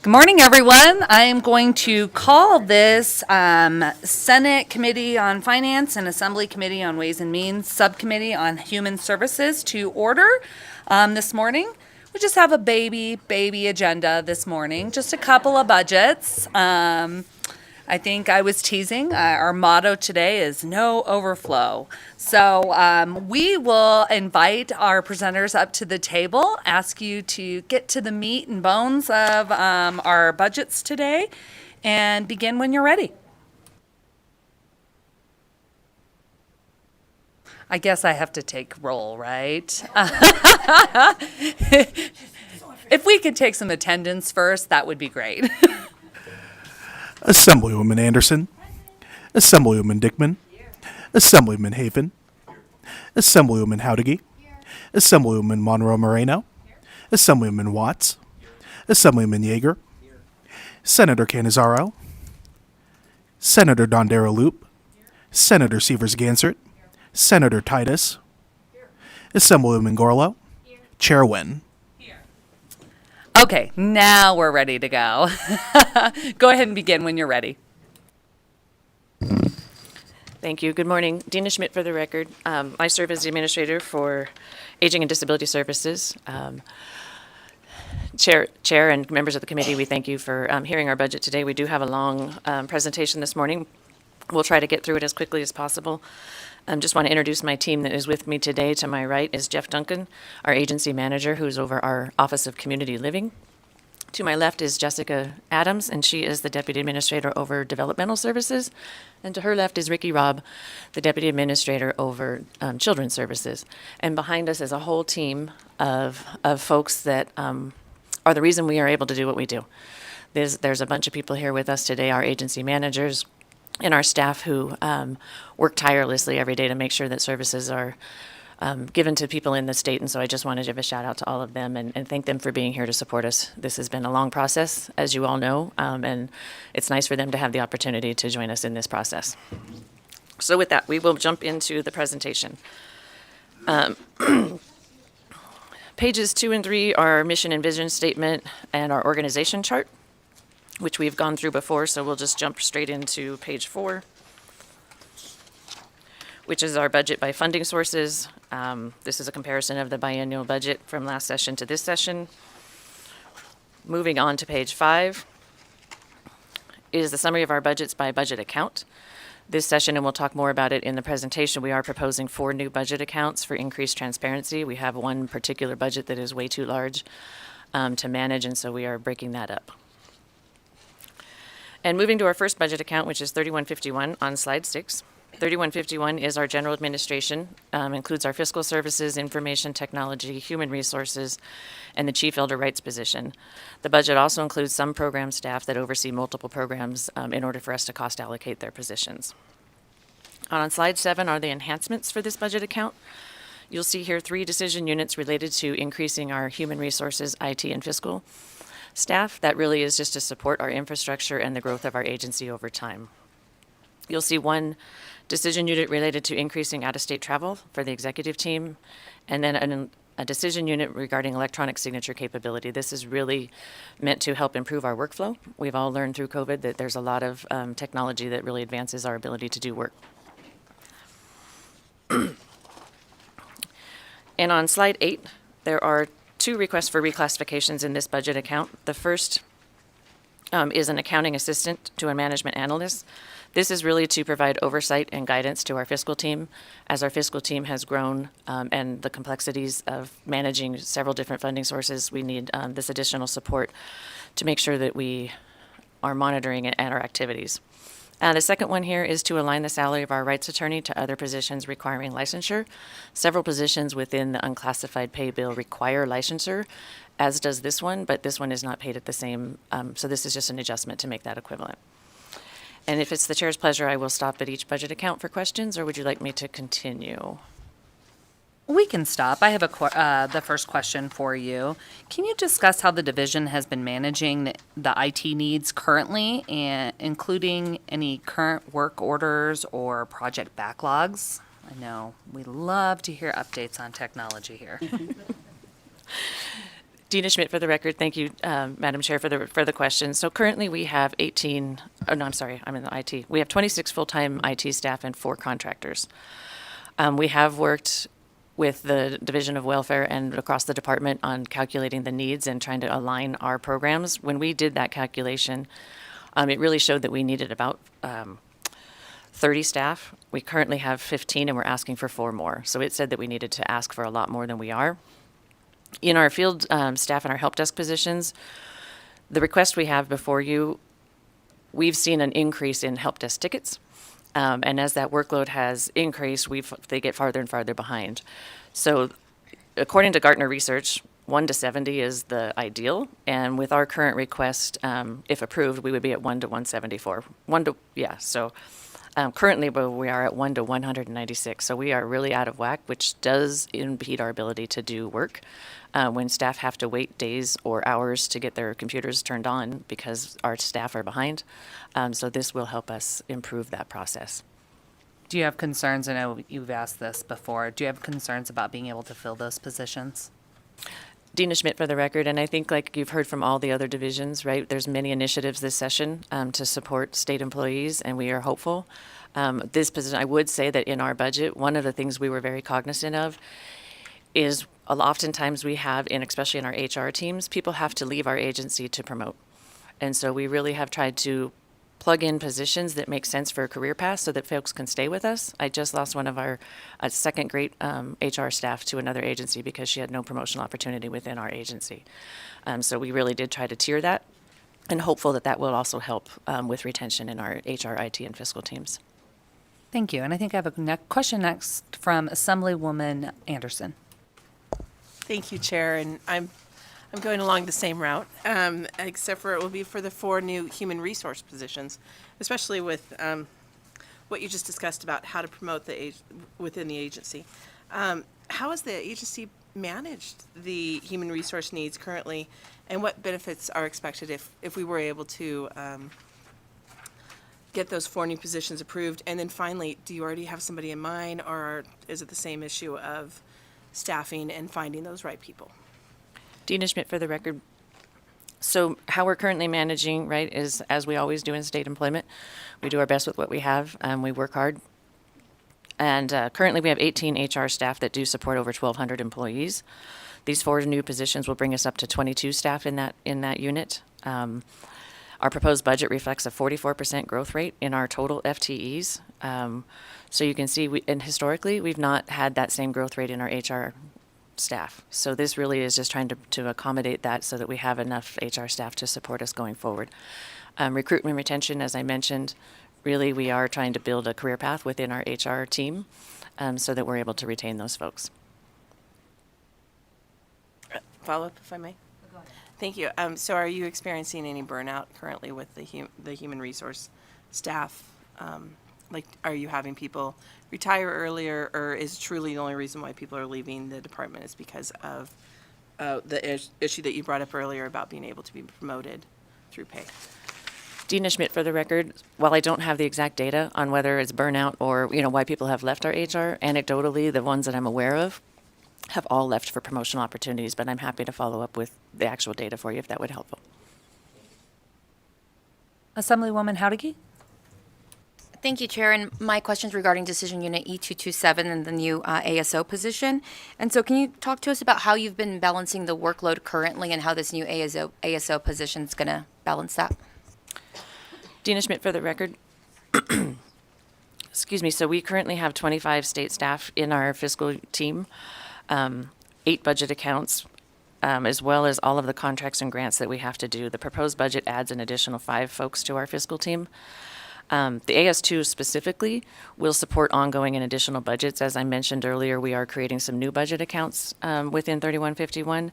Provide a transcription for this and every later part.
Good morning, everyone. I am going to call this Senate Committee on Finance and Assembly Committee on Ways and Means Subcommittee on Human Services to order this morning. We just have a baby agenda this morning, just a couple of budgets. I think I was teasing. Our motto today is no overflow. So we will invite our presenters up to the table, ask you to get to the meat and bones of our budgets today, and begin when you're ready. I guess I have to take roll, right? If we could take some attendance first, that would be great. Assemblywoman Anderson, Assemblywoman Dickman, Assemblyman Haven, Assemblywoman Howdigi, Assemblywoman Monroe Moreno, Assemblyman Watts, Assemblyman Yeager, Senator Canizaro, Senator Dondero Loop, Senator Severs-Gansert, Senator Titus, Assemblywoman Gorlow, Chair Wynn. Okay, now we're ready to go. Go ahead and begin when you're ready. Thank you. Good morning. Dina Schmidt for the record. I serve as the administrator for Aging and Disability Services. Chair and members of the committee, we thank you for hearing our budget today. We do have a long presentation this morning. We'll try to get through it as quickly as possible. Just want to introduce my team that is with me today. To my right is Jeff Duncan, our agency manager, who's over our Office of Community Living. To my left is Jessica Adams, and she is the Deputy Administrator over Developmental Services. And to her left is Ricky Robb, the Deputy Administrator over Children's Services. And behind us is a whole team of folks that are the reason we are able to do what we do. There's a bunch of people here with us today, our agency managers, and our staff who work tirelessly every day to make sure that services are given to people in the state. And so I just wanted to give a shout out to all of them and thank them for being here to support us. This has been a long process, as you all know, and it's nice for them to have the opportunity to join us in this process. So with that, we will jump into the presentation. Pages 2 and 3 are our mission and vision statement and our organization chart, which we've gone through before, so we'll just jump straight into page 4, which is our budget by funding sources. This is a comparison of the biennial budget from last session to this session. Moving on to page 5 is the summary of our budgets by budget account. This session, and we'll talk more about it in the presentation, we are proposing 4 new budget accounts for increased transparency. We have one particular budget that is way too large to manage, and so we are breaking that up. And moving to our first budget account, which is 3151 on slide 6. 3151 is our general administration, includes our fiscal services, information technology, human resources, and the chief elder rights position. The budget also includes some program staff that oversee multiple programs in order for us to cost allocate their positions. On slide 7 are the enhancements for this budget account. You'll see here 3 decision units related to increasing our human resources, IT, and fiscal staff. That really is just to support our infrastructure and the growth of our agency over time. You'll see 1 decision unit related to increasing out-of-state travel for the executive team, and then a decision unit regarding electronic signature capability. This is really meant to help improve our workflow. We've all learned through COVID that there's a lot of technology that really advances our ability to do work. And on slide 8, there are 2 requests for reclassifications in this budget account. The first is an accounting assistant to a management analyst. This is really to provide oversight and guidance to our fiscal team. As our fiscal team has grown and the complexities of managing several different funding sources, we need this additional support to make sure that we are monitoring and our activities. The second one here is to align the salary of our rights attorney to other positions requiring licensure. Several positions within the unclassified pay bill require licensure, as does this one, but this one is not paid at the same, so this is just an adjustment to make that equivalent. And if it's the chair's pleasure, I will stop at each budget account for questions, or would you like me to continue? We can stop. I have the first question for you. Can you discuss how the division has been managing the IT needs currently, and including any current work orders or project backlogs? I know we love to hear updates on technology here. Dina Schmidt for the record. Thank you, Madam Chair, for the question. So currently we have 18, oh no, I'm sorry, I'm in the IT. We have 26 full-time IT staff and 4 contractors. We have worked with the Division of Welfare and across the department on calculating the needs and trying to align our programs. When we did that calculation, it really showed that we needed about 30 staff. We currently have 15 and we're asking for 4 more. So it said that we needed to ask for a lot more than we are. In our field staff and our help desk positions, the request we have before you, we've seen an increase in help desk tickets. And as that workload has increased, they get farther and farther behind. So according to Gartner research, 1 to 70 is the ideal. And with our current request, if approved, we would be at 1 to 174. Currently, we are at 1 to 196. So we are really out of whack, which does impede our ability to do work. When staff have to wait days or hours to get their computers turned on because our staff are behind. So this will help us improve that process. Do you have concerns? I know you've asked this before. Do you have concerns about being able to fill those positions? Dina Schmidt for the record, and I think like you've heard from all the other divisions, right? There's many initiatives this session to support state employees, and we are hopeful. This position, I would say that in our budget, one of the things we were very cognizant of is oftentimes we have, especially in our HR teams, people have to leave our agency to promote. And so we really have tried to plug in positions that make sense for a career path so that folks can stay with us. I just lost one of our second grade HR staff to another agency because she had no promotional opportunity within our agency. So we really did try to tier that and hopeful that that will also help with retention in our HR, IT, and fiscal teams. Thank you. And I think I have a question next from Assemblywoman Anderson. Thank you, Chair, and I'm going along the same route, except for it will be for the 4 new human resource positions, especially with what you just discussed about how to promote within the agency. How has the agency managed the human resource needs currently, and what benefits are expected if we were able to get those 4 new positions approved? And then finally, do you already have somebody in mind, or is it the same issue of staffing and finding those right people? Dina Schmidt for the record. So how we're currently managing, right, is as we always do in state employment. We do our best with what we have, and we work hard. And currently we have 18 HR staff that do support over 1,200 employees. These 4 new positions will bring us up to 22 staff in that unit. Our proposed budget reflects a 44% growth rate in our total FTEs. So you can see, and historically, we've not had that same growth rate in our HR staff. So this really is just trying to accommodate that so that we have enough HR staff to support us going forward. Recruitment and retention, as I mentioned, really we are trying to build a career path within our HR team so that we're able to retain those folks. Follow up, if I may. Go ahead. Thank you. So are you experiencing any burnout currently with the human resource staff? Like, are you having people retire earlier, or is truly the only reason why people are leaving the department is because of the issue that you brought up earlier about being able to be promoted through pay? Dina Schmidt for the record. While I don't have the exact data on whether it's burnout or why people have left our HR, anecdotally, the ones that I'm aware of have all left for promotional opportunities, but I'm happy to follow up with the actual data for you if that would help. Assemblywoman Howdiggy? Thank you, Chair. And my question's regarding Decision Unit E227 and the new ASO position. And so can you talk to us about how you've been balancing the workload currently and how this new ASO position is going to balance that? Dina Schmidt for the record. Excuse me. So we currently have 25 state staff in our fiscal team, 8 budget accounts, as well as all of the contracts and grants that we have to do. The proposed budget adds an additional 5 folks to our fiscal team. The AS2 specifically will support ongoing and additional budgets. As I mentioned earlier, we are creating some new budget accounts within 3151,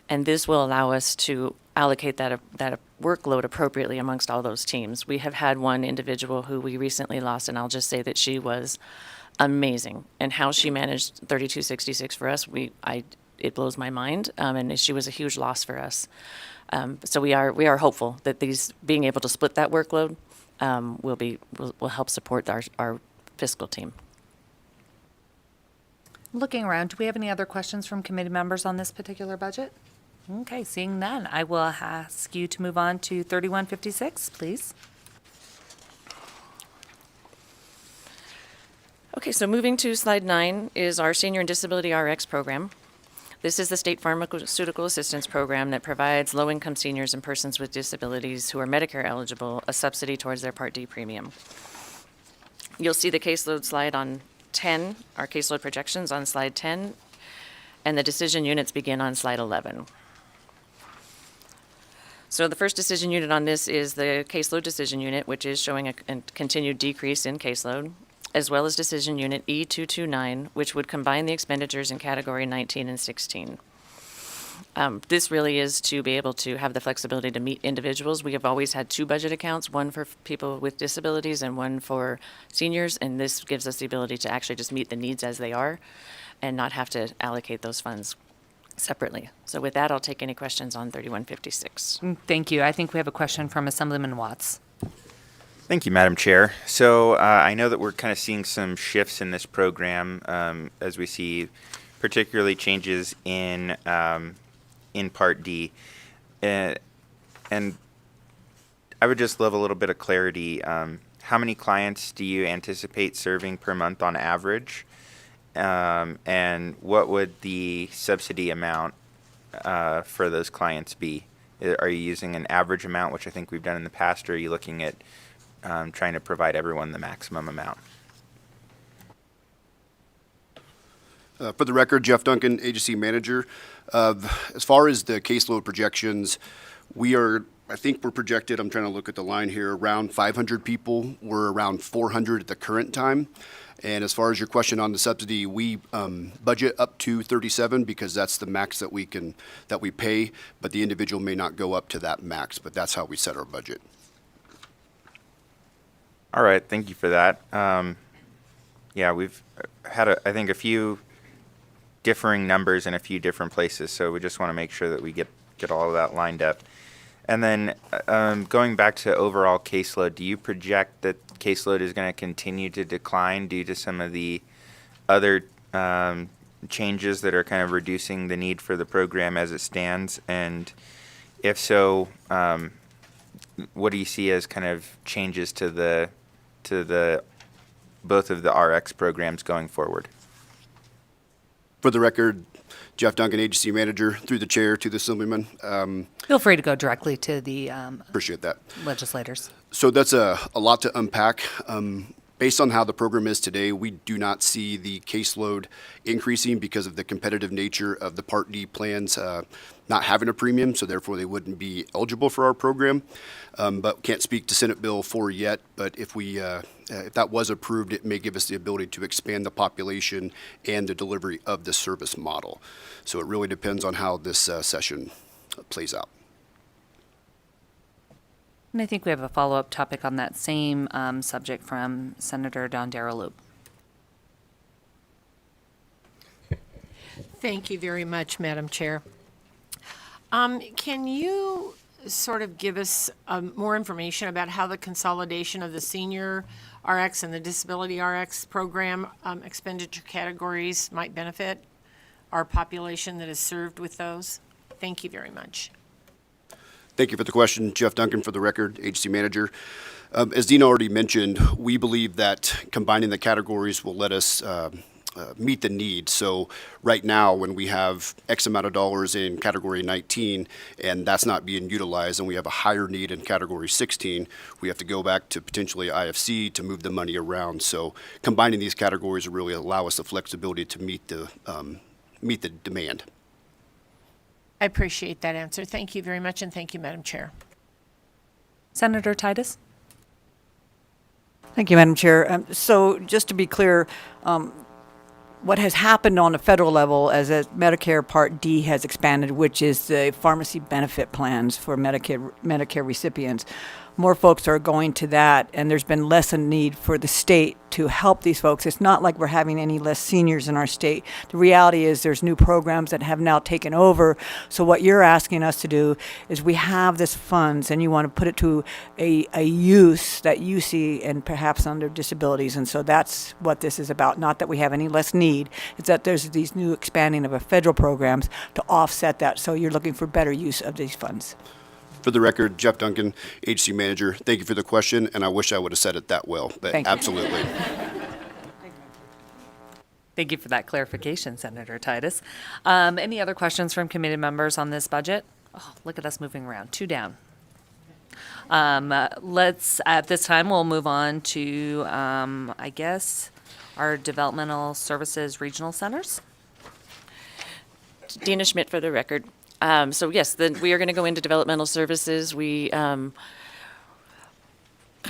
and this will allow us to allocate that workload appropriately amongst all those teams. We have had one individual who we recently lost, and I'll just say that she was amazing, and how she managed 3266 for us, it blows my mind, and she was a huge loss for us. So we are hopeful that being able to split that workload will help support our fiscal team. Looking around, do we have any other questions from committee members on this particular budget? Okay, seeing none, I will ask you to move on to 3156, please. Okay, so moving to slide 9 is our Senior and Disability RX program. This is the state pharmaceutical assistance program that provides low-income seniors and persons with disabilities who are Medicare eligible a subsidy towards their Part D premium. You'll see the caseload slide on 10, our caseload projections on slide 10, and the decision units begin on slide 11. So the first decision unit on this is the caseload decision unit, which is showing a continued decrease in caseload, as well as decision unit E229, which would combine the expenditures in category 19 and 16. This really is to be able to have the flexibility to meet individuals. We have always had 2 budget accounts, one for people with disabilities and one for seniors, and this gives us the ability to actually just meet the needs as they are and not have to allocate those funds separately. So with that, I'll take any questions on 3156. Thank you. I think we have a question from Assemblyman Watts. Thank you, Madam Chair. So I know that we're kind of seeing some shifts in this program as we see particularly changes in Part D. And I would just love a little bit of clarity. How many clients do you anticipate serving per month on average? And what would the subsidy amount for those clients be? Are you using an average amount, which I think we've done in the past, or are you looking at trying to provide everyone the maximum amount? For the record, Jeff Duncan, Agency Manager. As far as the caseload projections, I think we're projected, I'm trying to look at the line here, around 500 people. We're around 400 at the current time. And as far as your question on the subsidy, we budget up to 37 because that's the max that we pay, but the individual may not go up to that max, but that's how we set our budget. All right, thank you for that. Yeah, we've had, I think, a few differing numbers in a few different places, so we just want to make sure that we get all of that lined up. And then going back to overall caseload, do you project that caseload is going to continue to decline due to some of the other changes that are kind of reducing the need for the program as it stands? And if so, what do you see as kind of changes to the both of the RX programs going forward? For the record, Jeff Duncan, Agency Manager, through the chair to the Assemblyman. Feel free to go directly to the Appreciate that. legislators. So that's a lot to unpack. Based on how the program is today, we do not see the caseload increasing because of the competitive nature of the Part D plans not having a premium, so therefore they wouldn't be eligible for our program. But can't speak to Senate Bill 4 yet, but if that was approved, it may give us the ability to expand the population and the delivery of the service model. So it really depends on how this session plays out. And I think we have a follow-up topic on that same subject from Senator Dondero Loop. Thank you very much, Madam Chair. Can you sort of give us more information about how the consolidation of the senior RX and the disability RX program expenditure categories might benefit our population that is served with those? Thank you very much. Thank you for the question. Jeff Duncan, for the record, Agency Manager. As Dina already mentioned, we believe that combining the categories will let us meet the need. So right now, when we have X amount of dollars in Category 19, and that's not being utilized, and we have a higher need in Category 16, we have to go back to potentially IFC to move the money around. So combining these categories will really allow us the flexibility to meet the demand. I appreciate that answer. Thank you very much, and thank you, Madam Chair. Senator Titus? Thank you, Madam Chair. So just to be clear, what has happened on the federal level as Medicare Part D has expanded, which is the pharmacy benefit plans for Medicare recipients, more folks are going to that, and there's been less a need for the state to help these folks. It's not like we're having any less seniors in our state. The reality is there's new programs that have now taken over. So what you're asking us to do is we have this funds, and you want to put it to a use that you see and perhaps under disabilities. And so that's what this is about. Not that we have any less need. It's that there's these new expanding of our federal programs to offset that. So you're looking for better use of these funds. For the record, Jeff Duncan, agency manager. Thank you for the question, and I wish I would have said it that well, but Thank you. absolutely. Thank you for that clarification, Senator Titus. Any other questions from committee members on this budget? Oh, look at us moving around. 2 down. At this time, we'll move on to, I guess, our developmental services regional centers. Dina Schmidt for the record. So yes, we are going to go into developmental services. We kind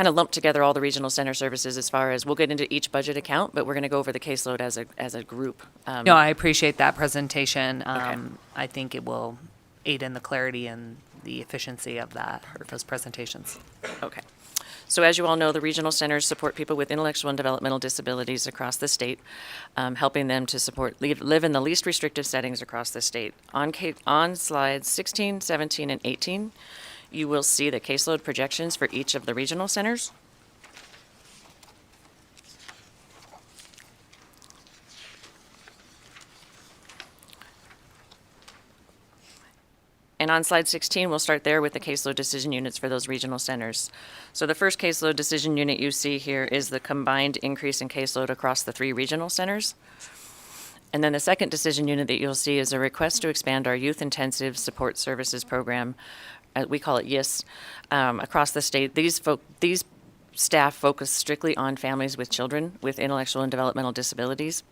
of lump together all the regional center services as far as, we'll get into each budget account, but we're going to go over the caseload as a group. No, I appreciate that presentation. Okay. I think it will aid in the clarity and the efficiency of those presentations. Okay. So as you all know, the regional centers support people with intellectual and developmental disabilities across the state, helping them to live in the least restrictive settings across the state. On slides 16, 17, and 18, you will see the caseload projections for each of the regional centers. And on slide 16, we'll start there with the caseload decision units for those regional centers. So the first caseload decision unit you see here is the combined increase in caseload across the 3 regional centers. And then the second decision unit that you'll see is a request to expand our Youth Intensive Support Services Program, we call it YIS, across the state. These staff focus strictly on families with children with intellectual and developmental disabilities.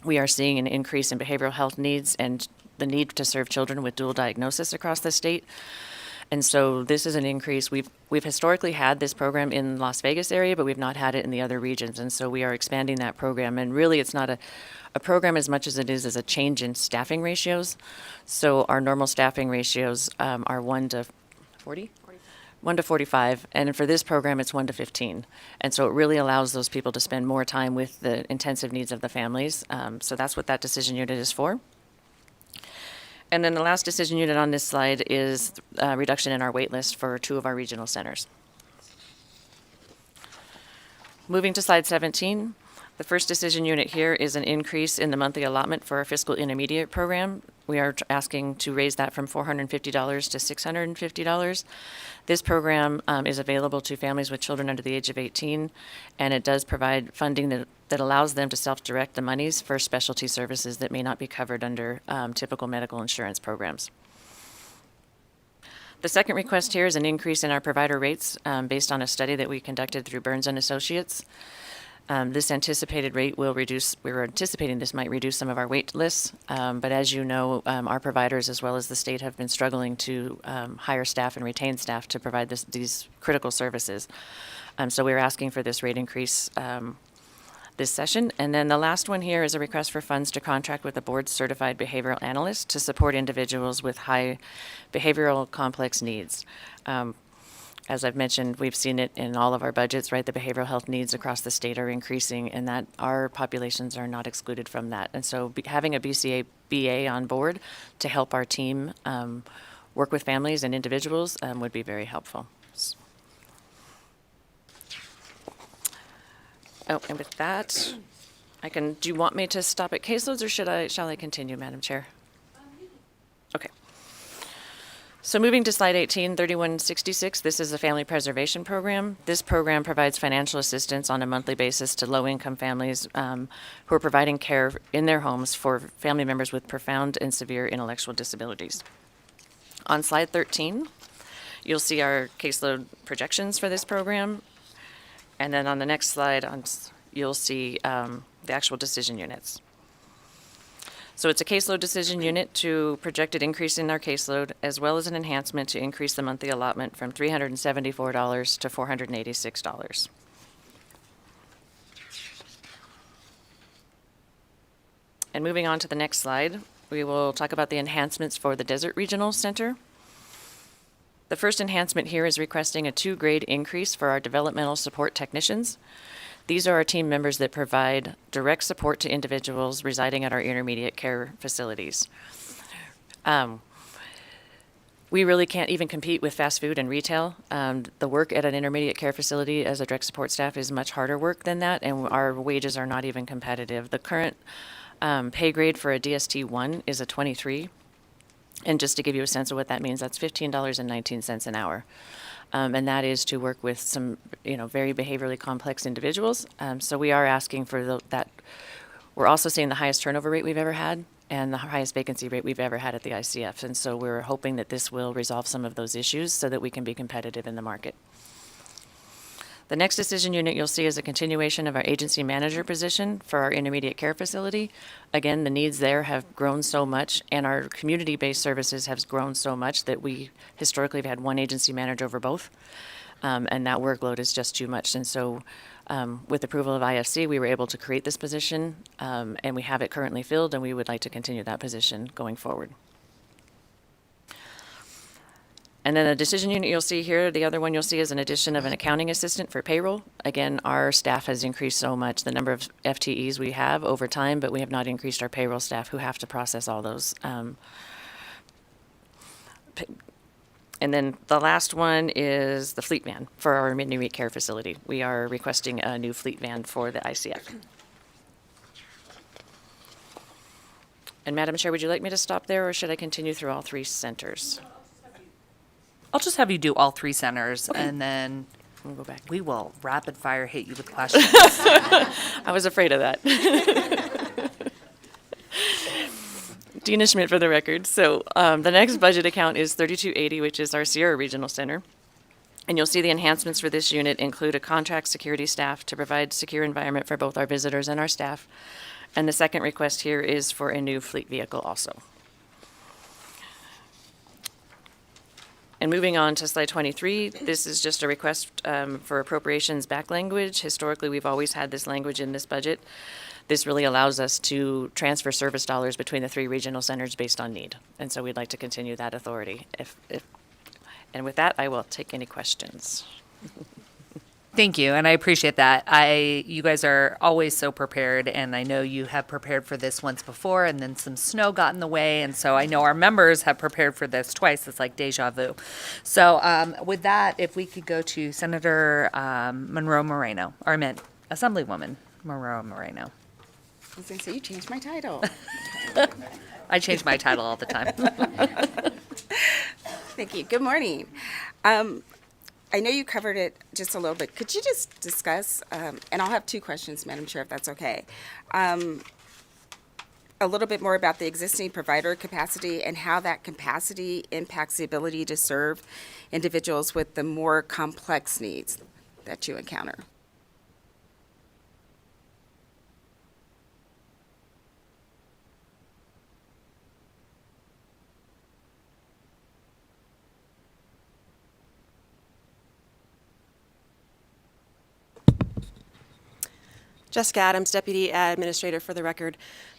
We are seeing an increase in behavioral health needs and the need to serve children with dual diagnosis across the state. And so this is an increase. We've historically had this program in Las Vegas area, but we've not had it in the other regions. And so we are expanding that program. And really, it's not a program as much as it is a change in staffing ratios. So our normal staffing ratios are 1 to 40? 1 to 45, and for this program, it's 1 to 15. And so it really allows those people to spend more time with the intensive needs of the families. So that's what that decision unit is for. And then the last decision unit on this slide is reduction in our wait list for 2 of our regional centers. Moving to slide 17, the first decision unit here is an increase in the monthly allotment for our fiscal intermediate program. We are asking to raise that from $450 to $650. This program is available to families with children under the age of 18, and it does provide funding that allows them to self-direct the monies for specialty services that may not be covered under typical medical insurance programs. The second request here is an increase in our provider rates based on a study that we conducted through Burns and Associates. This anticipated rate will reduce, we were anticipating this might reduce some of our wait lists, but as you know, our providers as well as the state have been struggling to hire staff and retain staff to provide these critical services. So we're asking for this rate increase this session. And then the last one here is a request for funds to contract with a board-certified behavioral analyst to support individuals with high behavioral complex needs. As I've mentioned, we've seen it in all of our budgets, right? The behavioral health needs across the state are increasing, and that our populations are not excluded from that. And so having a BCA BA on board to help our team work with families and individuals would be very helpful. Oh, and with that, do you want me to stop at caseloads, or shall I continue, Madam Chair? Okay. So moving to slide 18, 3166, this is a family preservation program. This program provides financial assistance on a monthly basis to low-income families who are providing care in their homes for family members with profound and severe intellectual disabilities. On slide 13, you'll see our caseload projections for this program. And then on the next slide, you'll see the actual decision units. So it's a caseload decision unit to projected increase in our caseload, as well as an enhancement to increase the monthly allotment from $374 to $486. And moving on to the next slide, we will talk about the enhancements for the Desert Regional Center. The first enhancement here is requesting a 2-grade increase for our developmental support technicians. These are our team members that provide direct support to individuals residing at our intermediate care facilities. We really can't even compete with fast food and retail. The work at an intermediate care facility as a direct support staff is much harder work than that, and our wages are not even competitive. The current pay grade for a DST-1 is a 23. And just to give you a sense of what that means, that's $15.19 an hour. And that is to work with some, very behaviorally complex individuals. So we are asking for that. We're also seeing the highest turnover rate we've ever had and the highest vacancy rate we've ever had at the ICF. And so we're hoping that this will resolve some of those issues so that we can be competitive in the market. The next decision unit you'll see is a continuation of our agency manager position for our intermediate care facility. Again, the needs there have grown so much, and our community-based services have grown so much that we historically have had one agency manager over both, and that workload is just too much. And so with approval of IFC, we were able to create this position, and we have it currently filled, and we would like to continue that position going forward. And then the decision unit you'll see here, the other one you'll see is an addition of an accounting assistant for payroll. Again, our staff has increased so much, the number of FTEs we have over time, but we have not increased our payroll staff who have to process all those. And then the last one is the fleet van for our intermediate care facility. We are requesting a new fleet van for the ICF. And Madam Chair, would you like me to stop there, or should I continue through all 3 centers? I'll just have you do all 3 centers, and then We'll go back. we will rapid fire hit you with questions. I was afraid of that. Dina Schmidt for the record. So the next budget account is 3280, which is our Sierra Regional Center. And you'll see the enhancements for this unit include a contract security staff to provide secure environment for both our visitors and our staff. And the second request here is for a new fleet vehicle also. And moving on to slide 23, this is just a request for appropriations back language. Historically, we've always had this language in this budget. This really allows us to transfer service dollars between the 3 regional centers based on need. And so we'd like to continue that authority. And with that, I will take any questions. Thank you, and I appreciate that. You guys are always so prepared, and I know you have prepared for this once before, and then some snow got in the way, and so I know our members have prepared for this twice. It's like deja vu. So with that, if we could go to Senator Monroe Moreno, or I meant Assemblywoman Monroe Moreno. I was going to say, you changed my title. I change my title all the time. Thank you. Good morning. I know you covered it just a little bit. Could you just discuss, and I'll have 2 questions, Madam Chair, if that's okay, a little bit more about the existing provider capacity and how that capacity impacts the ability to serve individuals with the more complex needs that you encounter? Jessica Adams, Deputy Administrator for the record.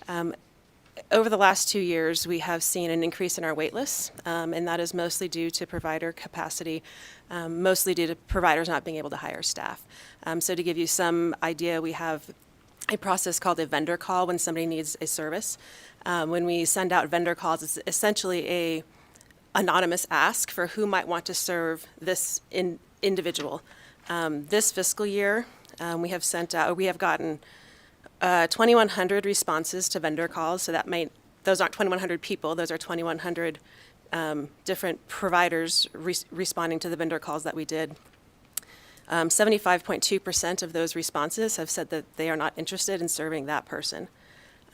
Over the last 2 years, we have seen an increase in our wait lists, and that is mostly due to provider capacity, mostly due to providers not being able to hire staff. So to give you some idea, we have a process called a vendor call when somebody needs a service. When we send out vendor calls, it's essentially a anonymous ask for who might want to serve this individual. This fiscal year, we have gotten 2,100 responses to vendor calls. So those aren't 2,100 people; those are 2,100 different providers responding to the vendor calls that we did. 75.2% of those responses have said that they are not interested in serving that person.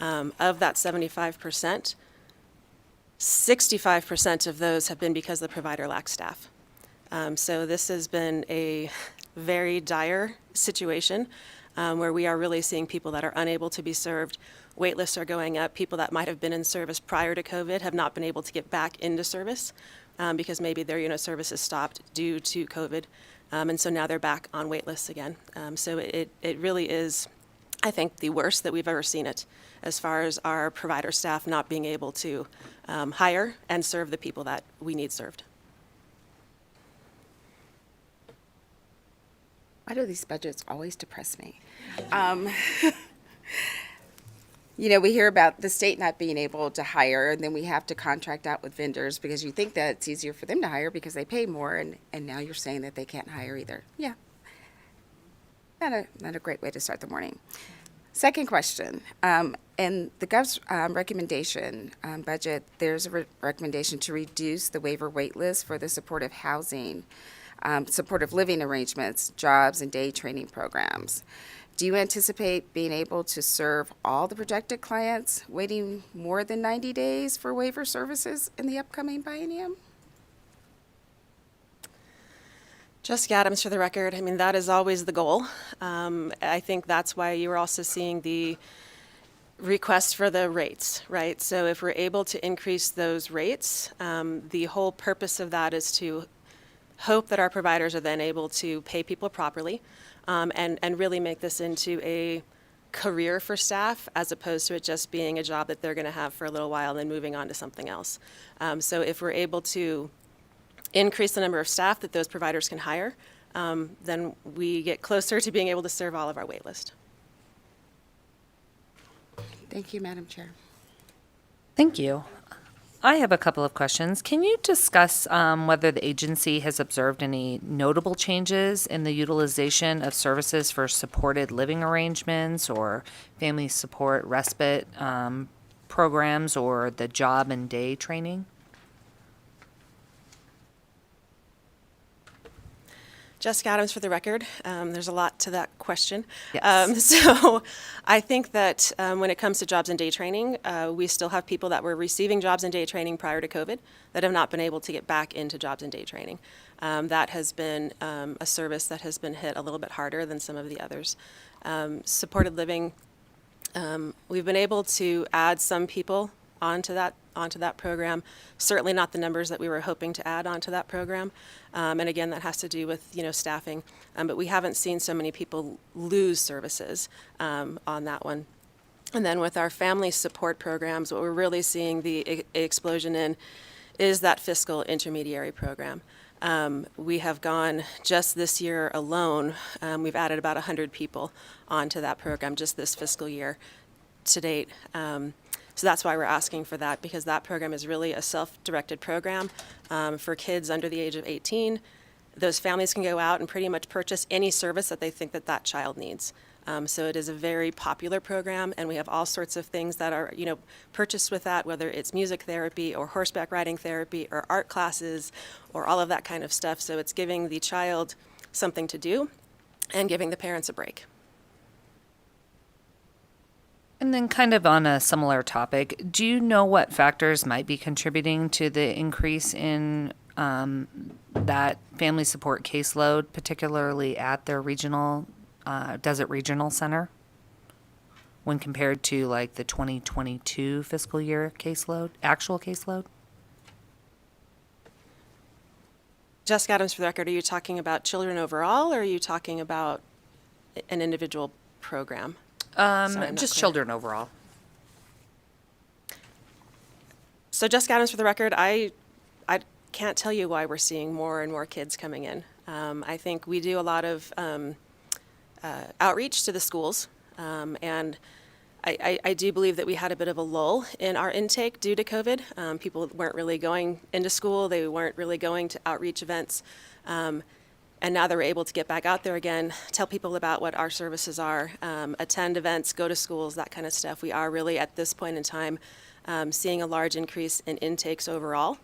Of that 75%, 65% of those have been because the provider lacks staff. So this has been a very dire situation where we are really seeing people that are unable to be served. Wait lists are going up. People that might have been in service prior to COVID have not been able to get back into service because maybe their services stopped due to COVID. And so now they're back on wait lists again. So it really is, I think, the worst that we've ever seen it as far as our provider staff not being able to hire and serve the people that we need served. Why do these budgets always depress me? You know, we hear about the state not being able to hire, and then we have to contract out with vendors because you think that it's easier for them to hire because they pay more, and now you're saying that they can't hire either. Yeah. Not a great way to start the morning. Second question. In the Gov's recommendation budget, there's a recommendation to reduce the waiver wait list for the supportive housing, supportive living arrangements, jobs, and day training programs. Do you anticipate being able to serve all the projected clients waiting more than 90 days for waiver services in the upcoming biennium? Jessica Adams for the record. I mean, that is always the goal. I think that's why you are also seeing the request for the rates, right? So if we're able to increase those rates, the whole purpose of that is to hope that our providers are then able to pay people properly, and really make this into a career for staff as opposed to it just being a job that they're going to have for a little while and then moving on to something else. So if we're able to increase the number of staff that those providers can hire, then we get closer to being able to serve all of our wait list. Thank you, Madam Chair. Thank you. I have a couple of questions. Can you discuss whether the agency has observed any notable changes in the utilization of services for supported living arrangements or family support respite programs or the job and day training? Jessica Adams for the record. There's a lot to that question. Yes. So I think that when it comes to jobs and day training, we still have people that were receiving jobs and day training prior to COVID that have not been able to get back into jobs and day training. That has been a service that has been hit a little bit harder than some of the others. Supported living, we've been able to add some people onto that program. Certainly not the numbers that we were hoping to add onto that program. And again, that has to do with, staffing. But we haven't seen so many people lose services on that one. And then with our family support programs, what we're really seeing the explosion in is that fiscal intermediary program. We have gone, just this year alone, we've added about 100 people onto that program just this fiscal year to date. So that's why we're asking for that, because that program is really a self-directed program for kids under the age of 18. Those families can go out and pretty much purchase any service that they think that child needs. So it is a very popular program, and we have all sorts of things that are, purchased with that, whether it's music therapy or horseback riding therapy or art classes or all of that kind of stuff. So it's giving the child something to do and giving the parents a break. And then kind of on a similar topic, do you know what factors might be contributing to the increase in that family support caseload, particularly at their regional, Desert Regional Center, when compared to like the 2022 fiscal year caseload, actual caseload? Jessica Adams for the record, are you talking about children overall, or are you talking about an individual program? Sorry, I'm not Just clear. children overall. So Jessica Adams for the record, I can't tell you why we're seeing more and more kids coming in. I think we do a lot of outreach to the schools, and I do believe that we had a bit of a lull in our intake due to COVID. People weren't really going into school. They weren't really going to outreach events. And now that we're able to get back out there again, tell people about what our services are, attend events, go to schools, that kind of stuff. We are really, at this point in time, seeing a large increase in intakes overall.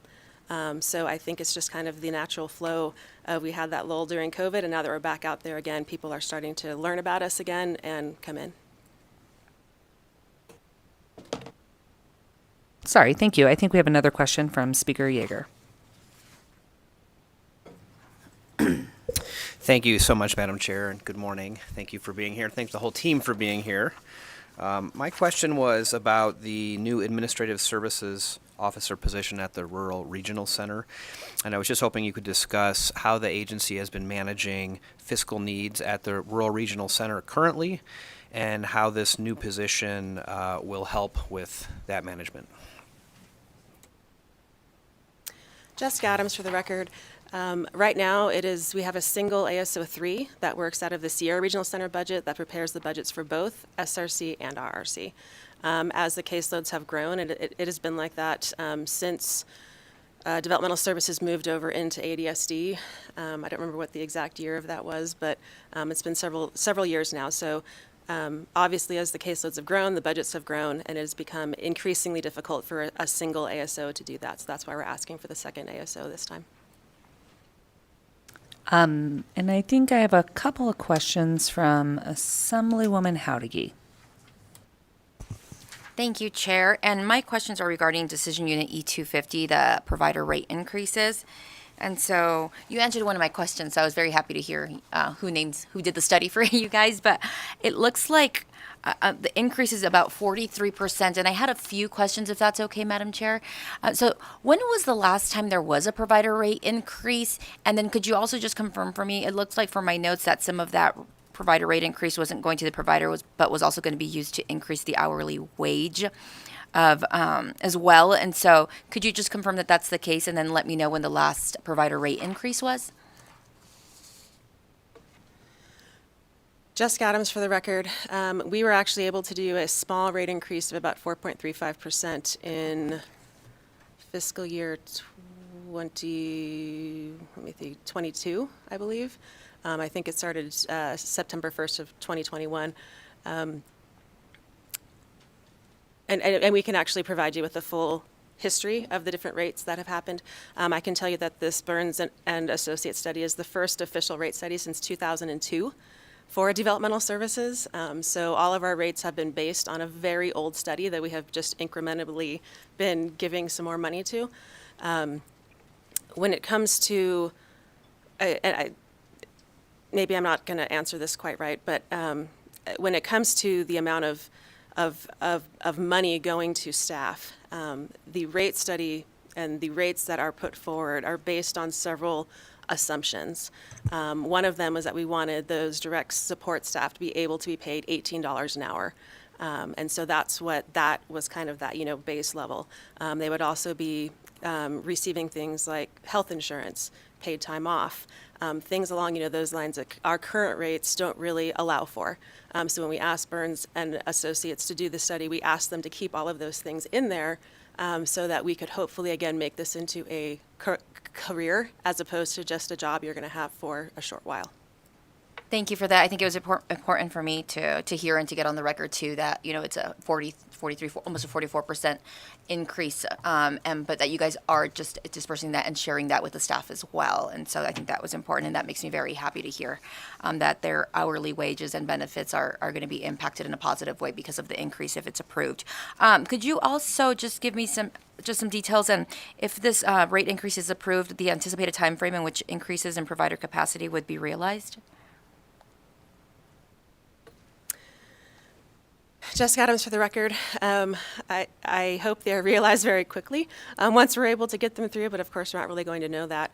So I think it's just kind of the natural flow. We had that lull during COVID, and now that we're back out there again, people are starting to learn about us again and come in. Sorry, thank you. I think we have another question from Speaker Yeager. Thank you so much, Madam Chair, and good morning. Thank you for being here. Thanks the whole team for being here. My question was about the new Administrative Services Officer position at the Rural Regional Center, and I was just hoping you could discuss how the agency has been managing fiscal needs at the Rural Regional Center currently, and how this new position will help with that management. Jessica Adams for the record. Right now, we have a single ASO 3 that works out of the Sierra Regional Center budget that prepares the budgets for both SRC and RRC. As the caseloads have grown, and it has been like that since developmental services moved over into ADSD. I don't remember what the exact year of that was, but it's been several years now. So obviously, as the caseloads have grown, the budgets have grown, and it has become increasingly difficult for a single ASO to do that. So that's why we're asking for the second ASO this time. And I think I have a couple of questions from Assemblywoman Howdiggy. Thank you, Chair. And my questions are regarding Decision Unit E250, the provider rate increases. And so you answered one of my questions, so I was very happy to hear who did the study for you guys. But it looks like the increase is about 43%. And I had a few questions, if that's okay, Madam Chair. So when was the last time there was a provider rate increase? And then could you also just confirm for me, it looks like from my notes that some of that provider rate increase wasn't going to the provider, but was also going to be used to increase the hourly wage of as well. And so could you just confirm that that's the case and then let me know when the last provider rate increase was? Jessica Adams for the record. We were actually able to do a small rate increase of about 4.35% in fiscal year 22, I believe. I think it started September 1st of 2021. And we can actually provide you with a full history of the different rates that have happened. I can tell you that this Burns and Associates study is the first official rate study since 2002 for developmental services. So all of our rates have been based on a very old study that we have just incrementally been giving some more money to. When it comes to, maybe I'm not going to answer this quite right, but when it comes to the amount of money going to staff, the rate study and the rates that are put forward are based on several assumptions. One of them was that we wanted those direct support staff to be able to be paid $18 an hour. And so that was kind of that, base level. They would also be receiving things like health insurance, paid time off, things along, those lines that our current rates don't really allow for. So when we asked Burns and Associates to do the study, we asked them to keep all of those things in there so that we could hopefully, again, make this into a career as opposed to just a job you're going to have for a short while. Thank you for that. I think it was important for me to hear and to get on the record too that it's a 43, almost a 44% increase, but that you guys are just dispersing that and sharing that with the staff as well. And so I think that was important, and that makes me very happy to hear that their hourly wages and benefits are going to be impacted in a positive way because of the increase if it's approved. Could you also just give me some details on if this rate increase is approved, the anticipated time frame in which increases in provider capacity would be realized? Jessica Adams for the record. I hope they're realized very quickly once we're able to get them through, but of course we're not really going to know that.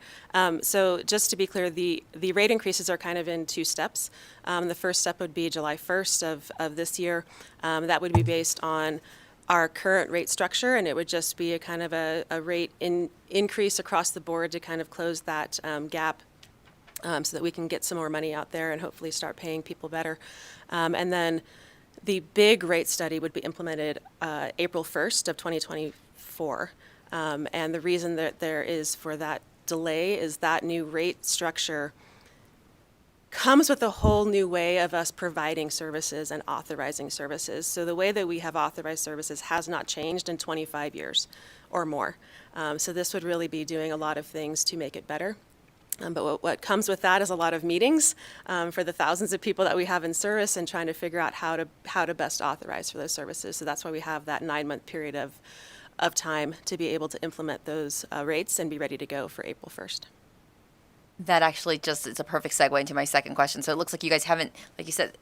So just to be clear, the rate increases are kind of in two steps. The first step would be July 1st of this year. That would be based on our current rate structure, and it would just be a kind of a rate increase across the board to kind of close that gap so that we can get some more money out there and hopefully start paying people better. And then the big rate study would be implemented April 1st of 2024. And the reason that there is for that delay is that new rate structure comes with a whole new way of us providing services and authorizing services. So the way that we have authorized services has not changed in 25 years or more. So this would really be doing a lot of things to make it better. But what comes with that is a lot of meetings for the thousands of people that we have in service and trying to figure out how to best authorize for those services. So that's why we have that 9-month period of time to be able to implement those rates and be ready to go for April 1st. That actually it's a perfect segue into my second question. So it looks like you guys haven't, like you said,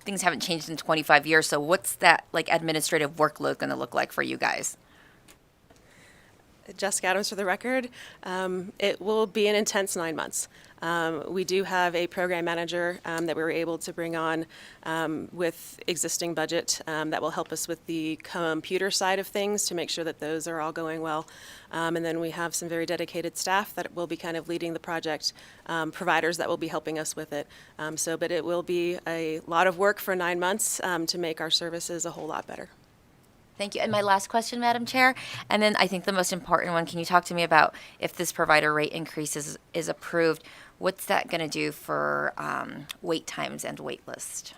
things haven't changed in 25 years. So what's that administrative workload going to look like for you guys? Jessica Adams for the record. It will be an intense 9 months. We do have a program manager that we were able to bring on with existing budget that will help us with the computer side of things to make sure that those are all going well. And then we have some very dedicated staff that will be kind of leading the project, providers that will be helping us with it. But it will be a lot of work for 9 months to make our services a whole lot better. Thank you. And my last question, Madam Chair, and then I think the most important one, can you talk to me about if this provider rate increase is approved, what's that going to do for wait times and wait list?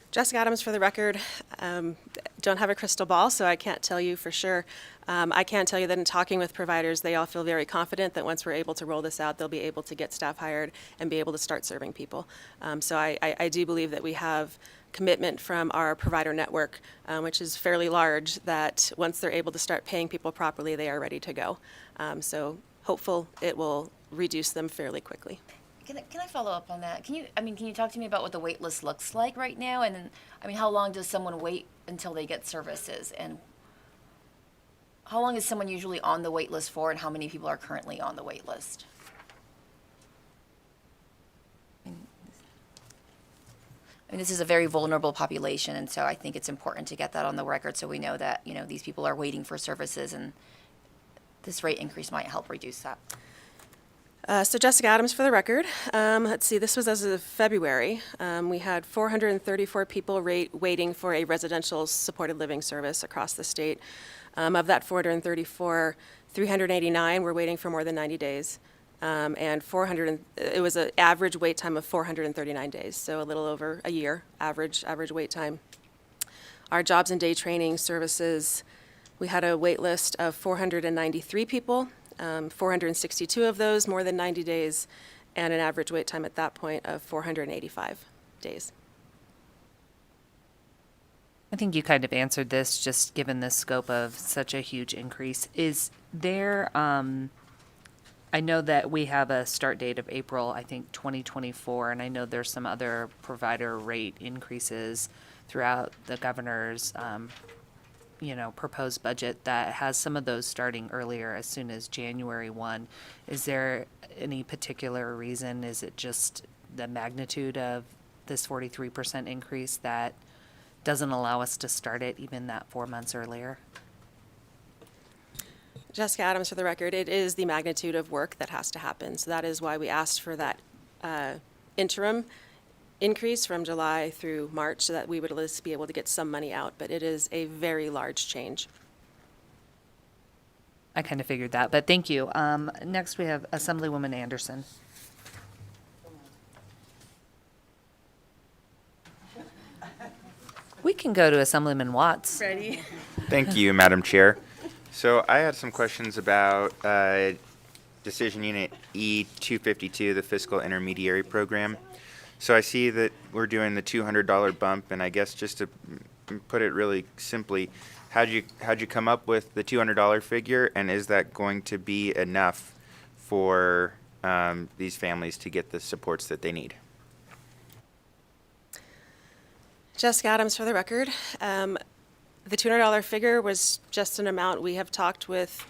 Jessica Adams for the record. Don't have a crystal ball, so I can't tell you for sure. I can tell you that in talking with providers, they all feel very confident that once we're able to roll this out, they'll be able to get staff hired and be able to start serving people. So I do believe that we have commitment from our provider network, which is fairly large, that once they're able to start paying people properly, they are ready to go. So hopeful it will reduce them fairly quickly. Can I follow up on that? Can you talk to me about what the wait list looks like right now? And then, how long does someone wait until they get services? And how long is someone usually on the wait list for, and how many people are currently on the wait list? This is a very vulnerable population, and so I think it's important to get that on the record so we know that, these people are waiting for services, and this rate increase might help reduce that. So Jessica Adams for the record. Let's see, this was as of February. We had 434 people waiting for a residential supported living service across the state. Of that 434, 389 were waiting for more than 90 days. And it was an average wait time of 439 days, so a little over a year, average wait time. Our jobs and day training services, we had a wait list of 493 people, 462 of those more than 90 days, and an average wait time at that point of 485 days. I think you kind of answered this, just given the scope of such a huge increase. Is there, I know that we have a start date of April, I think 2024, and I know there's some other provider rate increases throughout the governor's, proposed budget that has some of those starting earlier as soon as January 1. Is there any particular reason? Is it just the magnitude of this 43% increase that doesn't allow us to start it even that 4 months earlier? Jessica Adams for the record, it is the magnitude of work that has to happen. So that is why we asked for that interim increase from July through March so that we would at least be able to get some money out. But it is a very large change. I kind of figured that, but thank you. Next, we have Assemblywoman Anderson. We can go to Assemblyman Watts. Ready? Thank you, Madam Chair. So I had some questions about Decision Unit E252, the Fiscal Intermediary Program. So I see that we're doing the $200 bump, and I guess just to put it really simply, how'd you come up with the $200 figure, and is that going to be enough for these families to get the supports that they need? Jessica Adams for the record. The $200 figure was just an amount we have talked with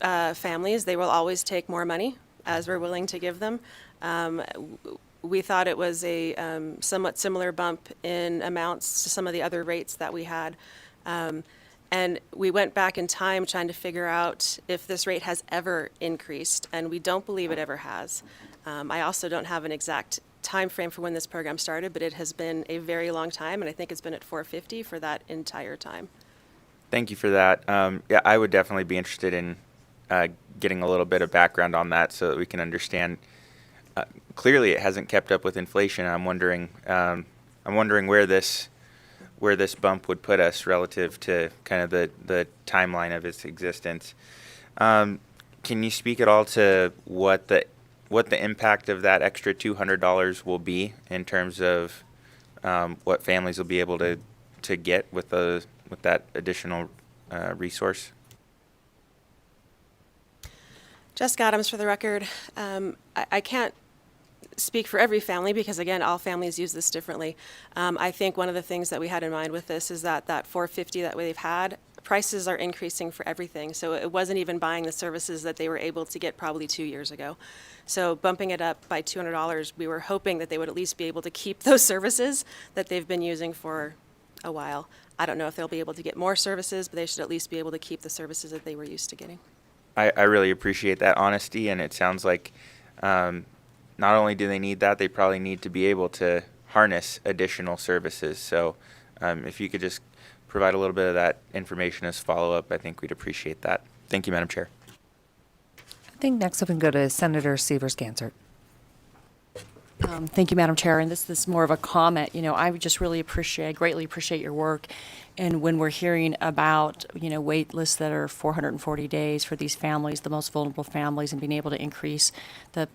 families. They will always take more money as we're willing to give them. We thought it was a somewhat similar bump in amounts to some of the other rates that we had. And we went back in time trying to figure out if this rate has ever increased, and we don't believe it ever has. I also don't have an exact time frame for when this program started, but it has been a very long time, and I think it's been at $450 for that entire time. Thank you for that. Yeah, I would definitely be interested in getting a little bit of background on that so that we can understand. Clearly, it hasn't kept up with inflation. I'm wondering where this bump would put us relative to kind of the timeline of its existence. Can you speak at all to what the impact of that extra $200 will be in terms of what families will be able to get with that additional resource? Jessica Adams for the record. I can't speak for every family because, again, all families use this differently. I think one of the things that we had in mind with this is that $450 that we've had prices are increasing for everything. So it wasn't even buying the services that they were able to get probably 2 years ago. So bumping it up by $200, we were hoping that they would at least be able to keep those services that they've been using for a while. I don't know if they'll be able to get more services, but they should at least be able to keep the services that they were used to getting. I really appreciate that honesty, and it sounds like not only do they need that, they probably need to be able to harness additional services. So if you could just provide a little bit of that information as follow-up, I think we'd appreciate that. Thank you, Madam Chair. I think next up we can go to Senator Severs-Gansert. Thank you, Madam Chair. And this is more of a comment. You know, I would just really greatly appreciate your work. And when we're hearing about, you know, wait lists that are 440 days for these families, the most vulnerable families, and being able to increase the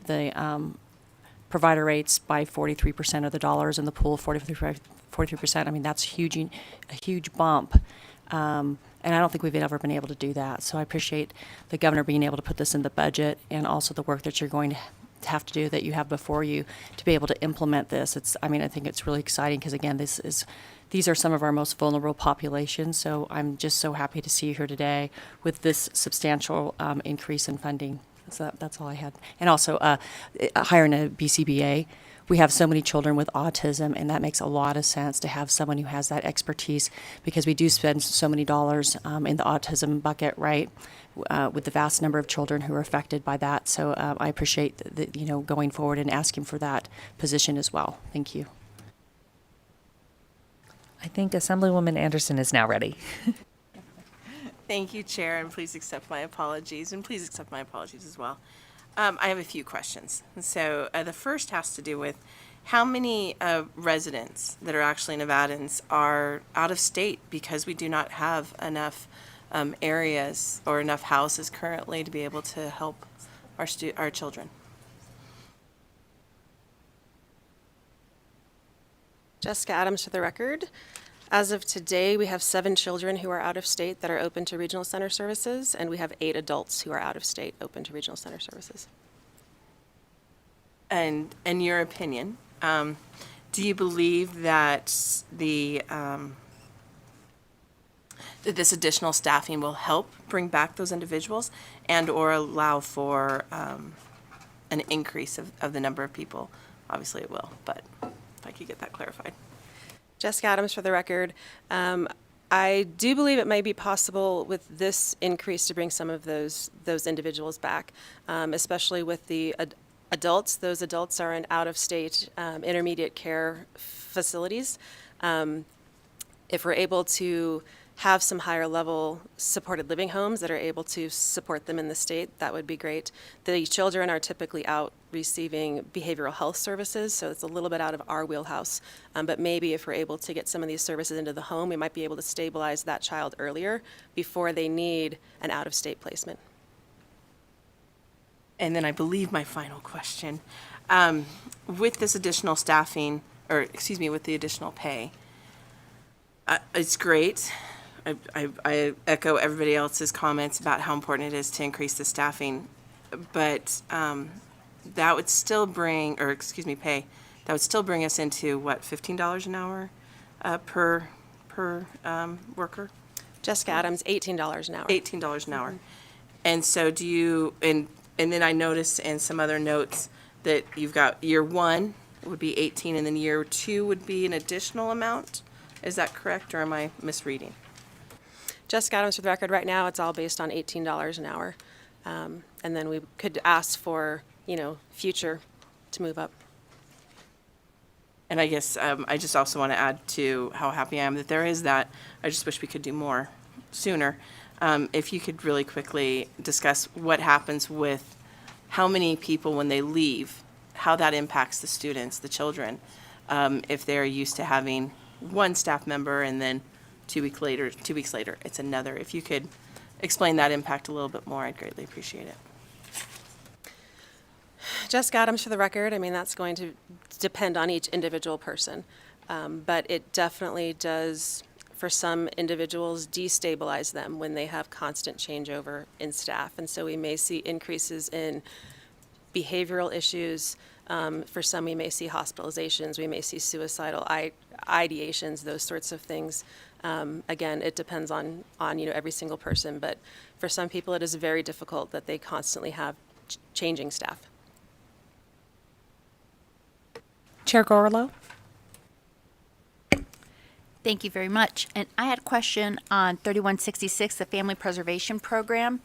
provider rates by 43% of the dollars in the pool, 43%, I mean, that's a huge bump. And I don't think we've ever been able to do that. So I appreciate the governor being able to put this in the budget, and also the work that you're going to have to do, that you have before you, to be able to implement this. I think it's really exciting because, again, these are some of our most vulnerable populations. So I'm just so happy to see you here today with this substantial increase in funding. So that's all I had. And also hiring a BCBA. We have so many children with autism, and that makes a lot of sense to have someone who has that expertise, because we do spend so many dollars in the autism bucket, right, with the vast number of children who are affected by that. So I appreciate going forward and asking for that position as well. Thank you. I think Assemblywoman Anderson is now ready. Thank you, Chair, and please accept my apologies, and please accept my apologies as well. I have a few questions. So the first has to do with how many residents that are actually Nevadans are out of state because we do not have enough areas or enough houses currently to be able to help our children. Jessica Adams for the record. As of today, we have 7 children who are out of state that are open to regional center services, and we have 8 adults who are out of state open to regional center services. And in your opinion, do you believe that that this additional staffing will help bring back those individuals and or allow for an increase of the number of people? Obviously it will, but if I could get that clarified. Jessica Adams for the record. I do believe it may be possible with this increase to bring some of those individuals back, especially with the adults. Those adults are in out-of-state intermediate care facilities. If we're able to have some higher level supported living homes that are able to support them in the state, that would be great. The children are typically out receiving behavioral health services, so it's a little bit out of our wheelhouse. But maybe if we're able to get some of these services into the home, we might be able to stabilize that child earlier before they need an out-of-state placement. And then I believe my final question, with this additional staffing, with the additional pay, it's great. I echo everybody else's comments about how important it is to increase the staffing, but that would still bring, pay, that would still bring us into what, $15 an hour per worker? Jessica Adams, $18 an hour. $18 an hour. And so do you, and then I noticed in some other notes that you've got year 1 would be 18, and then year 2 would be an additional amount. Is that correct, or am I misreading? Jessica Adams for the record, right now it's all based on $18 an hour. And then we could ask for, future to move up. And I guess I just also want to add to how happy I am that there is that. I just wish we could do more sooner. If you could really quickly discuss what happens with how many people when they leave, how that impacts the students, the children, if they're used to having one staff member and then 2 weeks later it's another. If you could explain that impact a little bit more, I'd greatly appreciate it. Jessica Adams for the record, that's going to depend on each individual person. But it definitely does, for some individuals, destabilize them when they have constant changeover in staff. And so we may see increases in behavioral issues. For some, we may see hospitalizations. We may see suicidal ideations, those sorts of things. Again, it depends on every single person, but for some people, it is very difficult that they constantly have changing staff. Chair Gorlow? Thank you very much. And I had a question on 3166, the Family Preservation Program.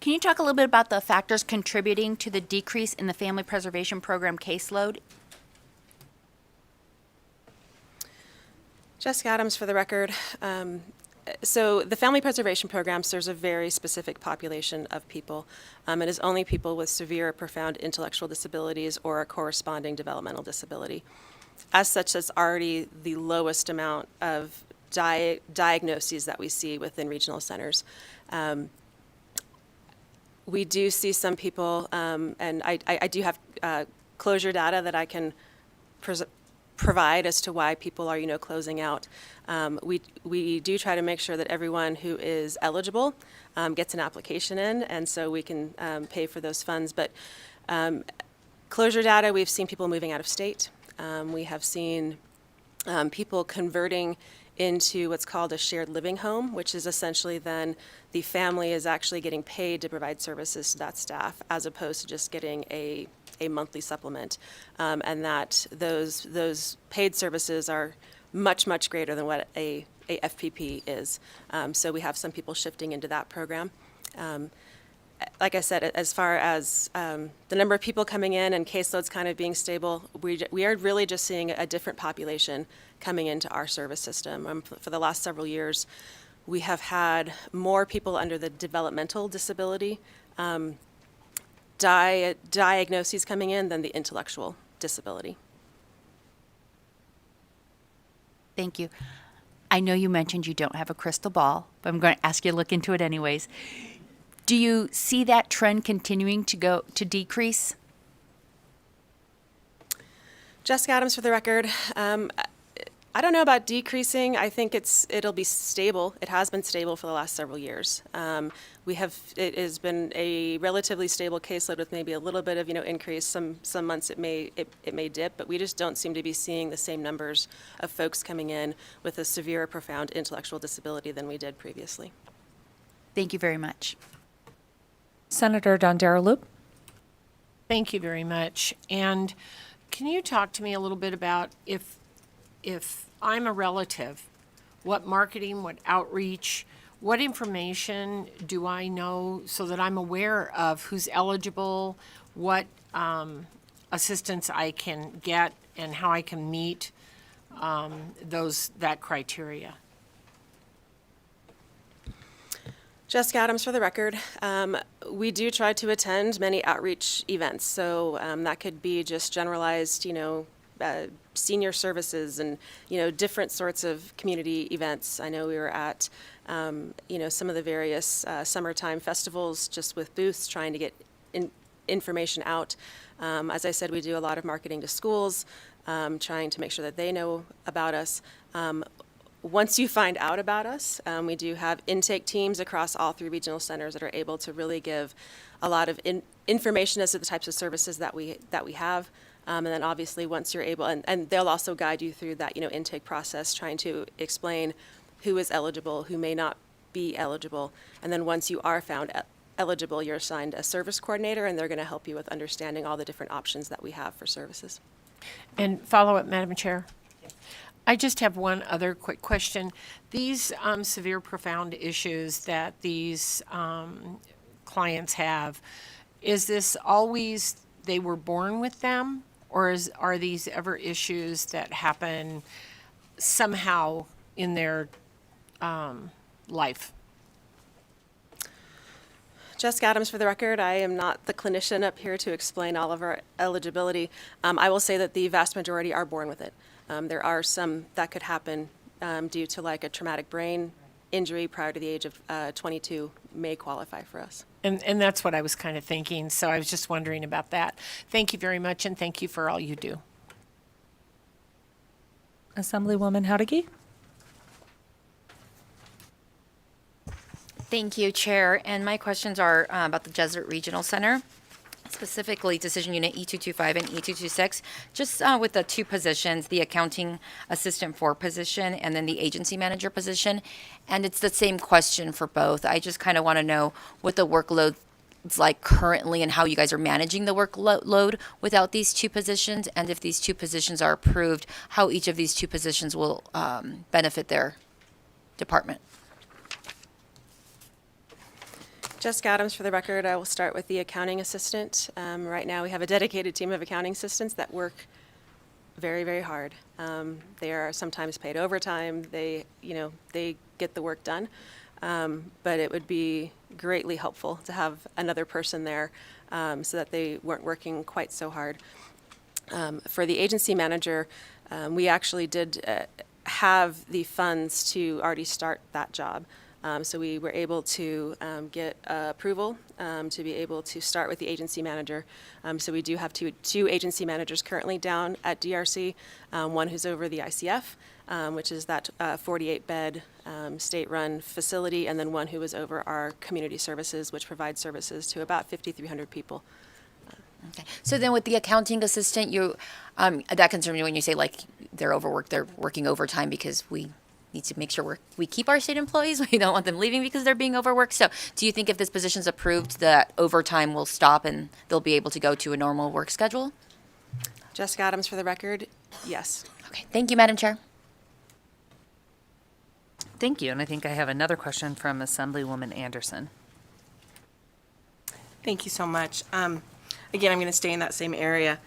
Can you talk a little bit about the factors contributing to the decrease in the Family Preservation Program caseload? Jessica Adams for the record. So the Family Preservation Program serves a very specific population of people. It is only people with severe or profound intellectual disabilities or a corresponding developmental disability. As such, that's already the lowest amount of diagnoses that we see within regional centers. We do see some people, and I do have closure data that I can provide as to why people are, closing out. We do try to make sure that everyone who is eligible gets an application in, and so we can pay for those funds. But closure data, we've seen people moving out of state. We have seen people converting into what's called a shared living home, which is essentially then the family is actually getting paid to provide services to that staff as opposed to just getting a monthly supplement, and that those paid services are much, much greater than what a FPP is. So we have some people shifting into that program. Like I said, as far as the number of people coming in and caseloads kind of being stable, we are really just seeing a different population coming into our service system. For the last several years, we have had more people under the developmental disability diagnoses coming in than the intellectual disability. Thank you. I know you mentioned you don't have a crystal ball, but I'm going to ask you to look into it anyways. Do you see that trend continuing to decrease? Jessica Adams for the record. I don't know about decreasing. I think it'll be stable. It has been stable for the last several years. It has been a relatively stable caseload with maybe a little bit of increase. Some months it may dip, but we just don't seem to be seeing the same numbers of folks coming in with a severe or profound intellectual disability than we did previously. Thank you very much. Senator Loop? Thank you very much. And can you talk to me a little bit about if I'm a relative, what marketing, what outreach, what information do I know so that I'm aware of who's eligible, what assistance I can get, and how I can meet that criteria? Jessica Adams for the record. We do try to attend many outreach events. So that could be just generalized, senior services and, different sorts of community events. I know we were at, some of the various summertime festivals just with booths trying to get information out. As I said, we do a lot of marketing to schools, trying to make sure that they know about us. Once you find out about us, we do have intake teams across all 3 regional centers that are able to really give a lot of information as to the types of services that we have. And then obviously once you're able, and they'll also guide you through that, intake process, trying to explain who is eligible, who may not be eligible. And then once you are found eligible, you're assigned a service coordinator, and they're going to help you with understanding all the different options that we have for services. And follow-up, Madam Chair. I just have one other quick question. These severe, profound issues that these clients have, is this always they were born with them, or are these ever issues that happen somehow in their life? Jessica Adams for the record. I am not the clinician up here to explain all of our eligibility. I will say that the vast majority are born with it. There are some that could happen due to like a traumatic brain injury prior to the age of 22 may qualify for us. And that's what I was kind of thinking, so I was just wondering about that. Thank you very much, and thank you for all you do. Assemblywoman Howdigi? Thank you, Chair. And my questions are about the Jesuit Regional Center. specifically Decision Unit E225 and E226, just with the two positions, the accounting assistant 4 position and then the agency manager position. And it's the same question for both. I just kind of want to know what the workload is like currently and how you guys are managing the workload without these two positions. And if these two positions are approved, how each of these two positions will benefit their department. Jessica Adams, for the record. I will start with the accounting assistant. Right now, we have a dedicated team of accounting assistants that work very, very hard. They are sometimes paid overtime. They get the work done. But it would be greatly helpful to have another person there so that they weren't working quite so hard. For the agency manager, we actually did have the funds to already start that job. So we were able to get approval to be able to start with the agency manager. So we do have two agency managers currently down at DRC, one who's over the ICF, which is that 48-bed state-run facility, and then one who is over our community services, which provides services to about 5,300 people. Okay. So then with the accounting assistant, that concerns me when you say like they're overworked, they're working overtime because we need to make sure we keep our state employees. We don't want them leaving because they're being overworked. So do you think if this position's approved, that overtime will stop and they'll be able to go to a normal work schedule? Jessica Adams, for the record, yes. Okay. Thank you, Madam Chair. Thank you. And I think I have another question from Assemblywoman Anderson. Thank you so much. Again, I'm going to stay in that same area.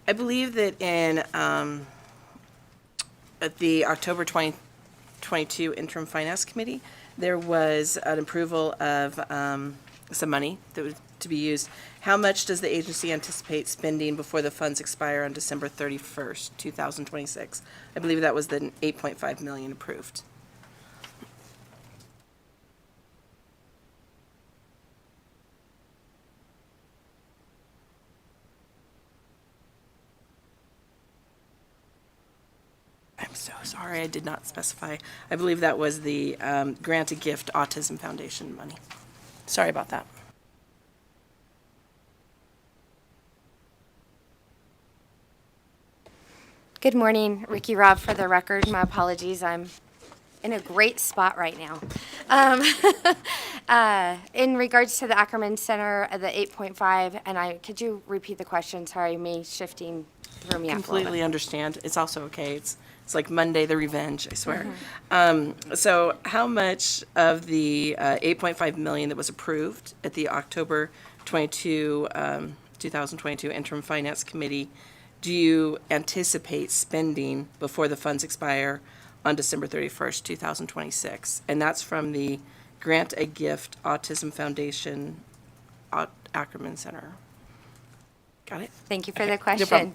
I believe that in at the October 2022 Interim Finance Committee, there was an approval of some money that was to be used. How much does the agency anticipate spending before the funds expire on December 31st, 2026? I believe that was the 8.5 million approved. I'm so sorry, I did not specify. I believe that was the Grant a Gift Autism Foundation money. Sorry about that. Good morning, Ricky Robb for the record. My apologies, I'm in a great spot right now. In regards to the Ackerman Center, the 8.5, and could you repeat the question? Sorry, me shifting threw me off a little Completely bit. understand. It's also okay. It's like Monday the revenge, I swear. So how much of the 8.5 million that was approved at the October 2022 Interim Finance Committee do you anticipate spending before the funds expire on December 31st, 2026? And that's from the Grant a Gift Autism Foundation Ackerman Center. Got it? Thank you for the No question.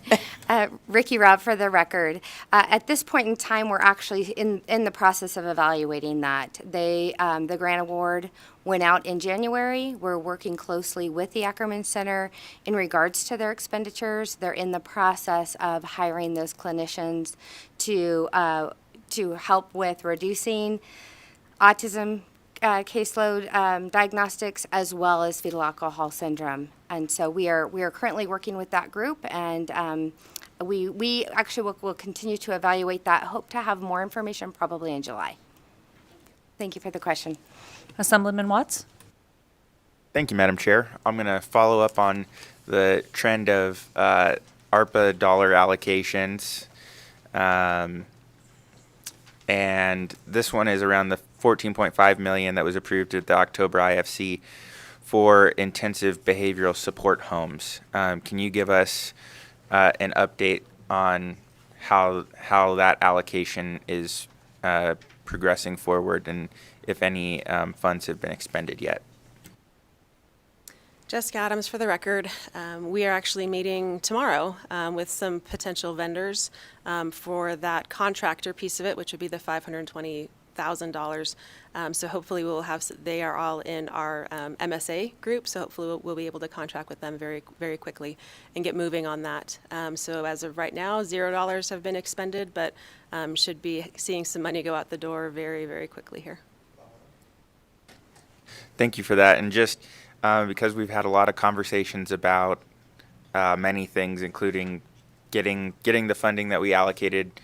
problem. Ricky Robb for the record. At this point in time, we're actually in the process of evaluating that. The grant award went out in January. We're working closely with the Ackerman Center in regards to their expenditures. They're in the process of hiring those clinicians to help with reducing autism caseload diagnostics as well as fetal alcohol syndrome. And so we are currently working with that group, and we actually will continue to evaluate that. Hope to have more information probably in July. Thank you for the question. Assemblyman Watts? Thank you, Madam Chair. I'm going to follow up on the trend of ARPA dollar allocations. And this one is around the 14.5 million that was approved at the October IFC for intensive behavioral support homes. Can you give us an update on how that allocation is progressing forward, and if any funds have been expended yet? Jessica Adams for the record. We are actually meeting tomorrow with some potential vendors for that contractor piece of it, which would be the $520,000. So hopefully they are all in our MSA group, so hopefully we'll be able to contract with them very, very quickly and get moving on that. So as of right now, $0 have been expended, but should be seeing some money go out the door very, very quickly here. Thank you for that. And just because we've had a lot of conversations about many things, including getting the funding that we allocated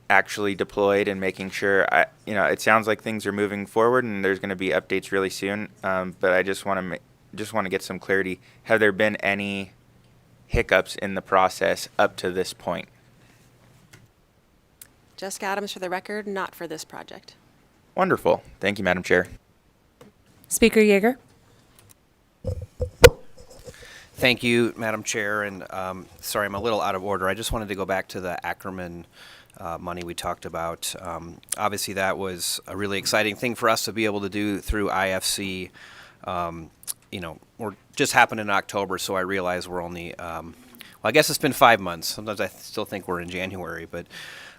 actually deployed and making sure. It sounds like things are moving forward, and there's going to be updates really soon. But I just want to get some clarity. Have there been any hiccups in the process up to this point? Jessica Adams for the record, not for this project. Wonderful. Thank you, Madam Chair. Speaker Yeager. Thank you, Madam Chair, and sorry, I'm a little out of order. I just wanted to go back to the Ackerman money we talked about. Obviously, that was a really exciting thing for us to be able to do through IFC. We're just happened in October, so I realize we're only, I guess it's been 5 months. Sometimes I still think we're in January, but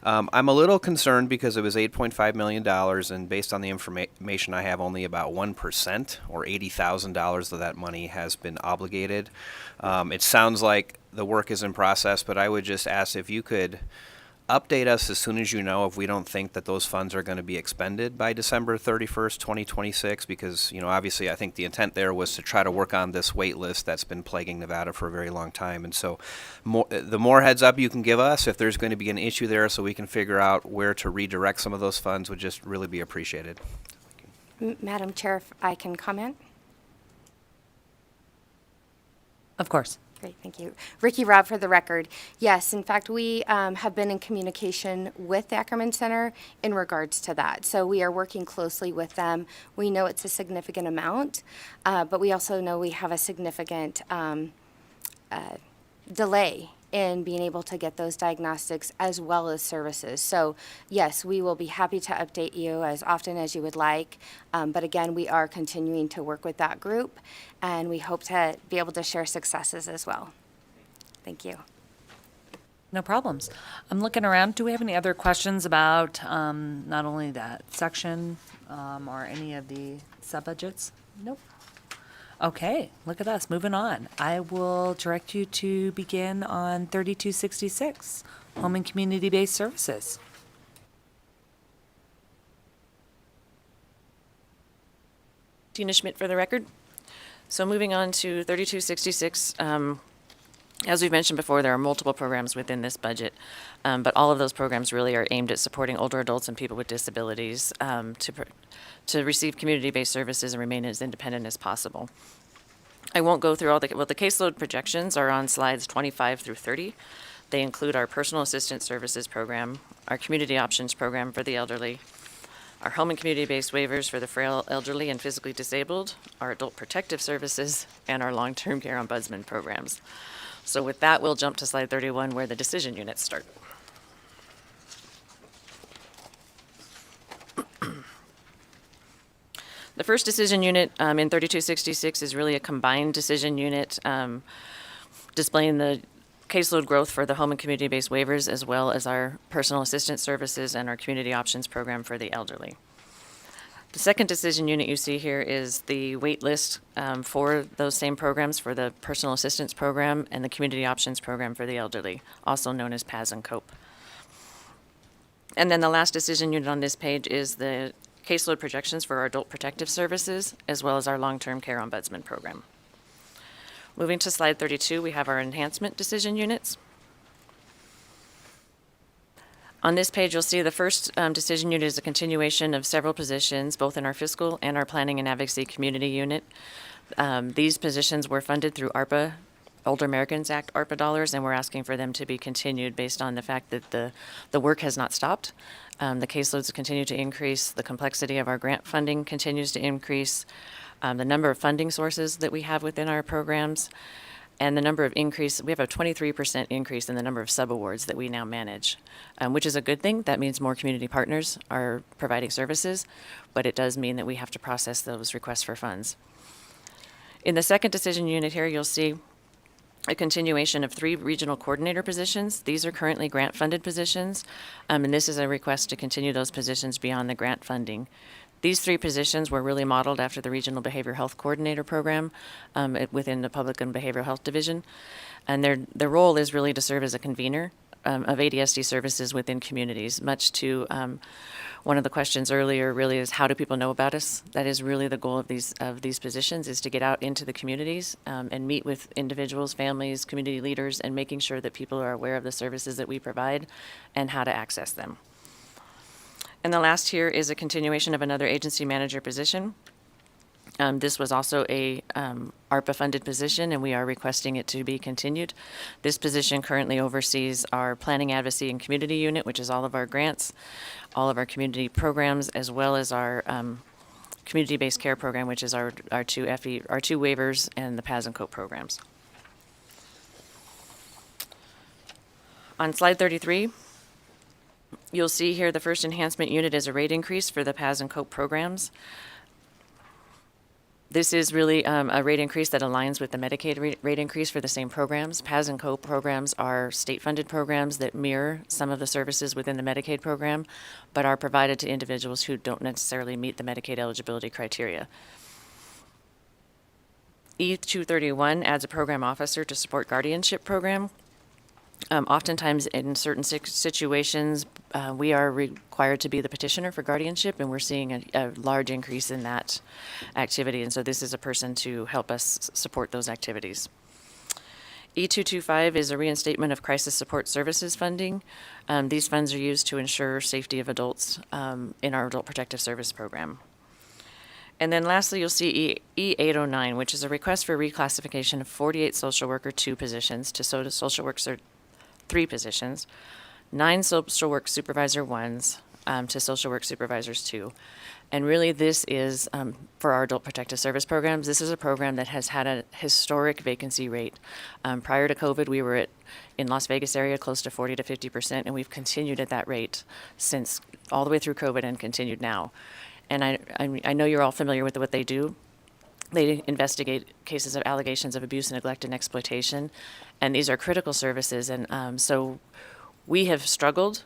I'm a little concerned because it was $8.5 million, and based on the information I have, only about 1% or $80,000 of that money has been obligated. It sounds like the work is in process, but I would just ask if you could update us as soon as you know if we don't think that those funds are going to be expended by December 31st, 2026, because, obviously I think the intent there was to try to work on this wait list that's been plaguing Nevada for a very long time. And so the more heads up you can give us, if there's going to be an issue there so we can figure out where to redirect some of those funds, would just really be appreciated. Madam Chair, if I can comment? Of course. Great, thank you. Ricky Robb for the record. Yes, in fact, we have been in communication with the Ackerman Center in regards to that. So we are working closely with them. We know it's a significant amount, but we also know we have a significant delay in being able to get those diagnostics as well as services. So yes, we will be happy to update you as often as you would like. But again, we are continuing to work with that group, and we hope to be able to share successes as well. Thank you. No problems. I'm looking around. Do we have any other questions about not only that section or any of the sub-budgets? Nope. Okay, look at us, moving on. I will direct you to begin on 3266, Home and Community-Based Services. Tina Schmidt for the record. So moving on to 3266, as we've mentioned before, there are multiple programs within this budget, but all of those programs really are aimed at supporting older adults and people with disabilities to receive community-based services and remain as independent as possible. I won't go through the caseload projections are on slides 25 through 30. They include our personal assistance services program, our community options program for the elderly, our home and community-based waivers for the frail, elderly, and physically disabled, our adult protective services, and our long-term care ombudsman programs. So with that, we'll jump to slide 31 where the decision units start. The first decision unit in 3266 is really a combined decision unit displaying the caseload growth for the home and community-based waivers, as well as our personal assistance services and our community options program for the elderly. The second decision unit you see here is the wait list for those same programs for the personal assistance program and the community options program for the elderly, also known as PAS and COPE. And then the last decision unit on this page is the caseload projections for our adult protective services, as well as our long-term care ombudsman program. Moving to slide 32, we have our enhancement decision units. On this page, you'll see the first decision unit is a continuation of several positions, both in our fiscal and our planning and advocacy community unit. These positions were funded through ARPA, Older Americans Act ARPA dollars, and we're asking for them to be continued based on the fact that the work has not stopped. The caseloads continue to increase. The complexity of our grant funding continues to increase. The number of funding sources that we have within our programs, and the number of increase, we have a 23% increase in the number of subawards that we now manage, which is a good thing. That means more community partners are providing services, but it does mean that we have to process those requests for funds. In the second decision unit here, you'll see a continuation of 3 regional coordinator positions. These are currently grant-funded positions, and this is a request to continue those positions beyond the grant funding. These 3 positions were really modeled after the Regional Behavioral Health Coordinator Program within the Public and Behavioral Health Division, and their role is really to serve as a convener of ADSD services within communities, much to one of the questions earlier really is how do people know about us? That is really the goal of these positions, is to get out into the communities and meet with individuals, families, community leaders, and making sure that people are aware of the services that we provide and how to access them. And the last here is a continuation of another agency manager position. This was also a ARPA-funded position, and we are requesting it to be continued. This position currently oversees our Planning, Advocacy, and Community Unit, which is all of our grants, all of our community programs, as well as our Community-Based Care Program, which is our two waivers and the PAS and COPE programs. On slide 33, you'll see here the first enhancement unit is a rate increase for the PAS and COPE programs. This is really a rate increase that aligns with the Medicaid rate increase for the same programs. PAS and COPE programs are state-funded programs that mirror some of the services within the Medicaid program, but are provided to individuals who don't necessarily meet the Medicaid eligibility criteria. E231 adds a program officer to support guardianship program. Oftentimes, in certain situations, we are required to be the petitioner for guardianship, and we're seeing a large increase in that activity. And so this is a person to help us support those activities. E225 is a reinstatement of crisis support services funding. These funds are used to ensure safety of adults in our Adult Protective Service program. And then lastly, you'll see E809, which is a request for reclassification of 48 social worker 2 positions to social work 3 positions, 9 social work supervisor 1s to social work supervisors 2. And really this is, for our Adult Protective Service programs, this is a program that has had a historic vacancy rate. Prior to COVID, we were in Las Vegas area close to 40 to 50%, and we've continued at that rate since all the way through COVID and continued now. And I know you're all familiar with what they do. They investigate cases of allegations of abuse, neglect, and exploitation, and these are critical services. And so we have struggled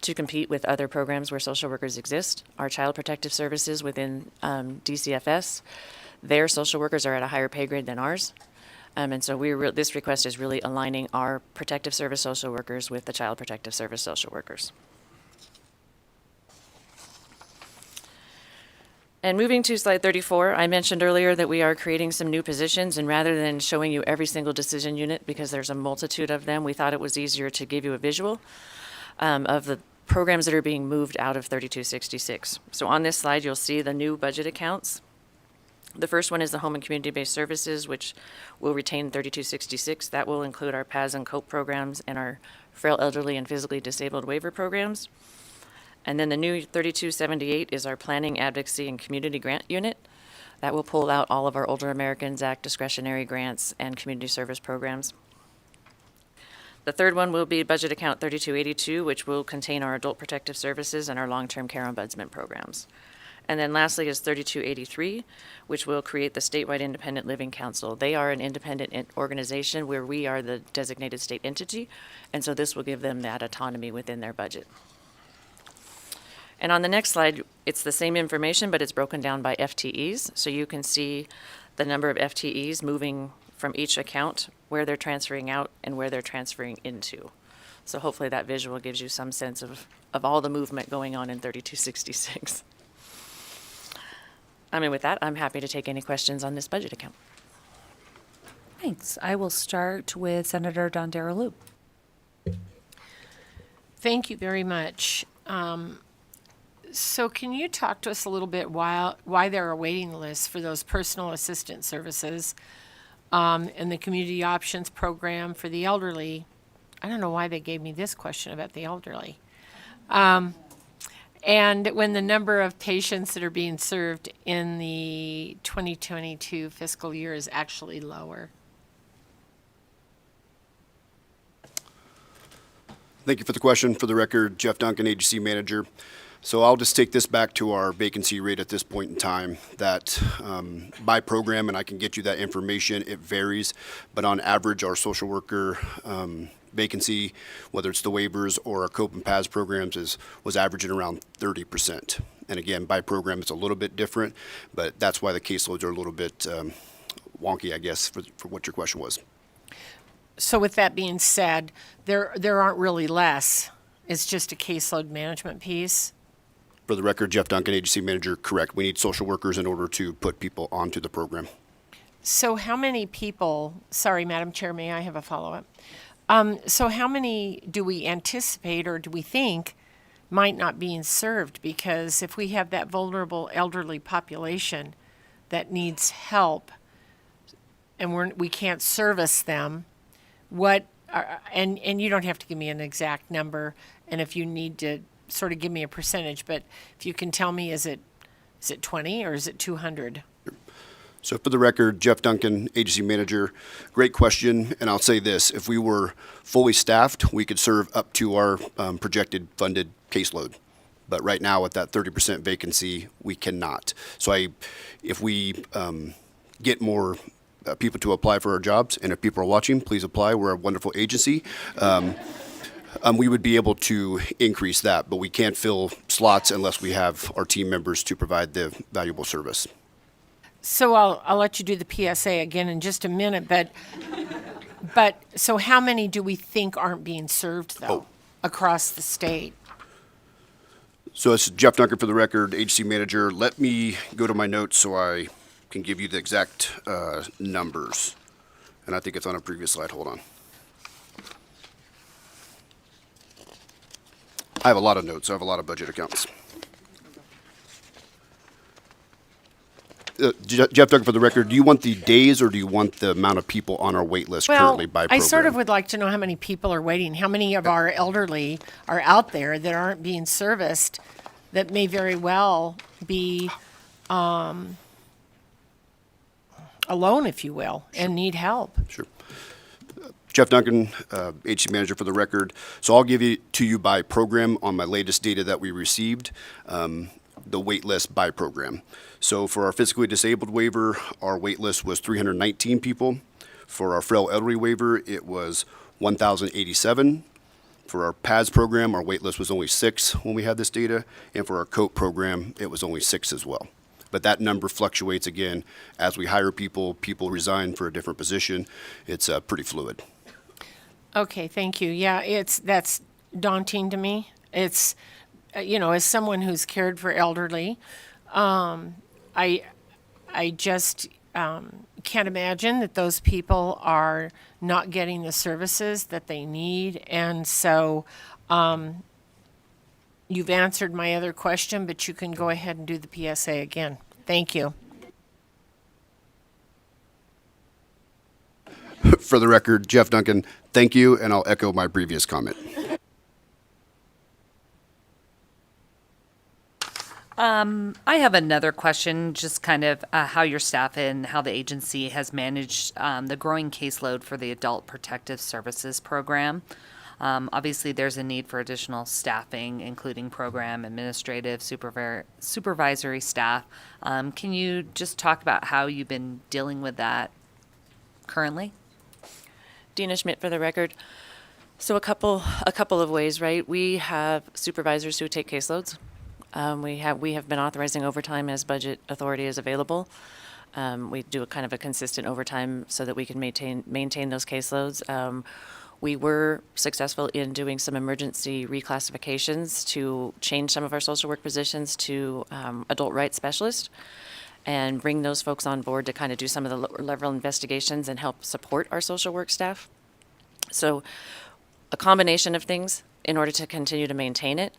to compete with other programs where social workers exist. Our Child Protective Services within DCFS, their social workers are at a higher pay grade than ours. And so this request is really aligning our protective service social workers with the Child Protective Service social workers. And moving to slide 34, I mentioned earlier that we are creating some new positions, and rather than showing you every single decision unit, because there's a multitude of them, we thought it was easier to give you a visual of the programs that are being moved out of 3266. So on this slide, you'll see the new budget accounts. The first one is the Home and Community-Based Services, which will retain 3266. That will include our PAS and COPE programs and our frail, elderly, and physically disabled waiver programs. And then the new 3278 is our Planning, Advocacy, and Community Grant Unit. That will pull out all of our Older Americans Act discretionary grants and community service programs. The third one will be Budget Account 3282, which will contain our Adult Protective Services and our Long-Term Care Ombudsman programs. And then lastly is 3283, which will create the Statewide Independent Living Council. They are an independent organization where we are the designated state entity, and so this will give them that autonomy within their budget. And on the next slide, it's the same information, but it's broken down by FTEs. So you can see the number of FTEs moving from each account, where they're transferring out and where they're transferring into. So hopefully that visual gives you some sense of all the movement going on in 3266. I mean, with that, I'm happy to take any questions on this budget account. Thanks. I will start with Senator Dondera Loop. Thank you very much. So can you talk to us a little bit why there are waiting lists for those personal assistance services and the Community Options Program for the elderly? I don't know why they gave me this question about the elderly. And when the number of patients that are being served in the 2022 fiscal year is actually lower. Thank you for the question. For the record, Jeff Duncan, Agency Manager. So I'll just take this back to our vacancy rate at this point in time, that by program, and I can get you that information, it varies, but on average, our social worker vacancy, whether it's the waivers or our COPE and PAS programs, was averaging around 30%. And again, by program, it's a little bit different, but that's why the caseloads are a little bit wonky, I guess, for what your question was. So with that being said, there aren't really less. It's just a caseload management piece. For the record, Jeff Duncan, agency manager, correct. We need social workers in order to put people onto the program. So how many people, sorry, Madam Chair, may I have a follow-up? So how many do we anticipate or do we think might not be served? Because if we have that vulnerable elderly population that needs help and we can't service them, and you don't have to give me an exact number, and if you need to sort of give me a percentage, but if you can tell me, is it 20 or is it 200? So for the record, Jeff Duncan, agency manager, great question. And I'll say this, if we were fully staffed, we could serve up to our projected funded caseload. But right now with that 30% vacancy, we cannot. So if we get more people to apply for our jobs, and if people are watching, please apply. We're a wonderful agency. We would be able to increase that, but we can't fill slots unless we have our team members to provide the valuable service. So I'll let you do the PSA again in just a minute, but so how many do we think aren't being served though across the state? So it's Jeff Duncan for the record, agency manager. Let me go to my notes so I can give you the exact numbers. And I think it's on a previous slide. Hold on. I have a lot of notes. I have a lot of budget accounts. Jeff Duncan for the record, do you want the days or do you want the amount of people on our wait list currently by program? I sort of would like to know how many people are waiting. How many of our elderly are out there that aren't being serviced that may very well be alone, if you will, and need help? Sure. Jeff Duncan, agency manager for the record. So I'll give it to you by program on my latest data that we received, the wait list by program. So for our physically disabled waiver, our wait list was 319 people. For our frail elderly waiver, it was 1,087. For our PADS program, our wait list was only 6 when we had this data. And for our COAT program, it was only 6 as well. But that number fluctuates again as we hire people, people resign for a different position. It's pretty fluid. Okay, thank you. Yeah, that's daunting to me. It's, as someone who's cared for elderly, I just can't imagine that those people are not getting the services that they need. And so you've answered my other question, but you can go ahead and do the PSA again. Thank you. For the record, Jeff Duncan, thank you, and I'll echo my previous comment. I have another question, just kind of how your staff and how the agency has managed the growing caseload for the Adult Protective Services Program. Obviously, there's a need for additional staffing, including program, administrative, supervisory staff. Can you just talk about how you've been dealing with that currently? Dina Schmidt for the record. So a couple of ways, right? We have supervisors who take caseloads. We have been authorizing overtime as budget authority is available. We do a kind of a consistent overtime so that we can maintain those caseloads. We were successful in doing some emergency reclassifications to change some of our social work positions to adult rights specialist and bring those folks on board to kind of do some of the lower level investigations and help support our social work staff. So a combination of things in order to continue to maintain it,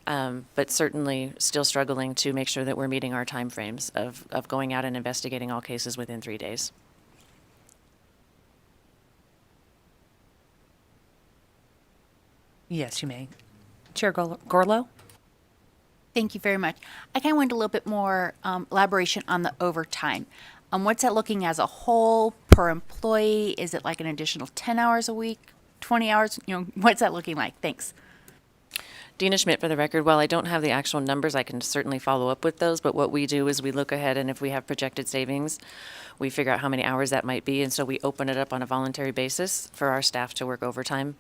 but certainly still struggling to make sure that we're meeting our timeframes of going out and investigating all cases within 3 days. Yes, you may. Chair Gorlow? Thank you very much. I kind of wanted a little bit more elaboration on the overtime. What's that looking as a whole per employee? Is it like an additional 10 hours a week, 20 hours? What's that looking like? Thanks. Dina Schmidt for the record. While I don't have the actual numbers, I can certainly follow up with those. But what we do is we look ahead, and if we have projected savings, we figure out how many hours that might be. And so we open it up on a voluntary basis for our staff to work overtime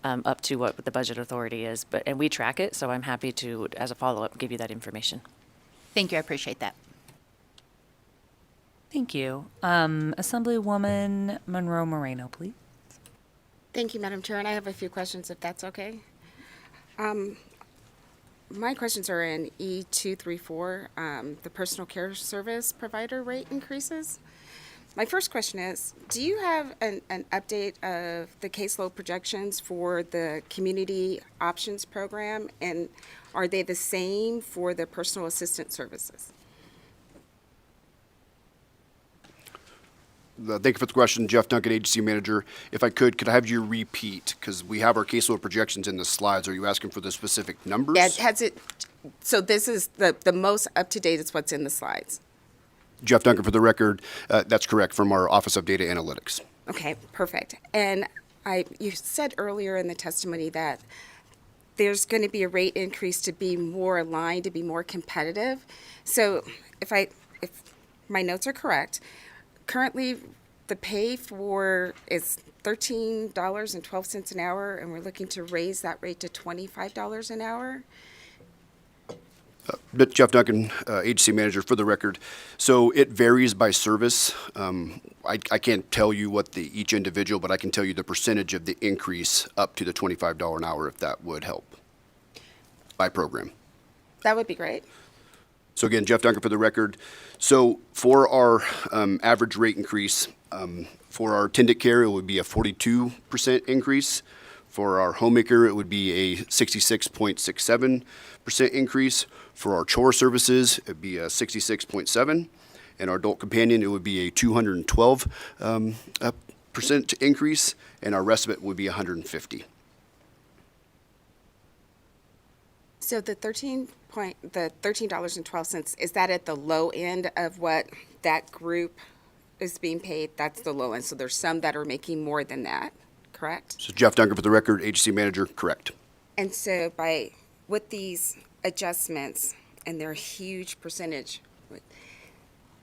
up to what the budget authority is. And we track it, so I'm happy to, as a follow-up, give you that information. Thank you. I appreciate that. Thank you. Assemblywoman Monroe Moreno, please. Thank you, Madam Chair, and I have a few questions, if that's okay. My questions are in E234, the personal care service provider rate increases. My first question is, do you have an update of the caseload projections for the community options program, and are they the same for the personal assistant services? Thank you for the question, Jeff Duncan, Agency Manager. If I could I have you repeat, because we have our caseload projections in the slides. Are you asking for the specific numbers? Yeah, so this is the most up-to-date is what's in the slides. Jeff Duncan, for the record, that's correct, from our Office of Data Analytics. Okay, perfect. And you said earlier in the testimony that there's going to be a rate increase to be more aligned, to be more competitive. So if my notes are correct, currently the pay for is $13.12 an hour, and we're looking to raise that rate to $25 an hour. Jeff Duncan, Agency Manager, for the record. So it varies by service. I can't tell you what each individual, but I can tell you the percentage of the increase up to the $25 an hour, if that would help, by program. That would be great. So again, Jeff Duncan, for the record. So for our average rate increase, for our attendant care, it would be a 42% increase. For our homemaker, it would be a 66.67% increase. For our chore services, it'd be a 66.7. And our adult companion, it would be a 212% increase. And our respite would be 150. So the $13.12, is that at the low end of what that group is being paid? That's the low end. So there's some that are making more than that, correct? So Jeff Duncan, for the record, Agency Manager, correct. And so with these adjustments, and they're a huge percentage,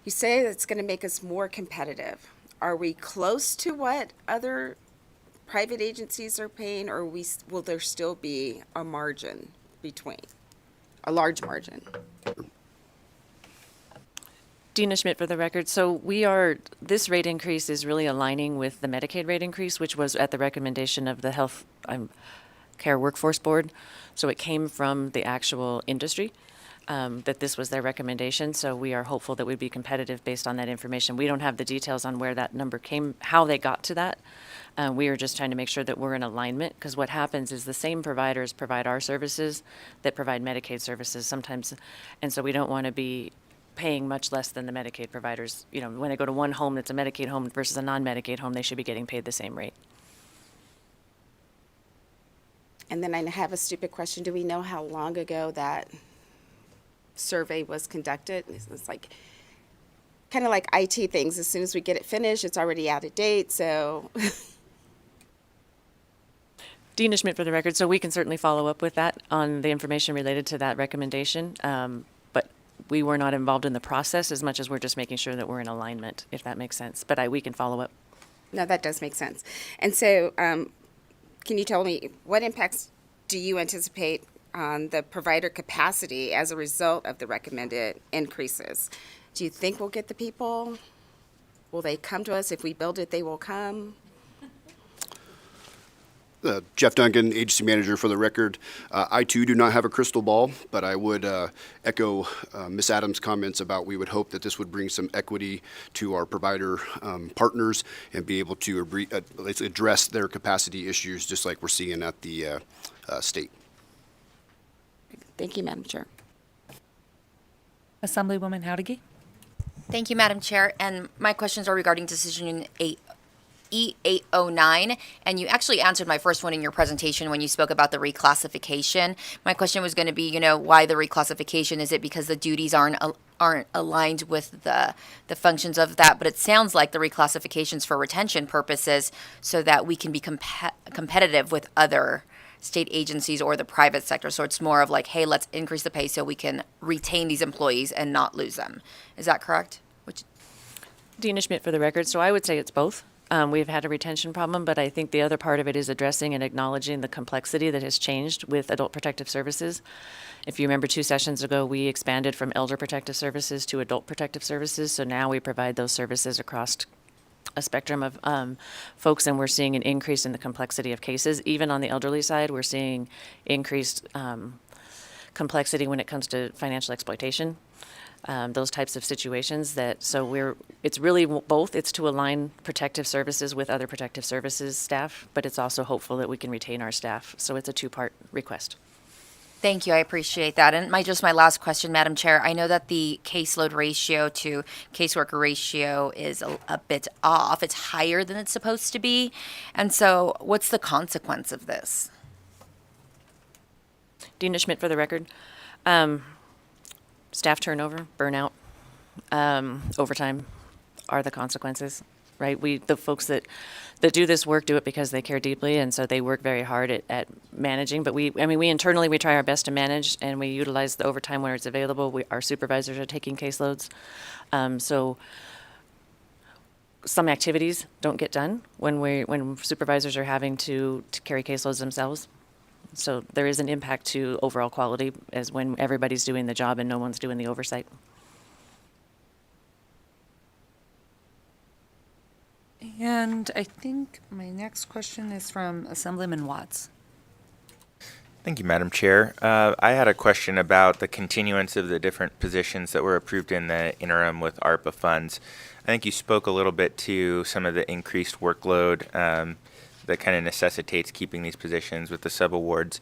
you say it's going to make us more competitive. Are we close to what other private agencies are paying, or will there still be a margin between, a large margin? Dina Schmidt for the record. So this rate increase is really aligning with the Medicaid rate increase, which was at the recommendation of the Health Care Workforce Board. So it came from the actual industry, that this was their recommendation. So we are hopeful that we'd be competitive based on that information. We don't have the details on where that number came, how they got to that. We are just trying to make sure that we're in alignment, because what happens is the same providers provide our services that provide Medicaid services sometimes. And so we don't want to be paying much less than the Medicaid providers. You know, when they go to one home that's a Medicaid home versus a non-Medicaid home, they should be getting paid the same rate. And then I have a stupid question. Do we know how long ago that survey was conducted? It's like, kind of like IT things. As soon as we get it finished, it's already out of date, so. Dina Schmidt for the record. So we can certainly follow up with that on the information related to that recommendation. But we were not involved in the process as much as we're just making sure that we're in alignment, if that makes sense. But we can follow up. No, that does make sense. And so, can you tell me what impacts do you anticipate on the provider capacity as a result of the recommended increases? Do you think we'll get the people? Will they come to us? If we build it, they will come? Jeff Duncan, Agency Manager, for the record. I too do not have a crystal ball, but I would echo Ms. Adams' comments about we would hope that this would bring some equity to our provider partners and be able to address their capacity issues, just like we're seeing at the state. Thank you, Madam Chair. Assemblywoman Howdiggy. Thank you, Madam Chair. And my questions are regarding decision E809, and you actually answered my first one in your presentation when you spoke about the reclassification. My question was going to be, why the reclassification? Is it because the duties aren't aligned with the functions of that? But it sounds like the reclassification's for retention purposes so that we can be competitive with other state agencies or the private sector. So it's more of like, hey, let's increase the pay so we can retain these employees and not lose them. Is that correct? Dina Schmidt for the record. So I would say it's both. We've had a retention problem, but I think the other part of it is addressing and acknowledging the complexity that has changed with adult protective services. If you remember 2 sessions ago, we expanded from elder protective services to adult protective services. So now we provide those services across a spectrum of folks, and we're seeing an increase in the complexity of cases. Even on the elderly side, we're seeing increased complexity when it comes to financial exploitation, those types of situations. It's really both. It's to align protective services with other protective services staff, but it's also hopeful that we can retain our staff. So it's a two-part request. Thank you, I appreciate that. And my last question, Madam Chair, I know that the caseload ratio to caseworker ratio is a bit off. It's higher than it's supposed to be. And so what's the consequence of this? Dina Schmidt for the record. Staff turnover, burnout, overtime are the consequences, right? The folks that do this work do it because they care deeply, and so they work very hard at managing. But we internally, we try our best to manage, and we utilize the overtime where it's available. Our supervisors are taking caseloads. So some activities don't get done when supervisors are having to carry caseloads themselves. So there is an impact to overall quality as when everybody's doing the job and no one's doing the oversight. And I think my next question is from Assemblyman Watts. Thank you, Madam Chair. I had a question about the continuance of the different positions that were approved in the interim with ARPA funds. I think you spoke a little bit to some of the increased workload that kind of necessitates keeping these positions with the subawards.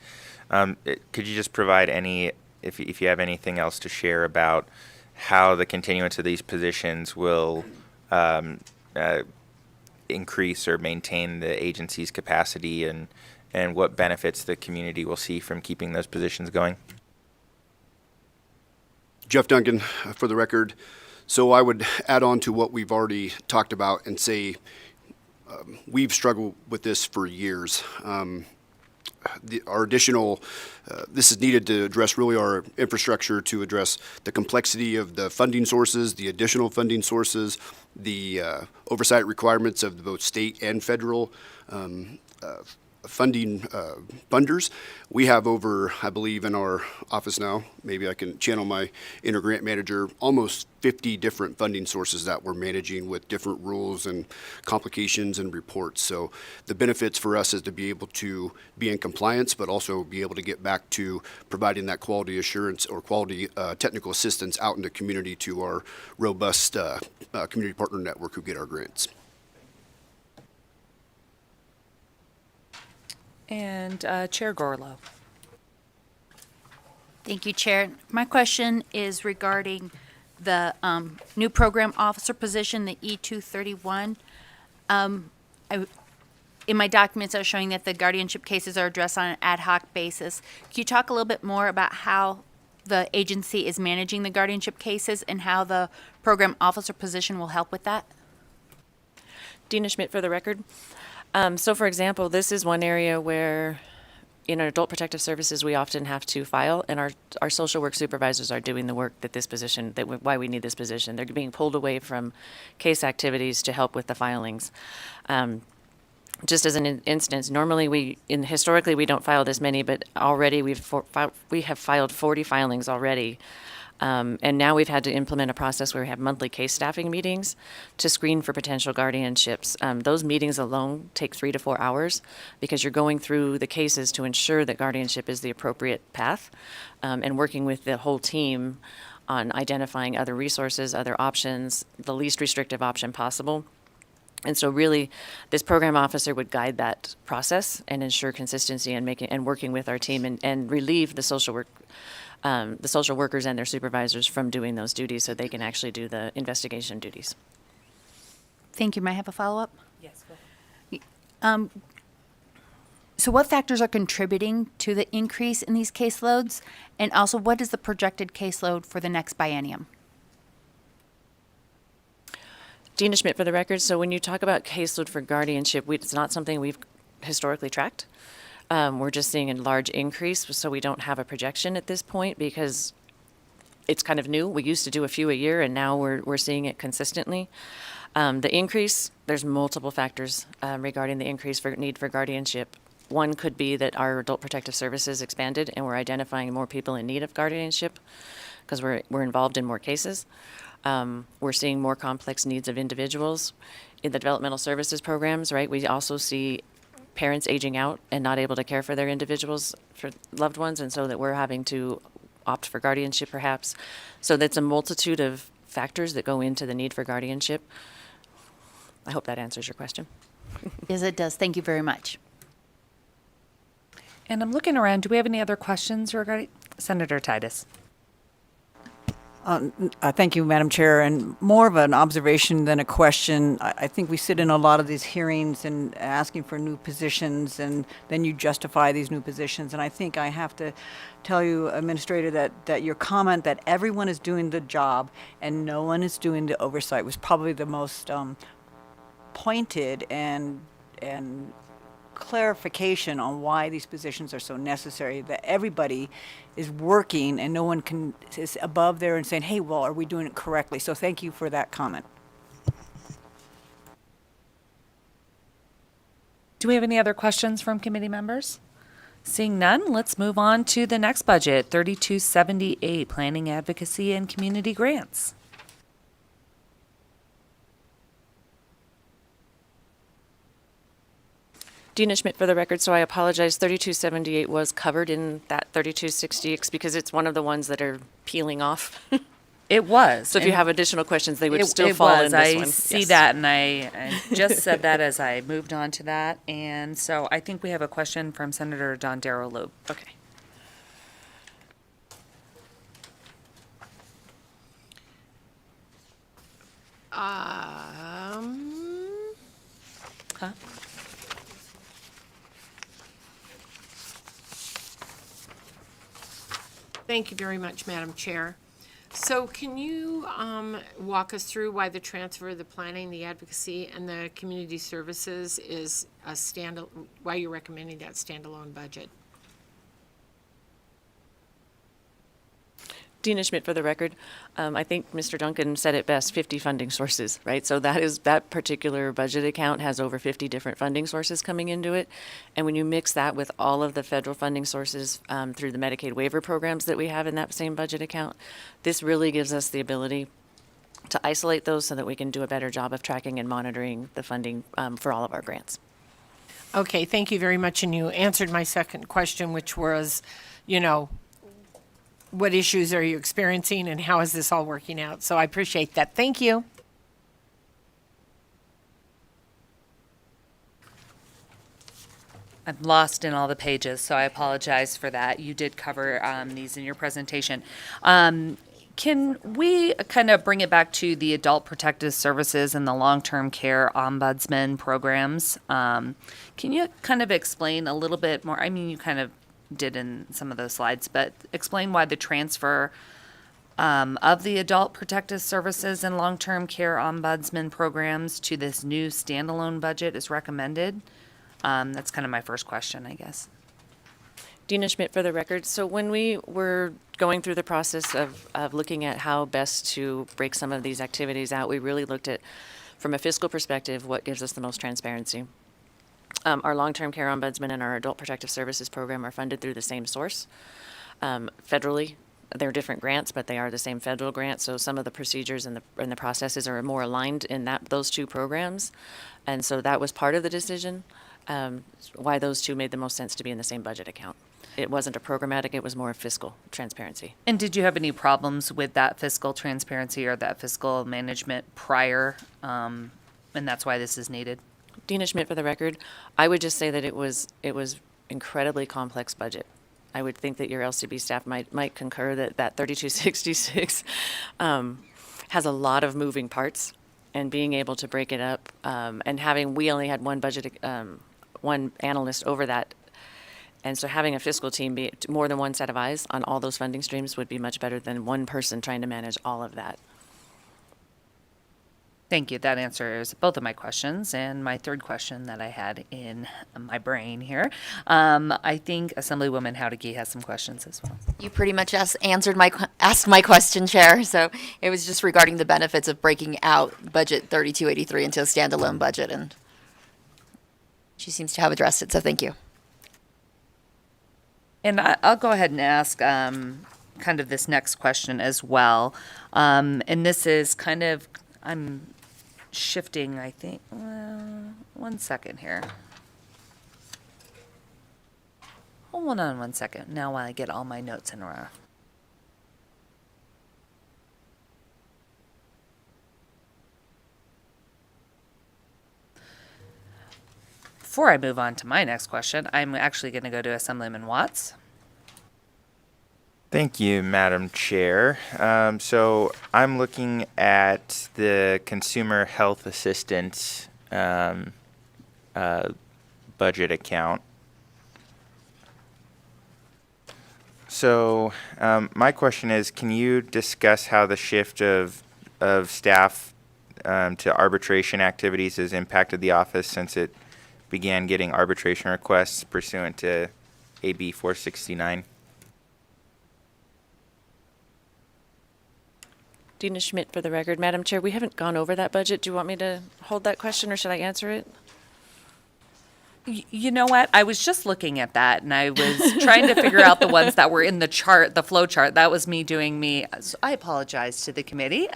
Could you just provide if you have anything else to share about how the continuance of these positions will increase or maintain the agency's capacity, and what benefits the community will see from keeping those positions going? Jeff Duncan, for the record. So I would add on to what we've already talked about and say we've struggled with this for years. Our additional, this is needed to address really our infrastructure, to address the complexity of the funding sources, the additional funding sources, the oversight requirements of both state and federal funding funders. We have over, I believe in our office now, maybe I can channel my inner grant manager, almost 50 different funding sources that we're managing with different rules and complications and reports. So the benefits for us is to be able to be in compliance, but also be able to get back to providing that quality assurance or quality technical assistance out in the community to our robust community partner network who get our grants. And Chair Gorlow. Thank you, Chair. My question is regarding the new program officer position, the E231. In my documents, I was showing that the guardianship cases are addressed on an ad hoc basis. Can you talk a little bit more about how the agency is managing the guardianship cases and how the program officer position will help with that? Dina Schmidt for the record. So for example, this is one area where in our adult protective services, we often have to file, and our social work supervisors are doing the work that this position, why we need this position. They're being pulled away from case activities to help with the filings. Just as an instance, normally historically we don't file this many, but already we have filed 40 filings already. And now we've had to implement a process where we have monthly case staffing meetings to screen for potential guardianships. Those meetings alone take 3 to 4 hours because you're going through the cases to ensure that guardianship is the appropriate path, and working with the whole team on identifying other resources, other options, the least restrictive option possible. And so really, this program officer would guide that process and ensure consistency and working with our team and relieve the social workers and their supervisors from doing those duties so they can actually do the investigation duties. Thank you. May I have a follow-up? Yes. Go ahead. So what factors are contributing to the increase in these caseloads? And also, what is the projected caseload for the next biennium? Dina Schmidt for the record. So when you talk about caseload for guardianship, it's not something we've historically tracked. We're just seeing a large increase, so we don't have a projection at this point because it's kind of new. We used to do a few a year, and now we're seeing it consistently. The increase, there's multiple factors regarding the increase for need for guardianship. One could be that our adult protective services expanded, and we're identifying more people in need of guardianship. because we're involved in more cases. We're seeing more complex needs of individuals in the developmental services programs, right? We also see parents aging out and not able to care for their individuals, for loved ones, and so that we're having to opt for guardianship perhaps. So that's a multitude of factors that go into the need for guardianship. I hope that answers your question. Yes, it does. Thank you very much. And I'm looking around. Do we have any other questions regarding Senator Titus? Thank you, Madam Chair. And more of an observation than a question. I think we sit in a lot of these hearings and asking for new positions, and then you justify these new positions. And I think I have to tell you, Administrator, that your comment that everyone is doing the job and no one is doing the oversight was probably the most pointed and clarification on why these positions are so necessary, that everybody is working and no one is above there and saying, hey, well, are we doing it correctly? So thank you for that comment. Do we have any other questions from committee members? Seeing none, let's move on to the next budget, 3278, Planning, Advocacy, and Community Grants. Dina Schmidt for the record, so I apologize. 3278 was covered in that 3266 because it's one of the ones that are peeling off. It was. So if you have additional questions, they would still it fall was. in this I one. see Yes. that, and I just said that as I moved on to that. And so I think we have a question from Senator Don Darrow Loeb. Okay. Huh? Thank you very much, Madam Chair. So can you walk us through why the transfer of the planning, the advocacy, and the community services is why you're recommending that standalone budget? Dina Schmidt for the record. I think Mr. Duncan said it best, 50 funding sources, right? So that particular budget account has over 50 different funding sources coming into it. And when you mix that with all of the federal funding sources through the Medicaid waiver programs that we have in that same budget account, this really gives us the ability to isolate those so that we can do a better job of tracking and monitoring the funding for all of our grants. Okay, thank you very much. And you answered my second question, which was, what issues are you experiencing and how is this all working out? So I appreciate that. Thank you. I'm lost in all the pages, so I apologize for that. You did cover these in your presentation. Can we kind of bring it back to the Adult Protective Services and the Long-Term Care Ombudsman programs? Can you kind of explain a little bit more? I mean, you kind of did in some of those slides, but explain why the transfer of the Adult Protective Services and Long-Term Care Ombudsman programs to this new standalone budget is recommended. That's kind of my first question, I guess. Dina Schmidt for the record. So when we were going through the process of looking at how best to break some of these activities out, we really looked at, from a fiscal perspective, what gives us the most transparency. Our long-term care ombudsman and our adult protective services program are funded through the same source. Federally, they're different grants, but they are the same federal grant. So some of the procedures and the processes are more aligned in those two programs. And so that was part of the decision, why those two made the most sense to be in the same budget account. It wasn't a programmatic, it was more fiscal transparency. And did you have any problems with that fiscal transparency or that fiscal management prior? And that's why this is needed? Dina Schmidt for the record. I would just say that it was incredibly complex budget. I would think that your LCB staff might concur that 3266 has a lot of moving parts, and being able to break it up and we only had one budget, one analyst over that. And so having a fiscal team be more than one set of eyes on all those funding streams would be much better than one person trying to manage all of that. Thank you. That answers both of my questions. And my third question that I had in my brain here, I think Assemblywoman Howdicke has some questions as well. You pretty much asked my question, Chair. So it was just regarding the benefits of breaking out Budget 3283 into a standalone budget, and she seems to have addressed it. So thank you. And I'll go ahead and ask kind kind of this next question as well. And this is kind of, I'm shifting, I think, one second here. Hold on one second. Now while I get all my notes in a row. Before I move on to my next question, I'm actually going to go to Assemblyman Watts. Thank you, Madam Chair. So I'm looking at the Consumer Health Assistance budget account. So my question is, can you discuss how the shift of staff to arbitration activities has impacted the office since it began getting arbitration requests pursuant to AB 469? Dina Schmidt for the record. Madam Chair, we haven't gone over that budget. Do you want me to hold that question or should I answer it? You know what? I was just looking at that and I was trying to figure out the ones that were in the chart, the flow chart. That was me doing me. So I apologize to the committee.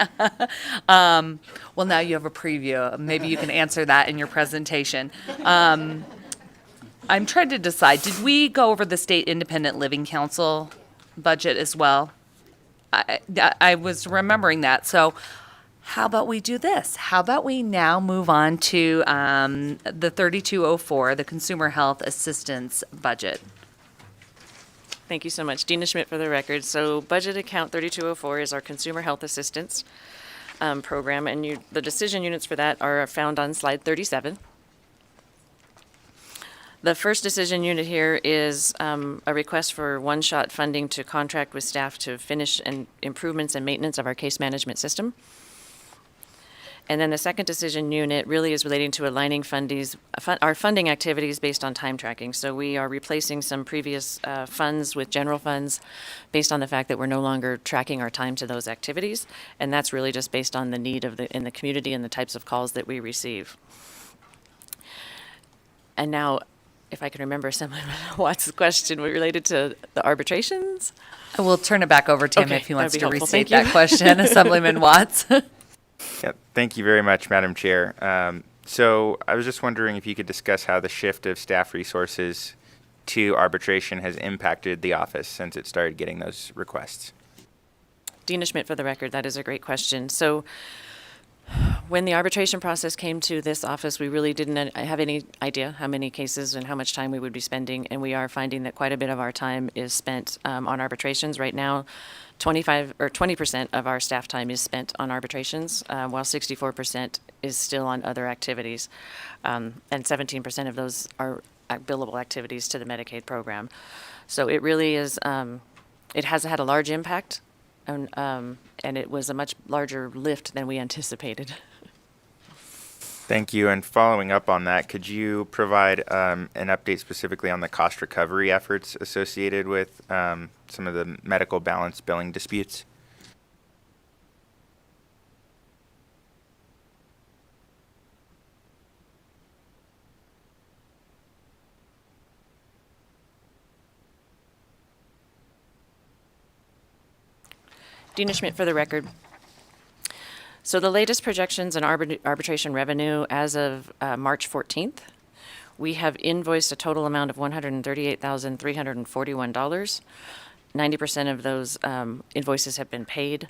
Well, now you have a preview. Maybe you can answer that in your presentation. I'm trying to decide, did we go over the State Independent Living Council budget as well? I was remembering that. So how about we do this? How about we now move on to the 3204, the Consumer Health Assistance budget? Thank you so much. Dina Schmidt for the record. So budget account 3204 is our Consumer Health Assistance program, and the decision units for that are found on slide 37. The first decision unit here is a request for one-shot funding to contract with staff to finish improvements and maintenance of our case management system. And then the second decision unit really is relating to aligning our funding activities based on time tracking. So we are replacing some previous funds with general funds based on the fact that we're no longer tracking our time to those activities. And that's really just based on the need in the community and the types of calls that we receive. And now, if I can remember Assemblyman Watts' question related to the arbitrations. I will turn it back over to him Okay, if he wants that'd to be helpful. restate Thank that you. question, Assemblyman Watts. Yeah, thank you very much, Madam Chair. So I was just wondering if you could discuss how the shift of staff resources to arbitration has impacted the office since it started getting those requests. Dina Schmidt for the record. That is a great question. So when the arbitration process came to this office, we really didn't have any idea how many cases and how much time we would be spending, and we are finding that quite a bit of our time is spent on arbitrations. Right now, 20% of our staff time is spent on arbitrations, while 64% is still on other activities, and 17% of those are billable activities to the Medicaid program. So it really is, it has had a large impact, and it was a much larger lift than we anticipated. Thank you. And following up on that, could you provide an update specifically on the cost recovery efforts associated with some of the medical balance billing disputes? Dina Schmidt for the record. So the latest projections in arbitration revenue as of March 14th, we have invoiced a total amount of $138,341. 90% of those invoices have been paid.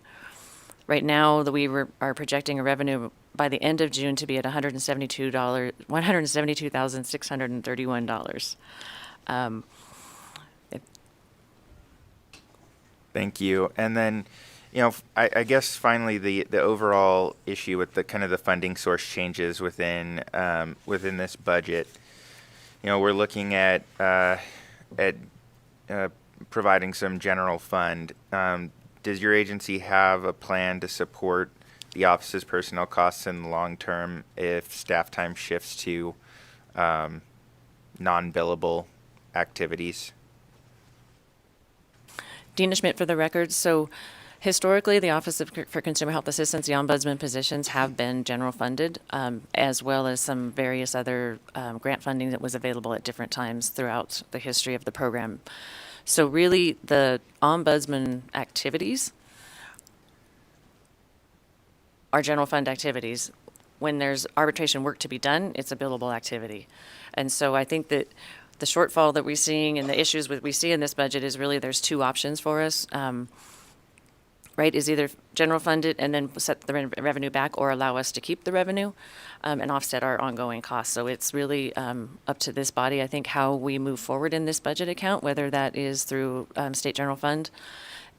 Right now, we are projecting a revenue by the end of June to be at $172,631. Thank you. And then, you know, I guess finally the overall issue with the kind of the funding source changes within this budget. You know, we're looking at providing some general fund. Does your agency have a plan to support the office's personnel costs in the long term if staff time shifts to non-billable activities? Dina Schmidt for the record. So historically, the Office for Consumer Health Assistance, the ombudsman positions have been general funded, as well as some various other grant funding that was available at different times throughout the history of the program. So really, the ombudsman activities are general fund activities. When there's arbitration work to be done, it's a billable activity. And so I think that the shortfall that we're seeing and the issues we see in this budget is really there's two options for us. Right, is either general fund it and then set the revenue back, or allow us to keep the revenue and offset our ongoing costs. So it's really up to this body, I think, how we move forward in this budget account, whether that is through state general fund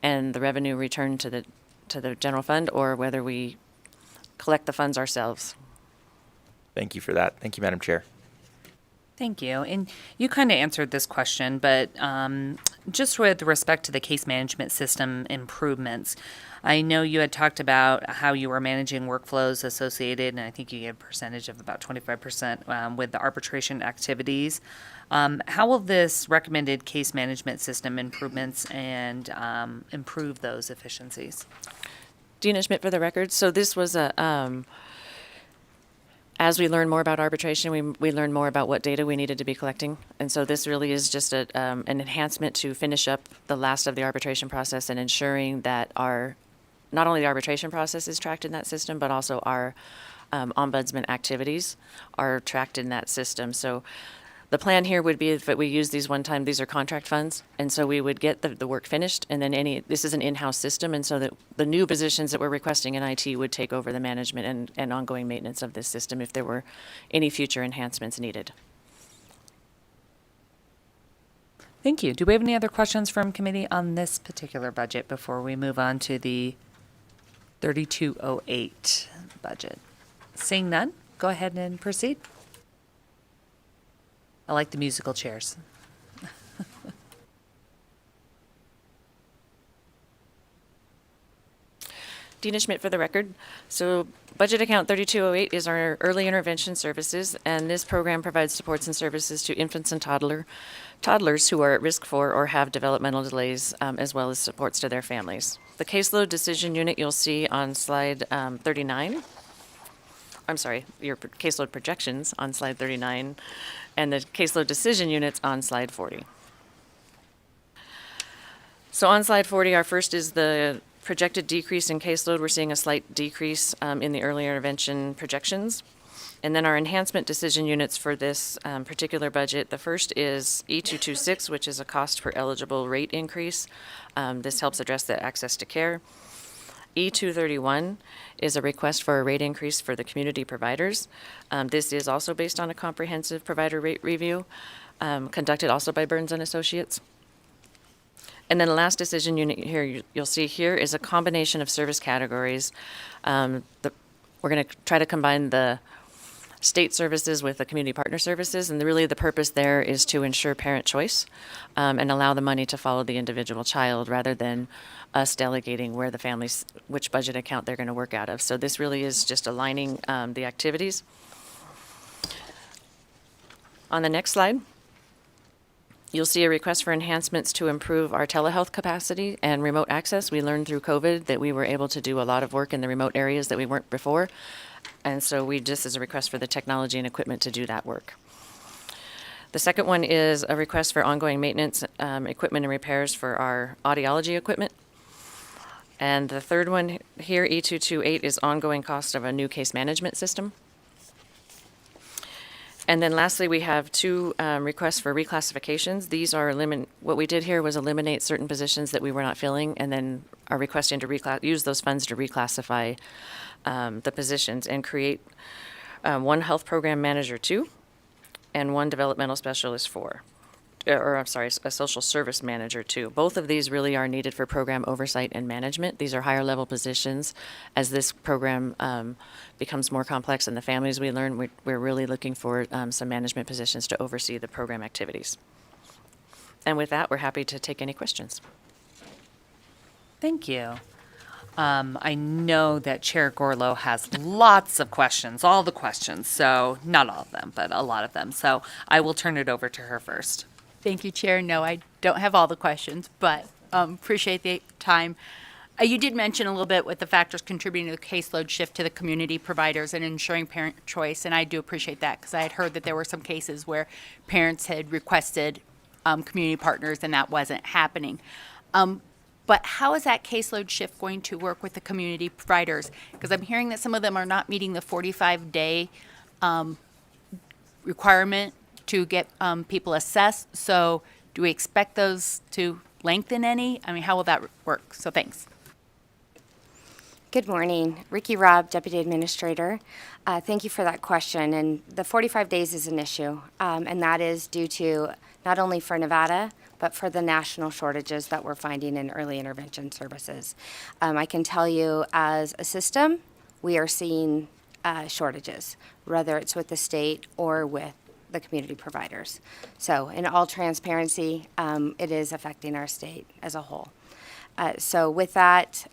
and the revenue returned to the general fund, or whether we collect the funds ourselves. Thank you for that. Thank you, Madam Chair. Thank you. And you kind of answered this question, but just with respect to the case management system improvements, I know you had talked about how you were managing workflows associated, and I think you gave a percentage of about 25% with the arbitration activities. How will this recommended case management system improvements and improve those efficiencies? Dina Schmidt for the record. So this was as we learn more about arbitration, we learn more about what data we needed to be collecting. And so this really is just an enhancement to finish up the last of the arbitration process and ensuring that not only the arbitration process is tracked in that system, but also our ombudsman activities are tracked in that system. So the plan here would be if we use these these are contract funds, and so we would get the work finished, and then this is an in-house system, and so that the new positions that we're requesting in IT would take over the management and ongoing maintenance of this system if there were any future enhancements needed. Thank you. Do we have any other questions from committee on this particular budget before we move on to the 3208 budget? Seeing none, go ahead and proceed. I like the musical chairs. Dina Schmidt for the record. So budget account 3208 is our early intervention services, and this program provides supports and services to infants and toddlers who are at risk for or have developmental delays, as well as supports to their families. The caseload decision unit you'll see on slide 39. I'm sorry, your caseload projections on slide 39, and the caseload decision units on slide 40. So on slide 40, our first is the projected decrease in caseload. We're seeing a slight decrease in the early intervention projections. And then our enhancement decision units for this particular budget, the first is E226, which is a cost per eligible rate increase. This helps address the access to care. E231 is a request for a rate increase for the community providers. This is also based on a comprehensive provider rate review conducted also by Burns and Associates. And then the last decision unit here you'll see here is a combination of service categories. We're going to try to combine the state services with the community partner services, and really the purpose there is to ensure parent choice and allow the money to follow the individual child rather than us delegating where the families, which budget account they're going to work out of. So this really is just aligning the activities. On the next slide, you'll see a request for enhancements to improve our telehealth capacity and remote access. We learned through COVID that we were able to do a lot of work in the remote areas that we weren't before. And so this is a request for the technology and equipment to do that work. The second one is a request for ongoing maintenance, equipment and repairs for our audiology equipment. And the third one here, E228, is ongoing cost of a new case management system. And then lastly, we have two requests for reclassifications. These are what we did here was eliminate certain positions that we were not filling, and then are requesting to use those funds to reclassify the positions and create one health program manager 2 and one developmental specialist 4. A social service manager 2. Both of these really are needed for program oversight and management. These are higher level positions. As this program becomes more complex and the families we learn, we're really looking for some management positions to oversee the program activities. And with that, we're happy to take any questions. Thank you. I know that Chair Gorlow has lots of questions, all the questions, so not all of them, but a lot of them. So I will turn it over to her first. Thank you, Chair. No, I don't have all the questions, but appreciate the time. You did mention a little bit with the factors contributing to the caseload shift to the community providers and ensuring parent choice, and I do appreciate that because I had heard that there were some cases where parents had requested community partners, and that wasn't happening. But how is that caseload shift going to work with the community providers? Because I'm hearing that some of them are not meeting the 45-day requirement to get people assessed. So do we expect those to lengthen any? I mean, how will that work? So thanks. Good morning. Ricky Robb, Deputy Administrator. Thank you for that question. And the 45 days is an issue, and that is due to not only for Nevada, but for the national shortages that we're finding in early intervention services. I can tell you as a system, we are seeing shortages, whether it's with the state or with the community providers. So in all transparency, it is affecting our state as a whole. So with that,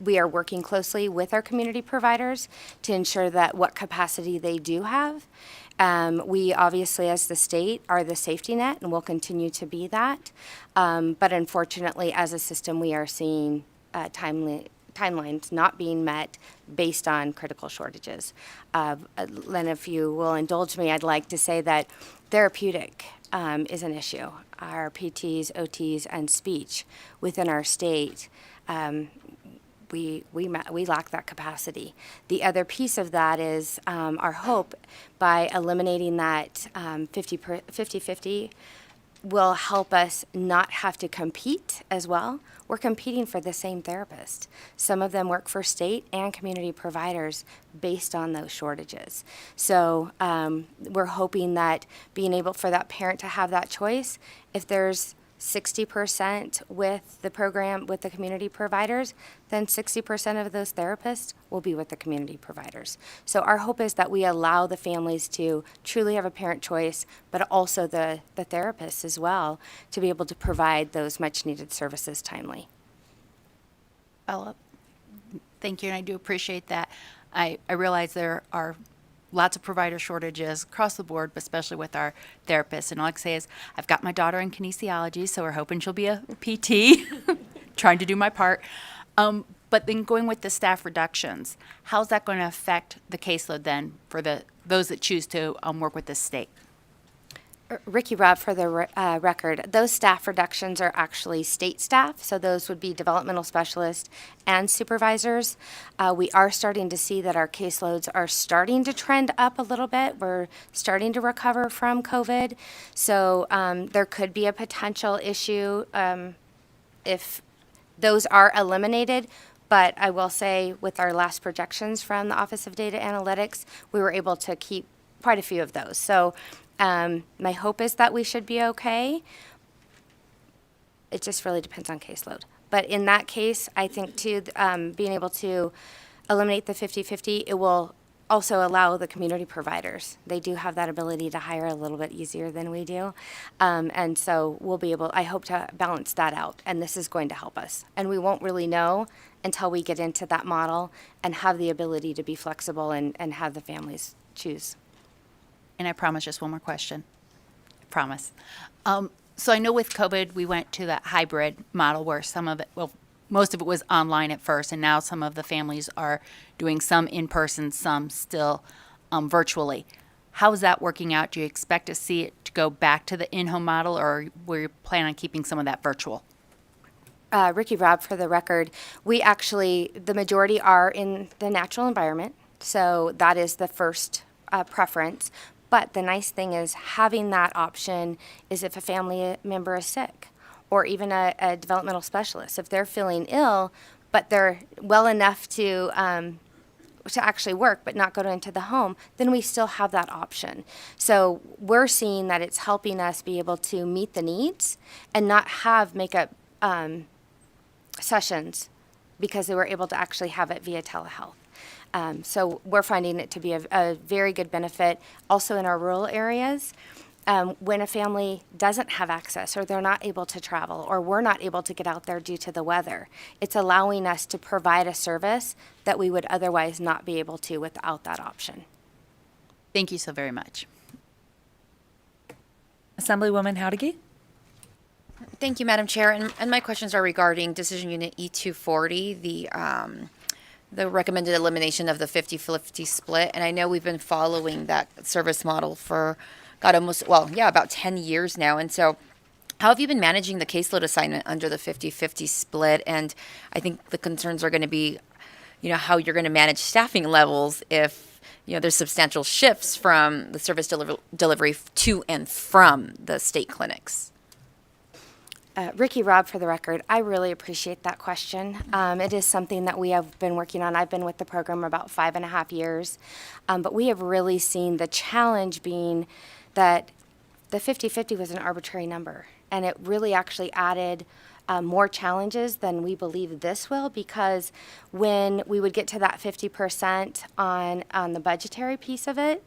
we are working closely with our community providers to ensure that what capacity they do have. We obviously, as the state, are the safety net and will continue to be that. But unfortunately, as a system, we are seeing timelines not being met based on critical shortages. Len, if you will indulge me, I'd like to say that therapeutic is an issue. Our PTs, OTs, and speech within our state, we lack that capacity. The other piece of that is our hope by eliminating that 50-50 will help us not have to compete as well. We're competing for the same therapist. Some of them work for state and community providers based on those shortages. So we're hoping that being able for that parent to have that choice, if there's 60% with the program, with the community providers, then 60% of those therapists will be with the community providers. So our hope is that we allow the families to truly have a parent choice, but also the therapists as well, to be able to provide those much needed services timely. Well, thank you, and I do appreciate that. I realize there are lots of provider shortages across the board, but especially with our therapists. And all I can say is I've got my daughter in kinesiology, so we're hoping she'll be a PT, trying to do my part. But then going with the staff reductions, how's that going to affect the caseload then for those that choose to work with the state? Ricky Robb, for the record, those staff reductions are actually state staff, so those would be developmental specialists and supervisors. We are starting to see that our caseloads are starting to trend up a little bit. We're starting to recover from COVID, so there could be a potential issue if those are eliminated. But I will say with our last projections from the Office of Data Analytics, we were able to keep quite a few of those. So my hope is that we should be okay. It just really depends on caseload. But in that case, I think too, being able to eliminate the 50-50, it will also allow the community providers. They do have that ability to hire a little bit easier than we do. And so we'll be able, I hope to balance that out. And this is going to help us. And we won't really know until we get into that model and have the ability to be flexible and have the families choose. And I promise just one more question. I promise. So I know with COVID, we went to that hybrid model where some of it, well, most of it was online at first, and now some of the families are doing some in person, some still virtually. How is that working out? Do you expect to see it to go back to the in-home model, or will you plan on keeping some of that virtual? Ricky Robb, for the record, we actually, the majority are in the natural environment, so that is the first preference. But the nice thing is having that option is if a family member is sick or even a developmental specialist. If they're feeling ill, but they're well enough to actually work but not go into the home, then we still have that option. So we're seeing that it's helping us be able to meet the needs and not have makeup sessions because they were able to actually have it via telehealth. So we're finding it to be a very good benefit. Also in our rural areas, when a family doesn't have access or they're not able to travel or we're not able to get out there due to the weather, it's allowing us to provide a service that we would otherwise not be able to without that option. Thank you so very much. Assemblywoman Howdigi? Thank you, Madam Chair. And my questions are regarding Decision Unit E240, the recommended elimination of the 50-50 split. And I know we've been following that service model for, about 10 years now. And so How have you been managing the caseload assignment under the 50-50 split? And I think the concerns are going to be, how you're going to manage staffing levels if, there's substantial shifts from the service delivery to and from the state clinics. Ricky Robb, for the record, I really appreciate that question. It is something that we have been working on. I've been with the program about 5.5 years, but we have really seen the challenge being that the 50-50 was an arbitrary number, and it really actually added more challenges than we believe this will, because when we would get to that 50% on the budgetary piece of it,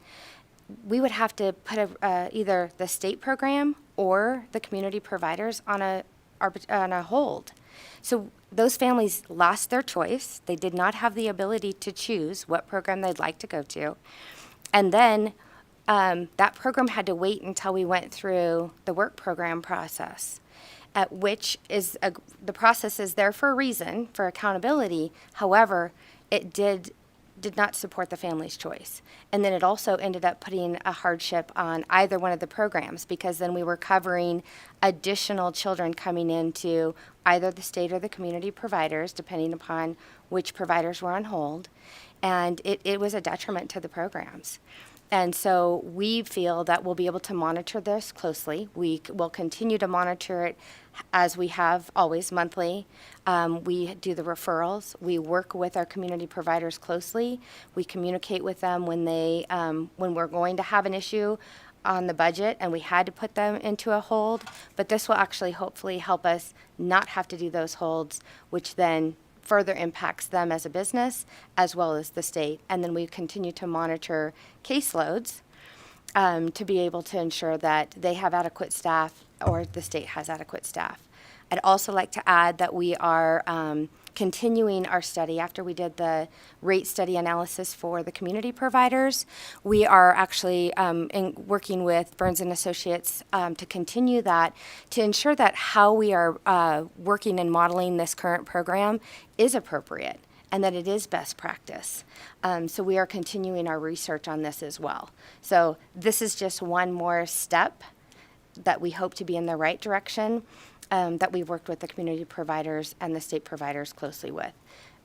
we would have to put either the state program or the community providers on a hold. So those families lost their choice. They did not have the ability to choose what program they'd like to go to. And then that program had to wait until we went through the work program process, at which is the process is there for a reason, for accountability. However, it did not support the family's choice. And then it also ended up putting a hardship on either one of the programs, because then we were covering additional children coming into either the state or the community providers, depending upon which providers were on hold. And it was a detriment to the programs. And so we feel that we'll be able to monitor this closely. We will continue to monitor it as we have always, monthly. We do the referrals. We work with our community providers closely. We communicate with them when we're going to have an issue on the budget and we had to put them into a hold. But this will actually hopefully help us not have to do those holds, which then further impacts them as a business as well as the state. And then we continue to monitor caseloads to be able to ensure that they have adequate staff or the state has adequate staff. I'd also like to add that we are continuing our study. After we did the rate study analysis for the community providers, we are actually working with Burns and Associates to continue that, to ensure that how we are working and modeling this current program is appropriate and that it is best practice. So we are continuing our research on this as well. So this is just one more step that we hope to be in the right direction, that we've worked with the community providers and the state providers closely with.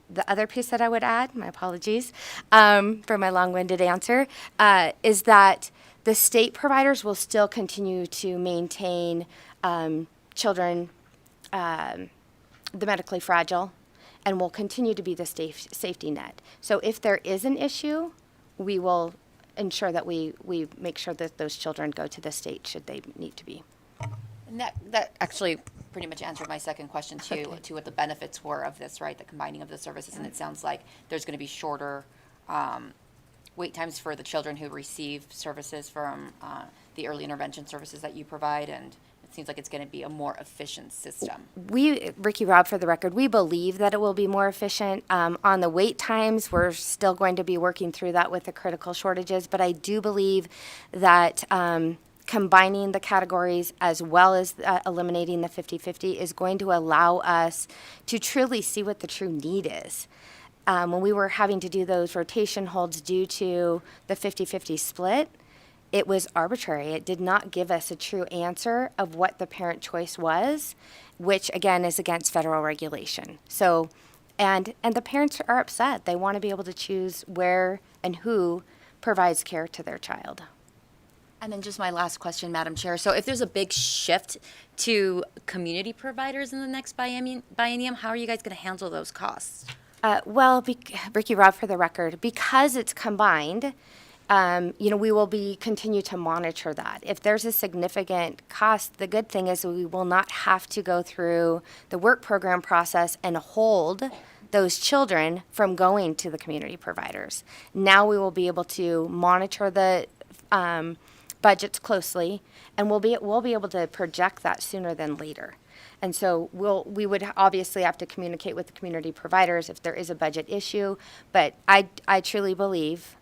The other piece that I would add, my apologies for my long-winded answer, is that the state providers will still continue to maintain children, the medically fragile, and will continue to be the safety net. So if there is an issue, we will ensure that we make sure that those children go to the state should they need to be. And that actually pretty much answered my second question too, to what the benefits were of this, right? The combining of the services, and it sounds like there's going to be shorter wait times for the children who receive services from the early intervention services that you provide, and it seems like it's going to be a more efficient system. Ricky Robb, for the record, we believe that it will be more efficient. On the wait times, we're still going to be working through that with the critical shortages, but I do believe that combining the categories as well as eliminating the 50-50 is going to allow us to truly see what the true need is. When we were having to do those rotation holds due to the 50-50 split, it was arbitrary. It did not give us a true answer of what the parent choice was, which again is against federal regulation. So, and the parents are upset. They want to be able to choose where and who provides care to their child. And then just my last question, Madam Chair. So if there's a big shift to community providers in the next biennium, how are you guys going to handle those costs? Ricky Robb, for the record, because it's combined, we will continue to monitor that. If there's a significant cost, the good thing is we will not have to go through the work program process and hold those children from going to the community providers. Now we will be able to monitor the budgets closely, and we'll be able to project that sooner than later. And so we would obviously have to communicate with the community providers if there is a budget issue, but I truly believe,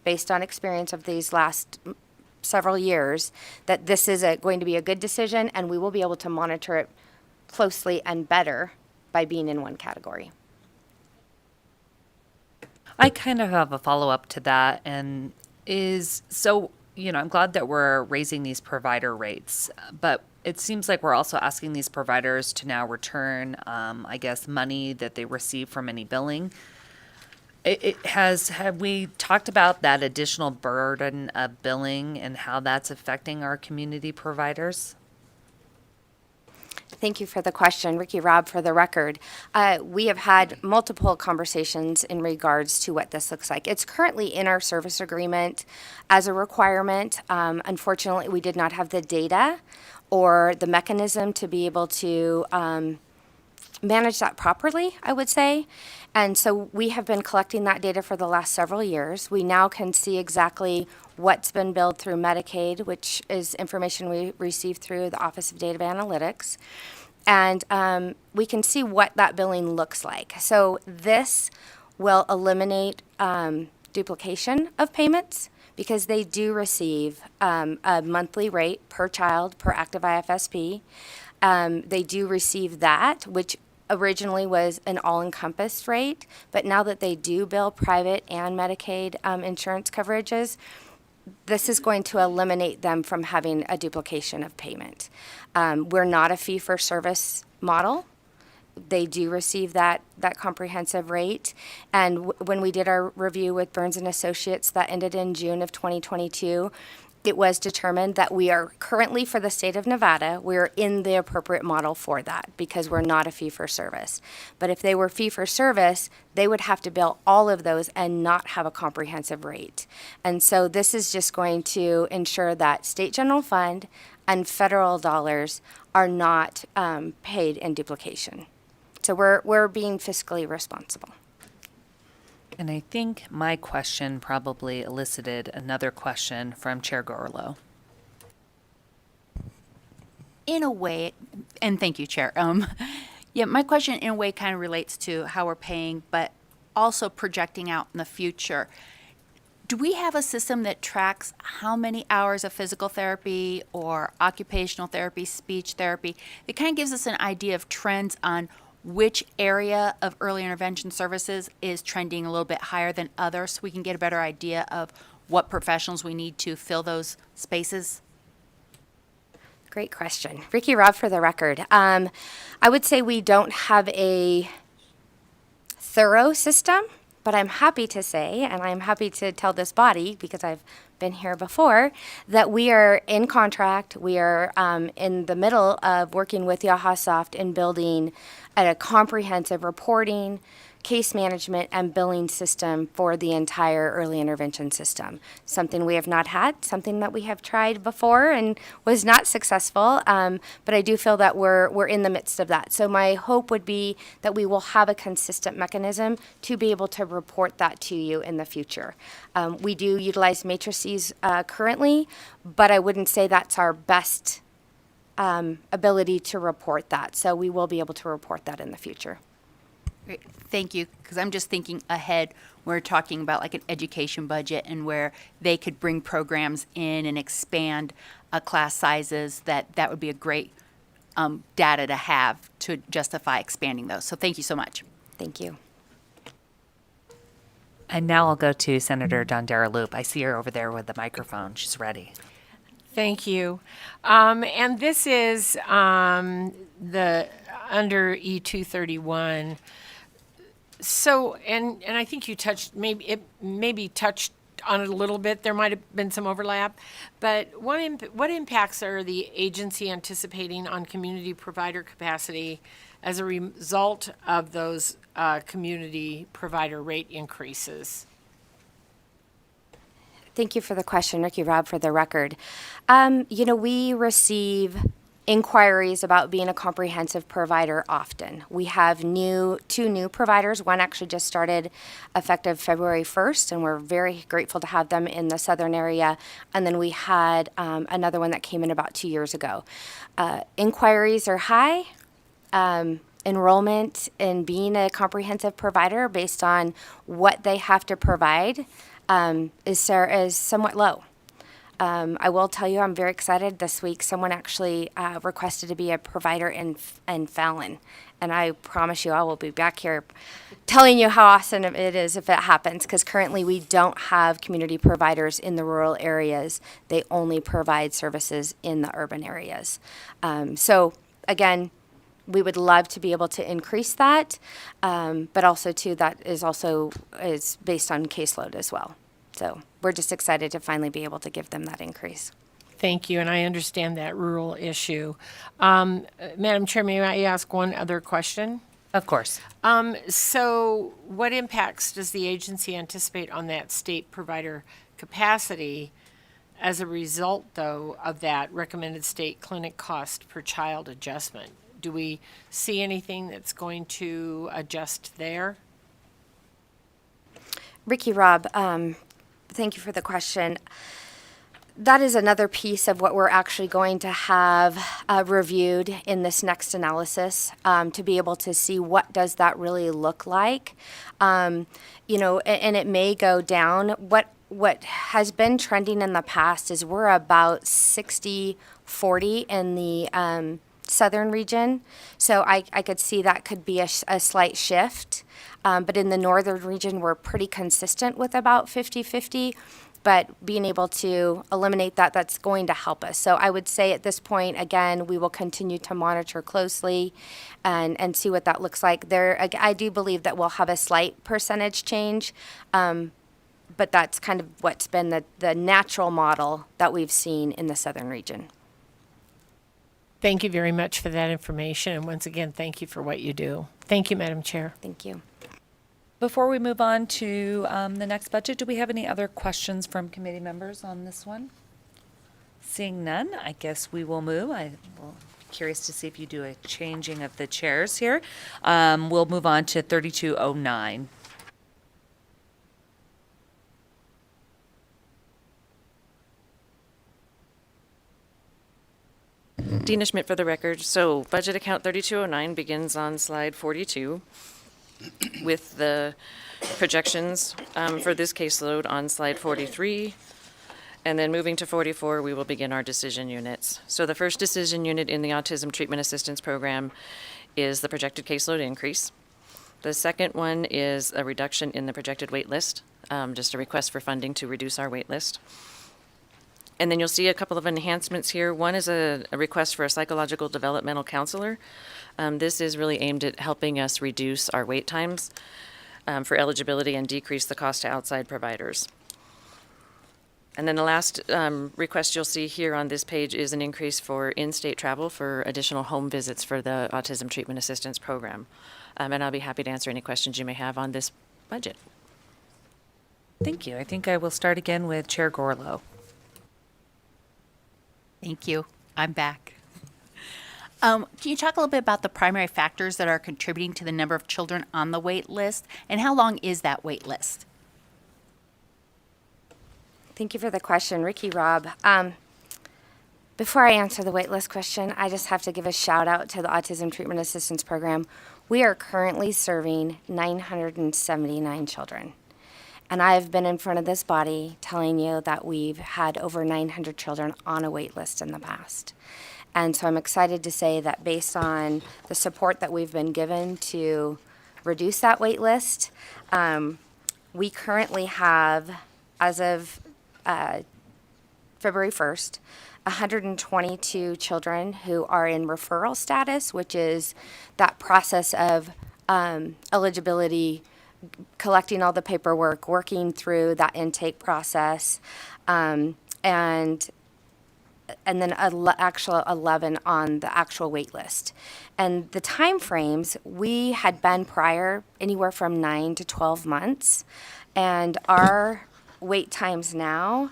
based on experience of these last several years, that this is going to be a good decision, and we will be able to monitor it closely and better by being in one category. I kind of have a follow-up to that, and so I'm glad that we're raising these provider rates, but it seems like we're also asking these providers to now return, I guess, money that they receive from any billing. Have we talked about that additional burden of billing and how that's affecting our community providers? Thank you for the question. Ricky Robb for the record. We have had multiple conversations in regards to what this looks like. It's currently in our service agreement as a requirement. Unfortunately, we did not have the data or the mechanism to be able to manage that properly, I would say. And so we have been collecting that data for the last several years. We now can see exactly what's been billed through Medicaid, which is information we receive through the Office of Data Analytics. And we can see what that billing looks like. So this will eliminate duplication of payments because they do receive a monthly rate per child per active IFSP. They do receive that, which originally was an all-encompassed rate, but now that they do bill private and Medicaid insurance coverages, this is going to eliminate them from having a duplication of payment. We're not a fee-for-service model. They do receive that comprehensive rate. And when we did our review with Burns and Associates that ended in June of 2022, it was determined that we are currently, for the state of Nevada, we're in the appropriate model for that because we're not a fee-for-service. But if they were fee-for-service, they would have to bill all of those and not have a comprehensive rate. And so this is just going to ensure that state general fund and federal dollars are not paid in duplication. So we're being fiscally responsible. And I think my question probably elicited another question from Chair Gorlow. In a way, and thank you, Chair. Yeah, my question in a way kind of relates to how we're paying, but also projecting out in the future. Do we have a system that tracks how many hours of physical therapy or occupational therapy, speech therapy? It kind of gives us an idea of trends on which area of early intervention services is trending a little bit higher than others, so we can get a better idea of what professionals we need to fill those spaces? Great question. Ricky Robb for the record. I would say we don't have a thorough system, but I'm happy to say, and I'm happy to tell this body, because I've been here before, that we are in contract. We are in the middle of working with Yahasoft in building a comprehensive reporting, case management, and billing system for the entire early intervention system. Something we have not had, something that we have tried before and was not successful, but I do feel that we're in the midst of that. So my hope would be that we will have a consistent mechanism to be able to report that to you in the future. We do utilize matrices currently, but I wouldn't say that's our best ability to report that. So we will be able to report that in the future. Great. Thank you, because I'm just thinking ahead. We're talking about like an education budget and where they could bring programs in and expand class sizes. That would be a great data to have to justify expanding those. So thank you so much. Thank you. And now I'll go to Senator Dondera Loop. I see her over there with the microphone. She's ready. Thank you. And this is the under E231. So, and I think you touched, maybe touched on it a little bit. There might have been some overlap. But what impacts are the agency anticipating on community provider capacity as a result of those community provider rate increases? Thank you for the question, Ricky Robb, for the record. We receive inquiries about being a comprehensive provider often. We have two new providers. One actually just started effective February 1st, and we're very grateful to have them in the southern area. And then we had another one that came in about 2 years ago. Inquiries are high. Enrollment in being a comprehensive provider based on what they have to provide is somewhat low. I will tell you, I'm very excited. This week, someone actually requested to be a provider in Fallon. And I promise you, I will be back here telling you how awesome it is if it happens, because currently we don't have community providers in the rural areas. They only provide services in the urban areas. So again, we would love to be able to increase that, but also too, that is based on caseload as well. So we're just excited to finally be able to give them that increase. Thank you, and I understand that rural issue. Madam Chair, may I ask one other question? Of course. So what impacts does the agency anticipate on that state provider capacity as a result, though, of that recommended state clinic cost per child adjustment? Do we see anything that's going to adjust there? Ricky, Rob, thank you for the question. That is another piece of what we're actually going to have reviewed in this next analysis, to be able to see what does that really look like. And it may go down. What has been trending in the past is we're about 60-40 in the southern region. So I could see that could be a slight shift. But in the northern region, we're pretty consistent with about 50-50. But being able to eliminate that, that's going to help us. So I would say at this point, again, we will continue to monitor closely and see what that looks like. I do believe that we'll have a slight percentage change, but that's kind of what's been the natural model that we've seen in the southern region. Thank you very much for that information. And once again, thank you for what you do. Thank you, Madam Chair. Thank you. Before we move on to the next budget, do we have any other questions from committee members on this one? Seeing none, I guess we will move. I'm curious to see if you do a changing of the chairs here. We'll move on to 3209. Dina Schmidt for the record. So budget account 3209 begins on slide 42 with the projections for this caseload on slide 43. And then moving to 44, we will begin our decision units. So the first decision unit in the Autism Treatment Assistance Program is the projected caseload increase. The second one is a reduction in the projected wait list, just a request for funding to reduce our wait list. And then you'll see a couple of enhancements here. One is a request for a psychological developmental counselor. This is really aimed at helping us reduce our wait times for eligibility and decrease the cost to outside providers. And then the last request you'll see here on this page is an increase for in-state travel for additional home visits for the Autism Treatment Assistance Program. And I'll be happy to answer any questions you may have on this budget. Thank you. I think I will start again with Chair Gorlow. Thank you. I'm back. Can you talk a little bit about the primary factors that are contributing to the number of children on the wait list, and how long is that wait list? Thank you for the question, Ricky, Rob. Before I answer the wait list question, I just have to give a shout out to the Autism Treatment Assistance Program. We are currently serving 979 children. And I've been in front of this body telling you that we've had over 900 children on a wait list in the past. And so I'm excited to say that based on the support that we've been given to reduce that wait list, we currently have, as of February 1st, 122 children who are in referral status, which is that process of eligibility, collecting all the paperwork, working through that intake process, and then actual 11 on the actual wait list. And the time frames, we had been prior anywhere from 9 to 12 months, and our wait times now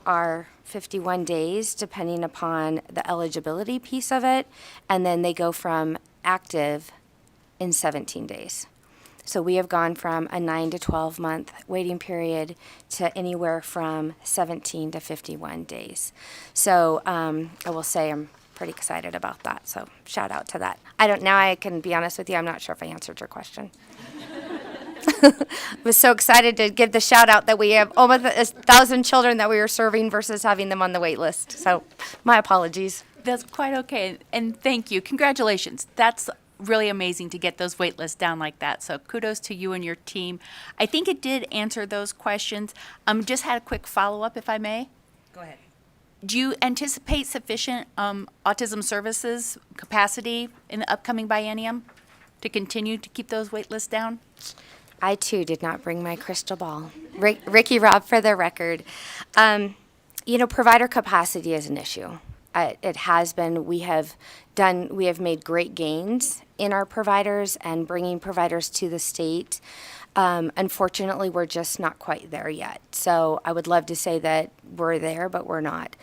are 51 days, depending upon the eligibility piece of it, and then they go from active in 17 days. So we have gone from a 9 to 12 month waiting period to anywhere from 17 to 51 days. So I will say I'm pretty excited about that. So shout out to that. Now I can be honest with you, I'm not sure if I answered your question. Was so excited to give the shout out that we have almost 1,000 children that we are serving versus having them on the wait list. So my apologies. That's quite okay, and thank you. Congratulations. That's really amazing to get those wait lists down like that. So kudos to you and your team. I think it did answer those questions. Just had a quick follow-up, if I may. Go ahead. Do you anticipate sufficient autism services capacity in the upcoming biennium to continue to keep those wait lists down? I too did not bring my crystal ball. Ricky Robb for the record. Provider capacity is an issue. It has been. We have made great gains in our providers and bringing providers to the state. Unfortunately, we're just not quite there yet. So I would love to say that we're there, but we're not.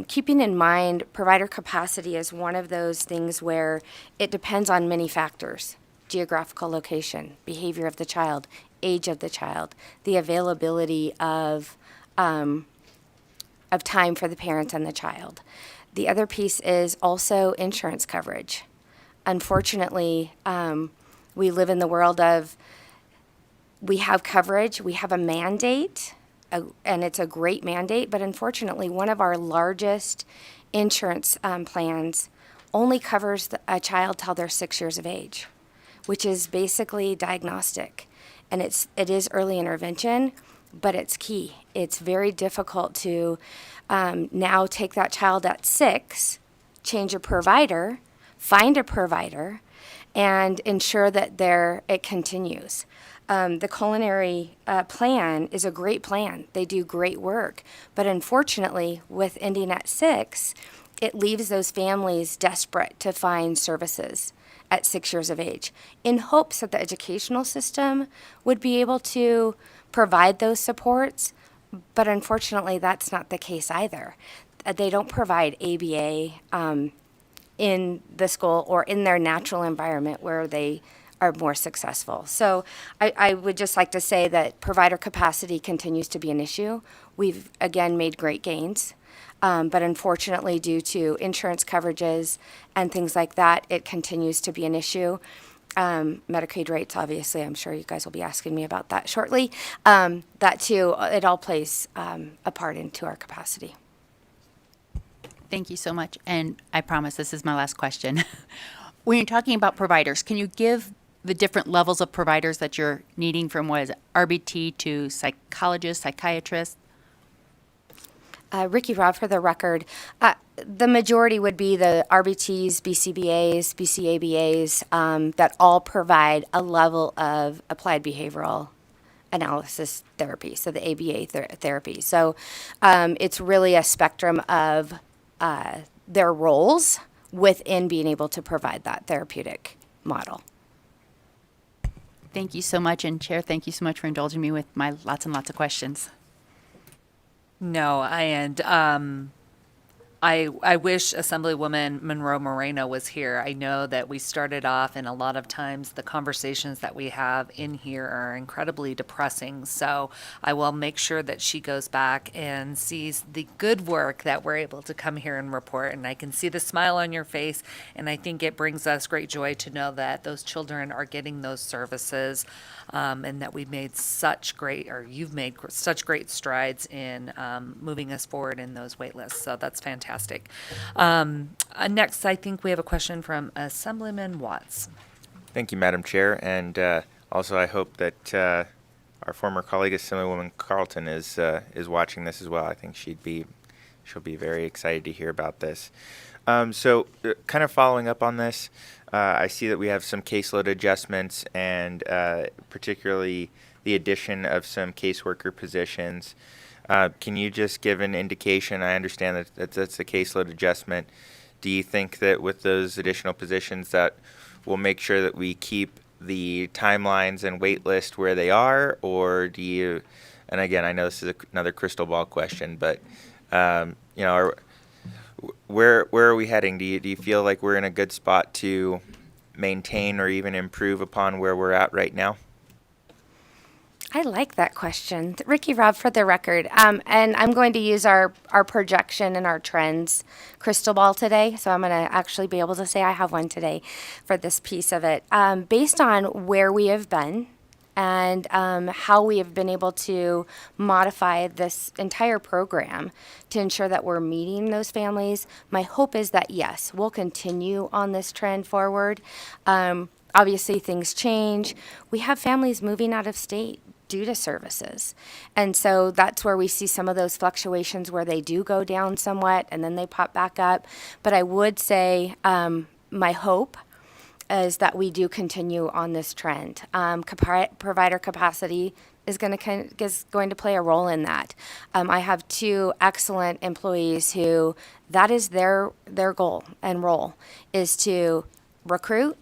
Keeping in mind, provider capacity is one of those things where it depends on many factors: geographical location, behavior of the child, age of the child, the availability of time for the parents and the child. The other piece is also insurance coverage. Unfortunately, we live in the world of, we have coverage, we have a mandate, and it's a great mandate, but unfortunately, one of our largest insurance plans only covers a child till they're 6 years of age, which is basically diagnostic. And it is early intervention, but it's key. It's very difficult to now take that child at 6, change a provider, find a provider, and ensure that it continues. The culinary plan is a great plan. They do great work. But unfortunately, with ending at 6, it leaves those families desperate to find services at 6 years of age, in hopes that the educational system would be able to provide those supports. But unfortunately, that's not the case either. They don't provide ABA in the school or in their natural environment where they are more successful. So I would just like to say that provider capacity continues to be an issue. We've, again, made great gains. But unfortunately, due to insurance coverages and things like that, it continues to be an issue. Medicaid rates, obviously, I'm sure you guys will be asking me about that shortly. That too, it all plays a part into our capacity. Thank you so much. And I promise this is my last question. When you're talking about providers, can you give the different levels of providers that you're needing, from what is it, RBT to psychologists, psychiatrists? Ricky Robb for the record. The majority would be the RBTs, BCBAs, BCABAs that all provide a level of applied behavioral analysis therapy, so the ABA therapy. So it's really a spectrum of their roles within being able to provide that therapeutic model. Thank you so much. And Chair, thank you so much for indulging me with my lots and lots of questions. No, I wish Assemblywoman Monroe Moreno was here. I know that we started off, and a lot of times the conversations that we have in here are incredibly depressing. So I will make sure that she goes back and sees the good work that we're able to come here and report. And I can see the smile on your face, and I think it brings us great joy to know that those children are getting those services, and that we've made such great, or you've made such great strides in moving us forward in those wait lists. So that's fantastic. Next, I think we have a question from Assemblyman Watts. Thank you, Madam Chair, and also I hope that our former colleague Assemblywoman Carlton is watching this as well. I think she'll be very excited to hear about this. So, kind of following up on this, I see that we have some caseload adjustments, and particularly the addition of some caseworker positions. Can you just give an indication? I understand that that's a caseload adjustment. Do you think that with those additional positions that we'll make sure that we keep the timelines and wait list where they are, or do you, and again, I know this is another crystal ball question, but where are we heading? Do you feel like we're in a good spot to maintain or even improve upon where we're at right now? I like that question. Ricky Robb for the record. And I'm going to use our projection and our trends crystal ball today. So I'm going to actually be able to say I have one today for this piece of it. Based on where we have been and how we have been able to modify this entire program to ensure that we're meeting those families. My hope is that, yes, we'll continue on this trend forward. Obviously, things change. We have families moving out of state due to services. And so that's where we see some of those fluctuations where they do go down somewhat and then they pop back up. But I would say my hope is that we do continue on this trend. Provider capacity is going to play a role in that. I have two excellent employees who that is their goal and role is to recruit,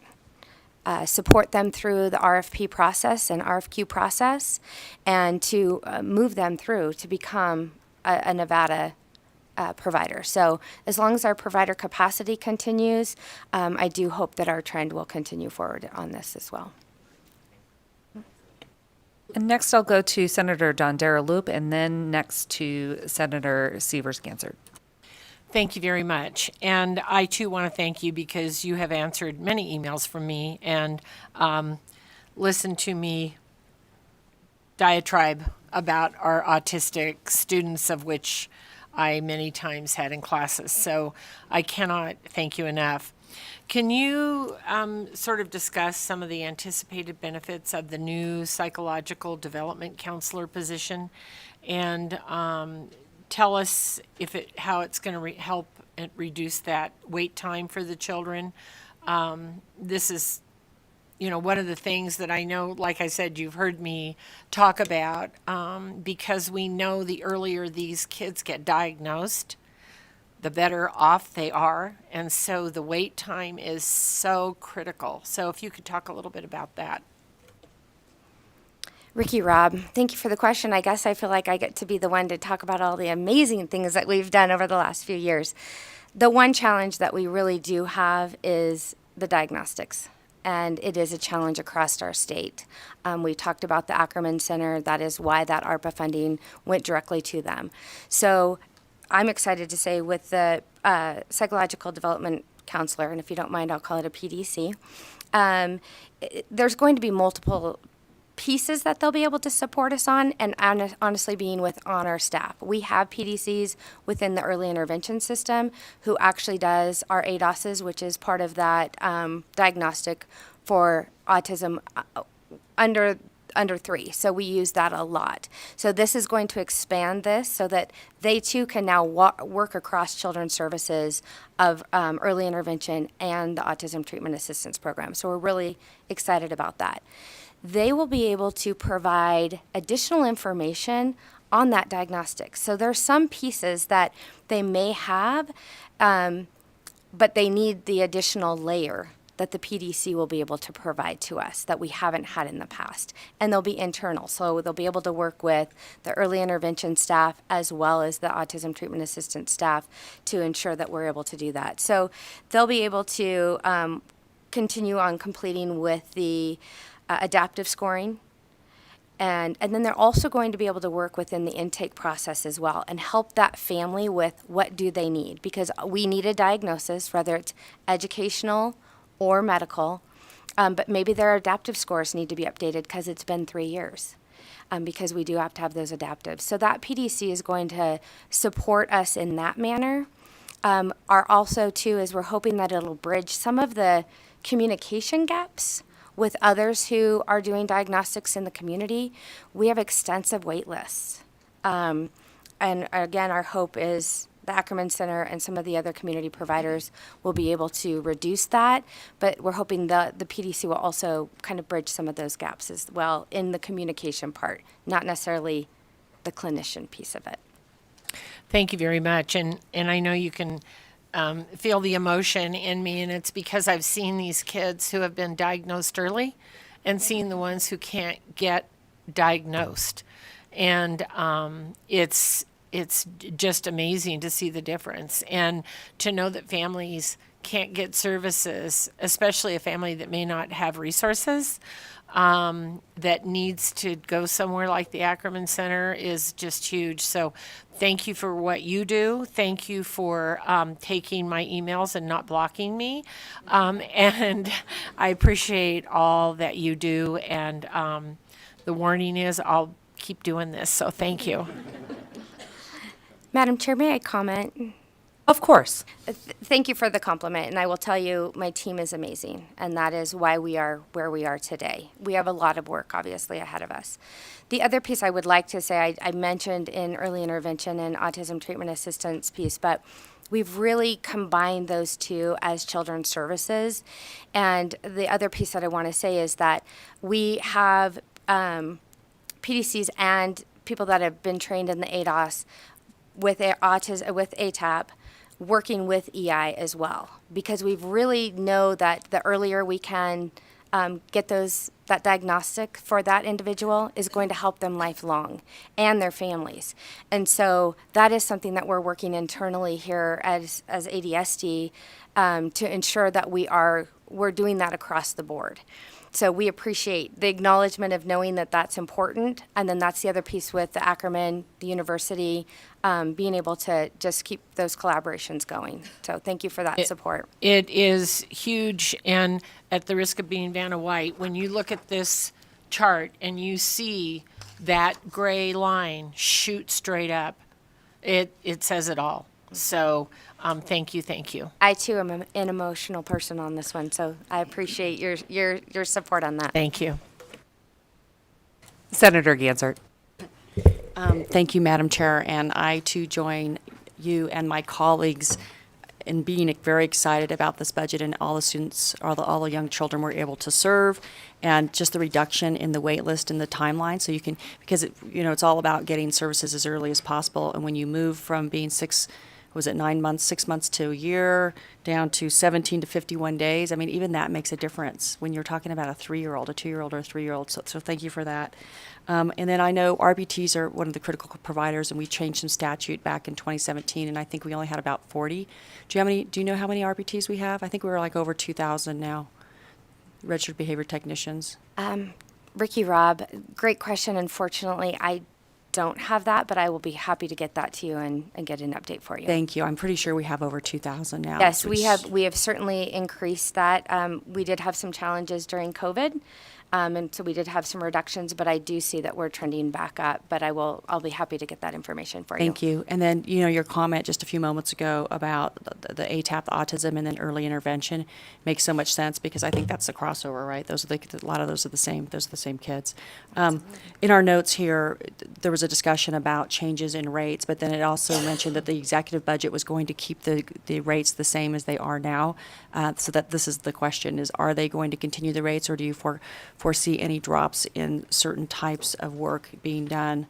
support them through the RFP process and RFQ process, and to move them through to become a Nevada provider. So as long as our provider capacity continues, I do hope that our trend will continue forward on this as well. And next I'll go to Senator Dondera Loop, and then next to Senator Severs-Gansert. Thank you very much. And I too want to thank you because you have answered many emails from me and listened to me diatribe about our autistic students, of which I many times had in classes. So I cannot thank you enough. Can you sort of discuss some of the anticipated benefits of the new psychological development counselor position, and tell us how it's going to help reduce that wait time for the children? This is, one of the things that I know, like I said, you've heard me talk about, because we know the earlier these kids get diagnosed, the better off they are. And so the wait time is so critical. So if you could talk a little bit about that. Ricky, Rob, thank you for the question. I guess I feel like I get to be the one to talk about all the amazing things that we've done over the last few years. The one challenge that we really do have is the diagnostics, and it is a challenge across our state. We talked about the Ackerman Center. That is why that ARPA funding went directly to them. So I'm excited to say with the psychological development counselor, and if you don't mind, I'll call it a PDC, there's going to be multiple pieces that they'll be able to support us on, and honestly being on our staff. We have PDCs within the early intervention system who actually does our ADOSs, which is part of that diagnostic for autism under 3. So we use that a lot. So this is going to expand this so that they too can now work across children's services of early intervention and the Autism Treatment Assistance Program. So we're really excited about that. They will be able to provide additional information on that diagnostic. So there's some pieces that they may have, but they need the additional layer that the PDC will be able to provide to us that we haven't had in the past. And they'll be internal, so they'll be able to work with the early intervention staff as well as the autism treatment assistant staff to ensure that we're able to do that. So they'll be able to continue on completing with the adaptive scoring. And then they're also going to be able to work within the intake process as well and help that family with what do they need, because we need a diagnosis, whether it's educational or medical, but maybe their adaptive scores need to be updated because it's been 3 years, because we do have to have those adaptives. So that PDC is going to support us in that manner. Also, too, is we're hoping that it'll bridge some of the communication gaps with others who are doing diagnostics in the community. We have extensive wait lists. And again, our hope is the Ackerman Center and some of the other community providers will be able to reduce that, but we're hoping the PDC will also kind of bridge some of those gaps as well in the communication part, not necessarily the clinician piece of it. Thank you very much. And I know you can feel the emotion in me, and it's because I've seen these kids who have been diagnosed early and seen the ones who can't get diagnosed. And it's just amazing to see the difference and to know that families can't get services, especially a family that may not have resources, that needs to go somewhere like the Ackerman Center is just huge. So thank you for what you do. Thank you for taking my emails and not blocking me. And I appreciate all that you do. And the warning is, I'll keep doing this, so thank you. Madam Chair, may I comment? Of course. Thank you for the compliment, and I will tell you, my team is amazing, and that is why we are where we are today. We have a lot of work, obviously, ahead of us. The other piece I would like to say, I mentioned in early intervention and autism treatment assistance piece, but we've really combined those two as children's services. And the other piece that I want to say is that we have PDCs and people that have been trained in the ADOS with with ATAP, working with EI as well, because we really know that the earlier we can get that diagnostic for that individual is going to help them lifelong and their families. And so that is something that we're working internally here as ADSD to ensure that we're doing that across the board. So we appreciate the acknowledgement of knowing that that's important. And then that's the other piece with the Ackerman, the university, being able to just keep those collaborations going. So thank you for that support. It is huge, and at the risk of being Vanna White, when you look at this chart and you see that gray line shoot straight up, it says it all. So thank you, thank you. I too am an emotional person on this one, so I appreciate your support on that. Thank you. Senator Gansert. Thank you, Madam Chair, and I too join you and my colleagues in being very excited about this budget and all the students, all the young children we're able to serve, and just the reduction in the wait list and the timeline. So you can, because it's all about getting services as early as possible, and when you move from being 6 months to a year, down to 17 to 51 days. I mean, even that makes a difference when you're talking about a 3-year-old, a 2-year-old, or a 3-year-old. So thank you for that. And then I know RBTs are one of the critical providers, and we changed some statute back in 2017, and I think we only had about 40. Do you know how many RBTs we have? I think we're like over 2,000 now, registered behavior technicians. Ricky Robb, great question. Unfortunately, I don't have that, but I will be happy to get that to you and get an update for you. Thank you. I'm pretty sure we have over 2,000 now. Yes, we have certainly increased that. We did have some challenges during COVID, and so we did have some reductions, but I do see that we're trending back up, but I'll be happy to get that information for you. Thank you. And then, your comment just a few moments ago about the ATAP, the autism, and then early intervention makes so much sense, because I think that's the crossover, right? A lot of those are the same. Those are the same kids. In our notes here, there was a discussion about changes in rates, but then it also mentioned that the executive budget was going to keep the rates the same as they are now. So that this is the question: are they going to continue the rates, or do you foresee any drops in certain types of work being done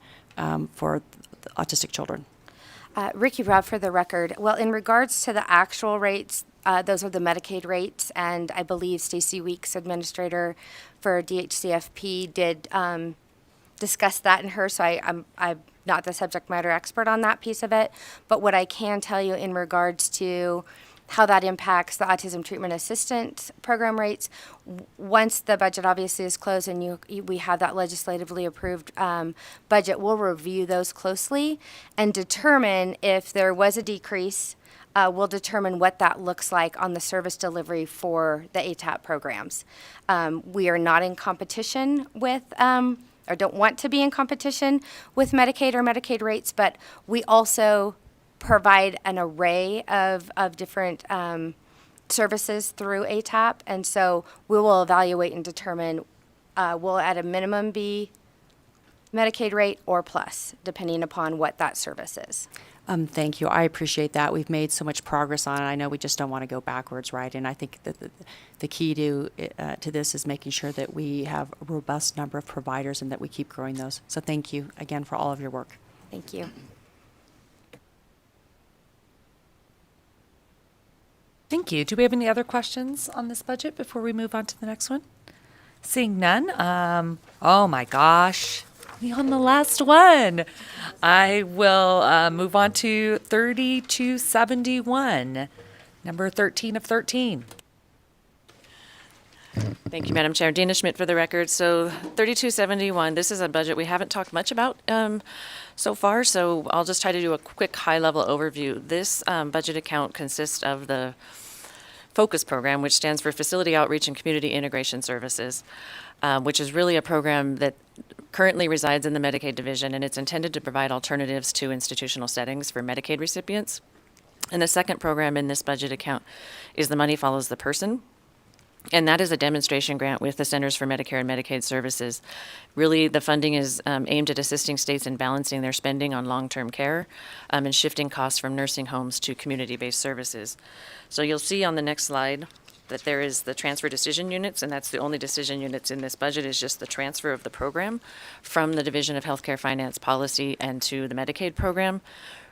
for the autistic children? Ricky Robb, for the record. Well, in regards to the actual rates, those are the Medicaid rates, and I believe Stacy Weeks, administrator for DHCFP, did discuss that in her, so I'm not the subject matter expert on that piece of it. But what I can tell you in regards to how that impacts the autism treatment assistant program rates, once the budget obviously is closed and we have that legislatively approved budget, we'll review those closely and determine if there was a decrease. We'll determine what that looks like on the service delivery for the ATAP programs. We are not in competition with, or don't want to be in competition with Medicaid or Medicaid rates, but we also provide an array of different services through ATAP, and so we will evaluate and determine will at a minimum be Medicaid rate or plus, depending upon what that service is. Thank you. I appreciate that. We've made so much progress on it. I know we just don't want to go backwards, right? And I think that the key to this is making sure that we have a robust number of providers and that we keep growing those. So thank you again for all of your work. Thank you. Thank you. Do we have any other questions on this budget before we move on to the next one? Seeing none. Oh my gosh. We on the last one. I will move on to 3271, number 13 of 13. Thank you, Madam Chair. Dana Schmidt for the record. So 3271, this is a budget we haven't talked much about so far, so I'll just try to do a quick high-level overview. This budget account consists of the FOCUS program, which stands for Facility Outreach and Community Integration Services, which is really a program that currently resides in the Medicaid division, and it's intended to provide alternatives to institutional settings for Medicaid recipients. And the second program in this budget account is the Money Follows the Person. And that is a demonstration grant with the Centers for Medicare and Medicaid Services. Really, the funding is aimed at assisting states in balancing their spending on long-term care and shifting costs from nursing homes to community-based services. So you'll see on the next slide that there is the transfer decision units, and that's the only decision units in this budget, is just the transfer of the program from the Division of Healthcare Finance Policy and to the Medicaid program.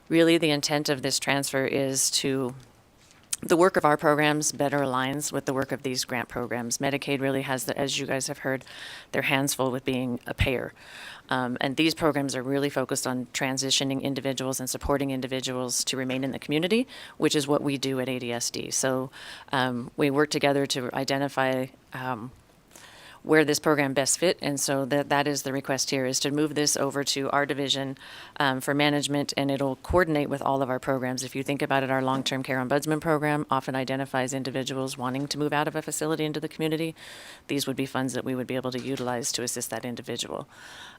Really, the intent of this transfer is to the work of our programs better aligns with the work of these grant programs. Medicaid really has, as you guys have heard, their hands full with being a payer. And these programs are really focused on transitioning individuals and supporting individuals to remain in the community, which is what we do at ADSD. So we work together to identify where this program best fit, and so that is the request here, is to move this over to our division for management, and it'll coordinate with all of our programs. If you think about it, our long-term care ombudsman program often identifies individuals wanting to move out of a facility into the community. These would be funds that we would be able to utilize to assist that individual.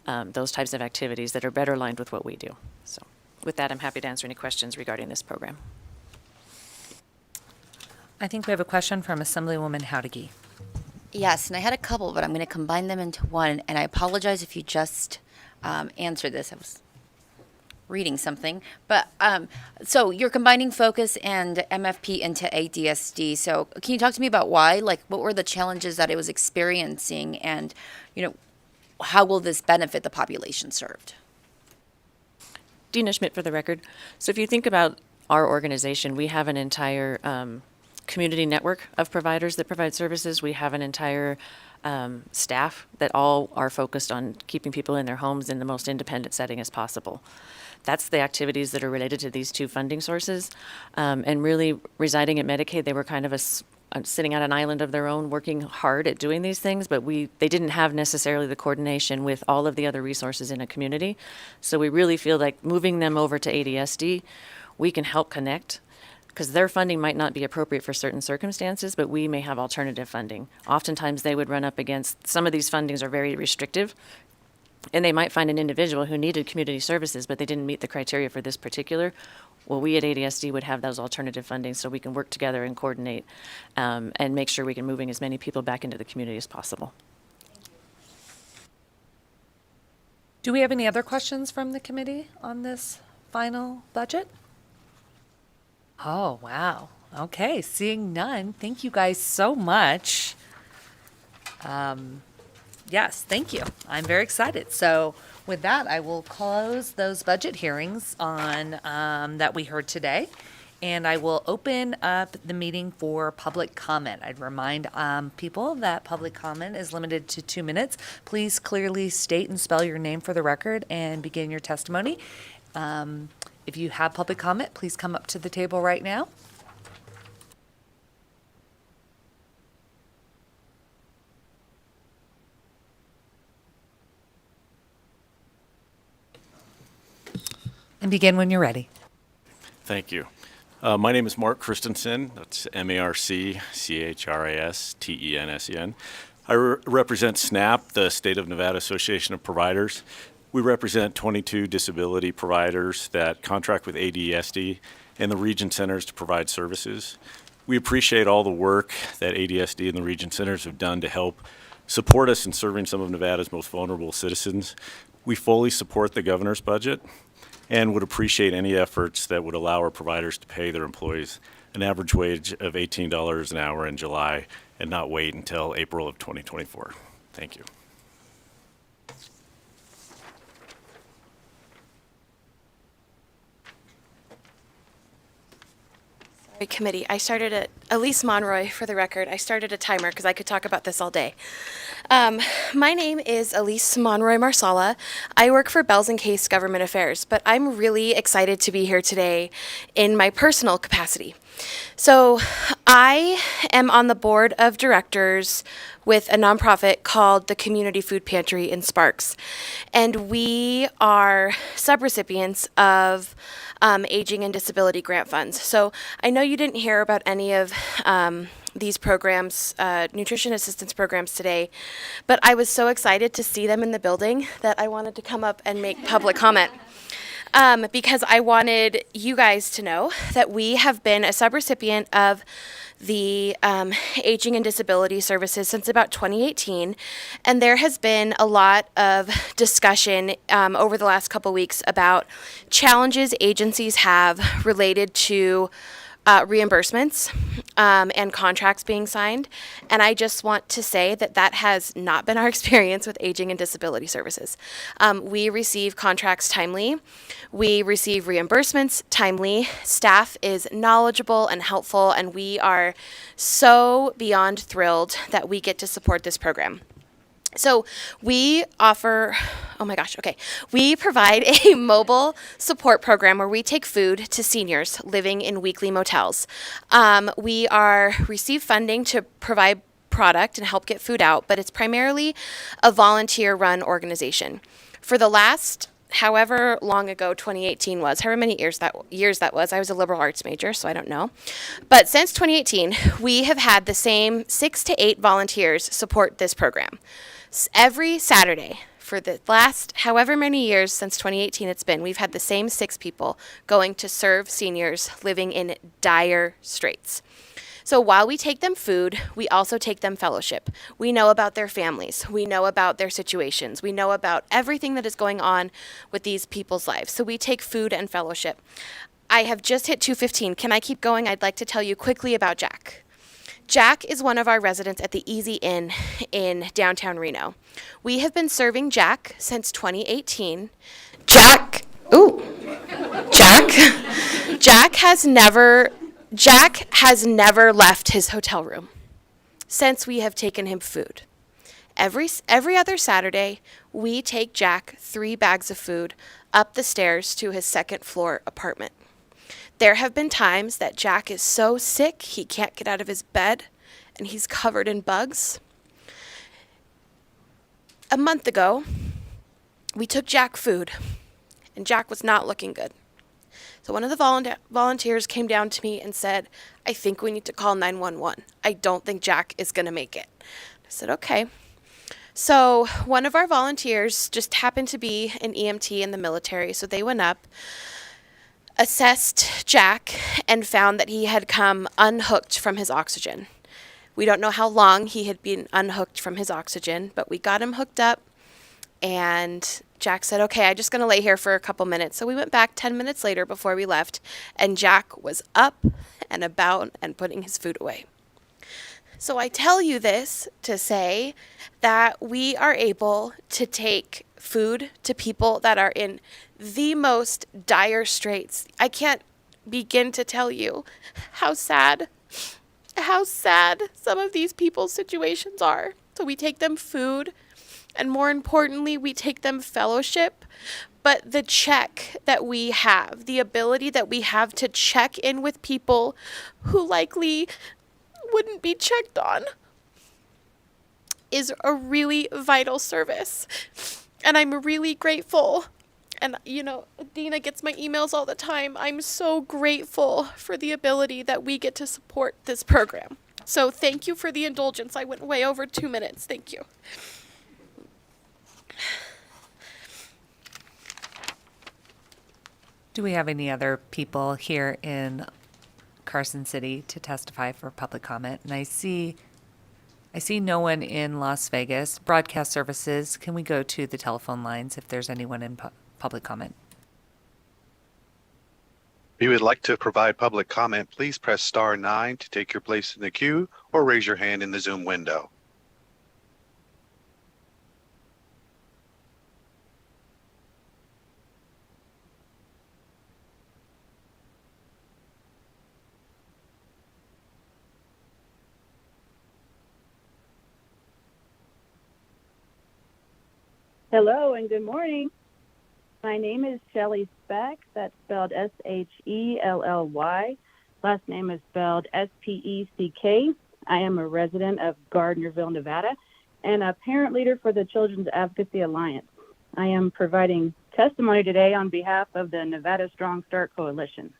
Those types of activities that are better aligned with what we do. So with that, I'm happy to answer any questions regarding this program. I think we have a question from Assemblywoman Howdigy. Yes, and I had a couple, but I'm going to combine them into one. And I apologize if you just answered this. I was reading something. But so you're combining Focus and MFP into ADSD. So can you talk to me about why? Like, what were the challenges that it was experiencing? And, how will this benefit the population served? Dina Schmidt for the record. So if you think about our organization, we have an entire community network of providers that provide services. We have an entire staff that all are focused on keeping people in their homes in the most independent setting as possible. That's the activities that are related to these two funding sources. And really residing at Medicaid, they were kind of sitting on an island of their own, working hard at doing these things, but they didn't have necessarily the coordination with all of the other resources in a community. So we really feel like moving them over to ADSD, we can help connect, because their funding might not be appropriate for certain circumstances, but we may have alternative funding. Oftentimes they would run up against, some of these fundings are very restrictive, and they might find an individual who needed community services, but they didn't meet the criteria for this particular. Well, we at ADSD would have those alternative fundings so we can work together and coordinate and make sure we can moving as many people back into the community as possible. Do we have any other questions from the committee on this final budget? Oh, wow. Okay, seeing none, thank you guys so much. Yes, thank you. I'm very excited. So with that, I will close those budget hearings on that we heard today, and I will open up the meeting for public comment. I'd remind people that public comment is limited to 2 minutes. Please clearly state and spell your name for the record and begin your testimony. If you have public comment, please come up to the table right now. And begin when you're ready. Thank you. My name is Mark Christensen. That's MarkChrastensen. I represent SNAP, the State of Nevada Association of Providers. We represent 22 disability providers that contract with ADSD and the region centers to provide services. We appreciate all the work that ADSD and the region centers have done to help support us in serving some of Nevada's most vulnerable citizens. We fully support the governor's budget and would appreciate any efforts that would allow our providers to pay their employees an average wage of $18 an hour in July and not wait until April of 2024. Thank you. Committee. I started at Elise Monroy, for the record. I started a timer because I could talk about this all day. My name is Elise Monroy Marsala. I work for Bells and Case Government Affairs, but I'm really excited to be here today in my personal capacity. So I am on the board of directors with a nonprofit called the Community Food Pantry in Sparks. And we are subrecipients of aging and disability grant funds. So I know you didn't hear about any of these programs, nutrition assistance programs today, but I was so excited to see them in the building that I wanted to come up and make public comment. Because I wanted you guys to know that we have been a subrecipient of the Aging and Disability Services since about 2018, and there has been a lot of discussion over the last couple weeks about challenges agencies have related to reimbursements and contracts being signed. And I just want to say that that has not been our experience with Aging and Disability Services. We receive contracts timely. We receive reimbursements timely. Staff is knowledgeable and helpful, and we are so beyond thrilled that we get to support this program. So we offer, we provide a mobile support program where we take food to seniors living in weekly motels. We receive funding to provide product and help get food out, but it's primarily a volunteer-run organization. For the last however long ago 2018 was, however many years that was, I was a liberal arts major, so I don't know. But since 2018, we have had the same 6 to 8 volunteers support this program. Every Saturday for the last however many years since 2018 it's been, we've had the same 6 people going to serve seniors living in dire straits. So while we take them food, we also take them fellowship. We know about their families. We know about their situations. We know about everything that is going on with these people's lives. So we take food and fellowship. I have just hit 2:15. Can I keep going? I'd like to tell you quickly about Jack. Jack is one of our residents at the Easy Inn in downtown Reno. We have been serving Jack since 2018. Jack has never left his hotel room since we have taken him food. Every other Saturday, we take Jack 3 bags of food up the stairs to his 2nd floor apartment. There have been times that Jack is so sick he can't get out of his bed and he's covered in bugs. A month ago, we took Jack food and Jack was not looking good. So one of the volunteers came down to me and said, "I think we need to call 911. I don't think Jack is going to make it." I said, "Okay." So one of our volunteers just happened to be an EMT in the military, so they went up, assessed Jack, and found that he had come unhooked from his oxygen. We don't know how long he had been unhooked from his oxygen, but we got him hooked up, and Jack said, "Okay, I'm just going to lay here for a couple minutes." So we went back 10 minutes later before we left, and Jack was up and about and putting his food away. So I tell you this to say that we are able to take food to people that are in the most dire straits. I can't begin to tell you how sad some of these people's situations are. So we take them food, and more importantly, we take them fellowship. But the check that we have, the ability that we have to check in with people who likely wouldn't be checked on, is a really vital service. And I'm really grateful. And, Dina gets my emails all the time. I'm so grateful for the ability that we get to support this program. So thank you for the indulgence. I went way over 2 minutes. Thank you. Do we have any other people here in Carson City to testify for public comment? And I see no one in Las Vegas. Broadcast services, can we go to the telephone lines if there's anyone in public comment? If you would like to provide public comment, please press star 9 to take your place in the queue or raise your hand in the Zoom window. Hello and good morning. My name is Shelley Speck. That's spelled Shellly. Last name is spelled Speck. I am a resident of Gardnerville, Nevada, and a parent leader for the Children's Advocacy Alliance. I am providing testimony today on behalf of the Nevada Strong Start Coalition.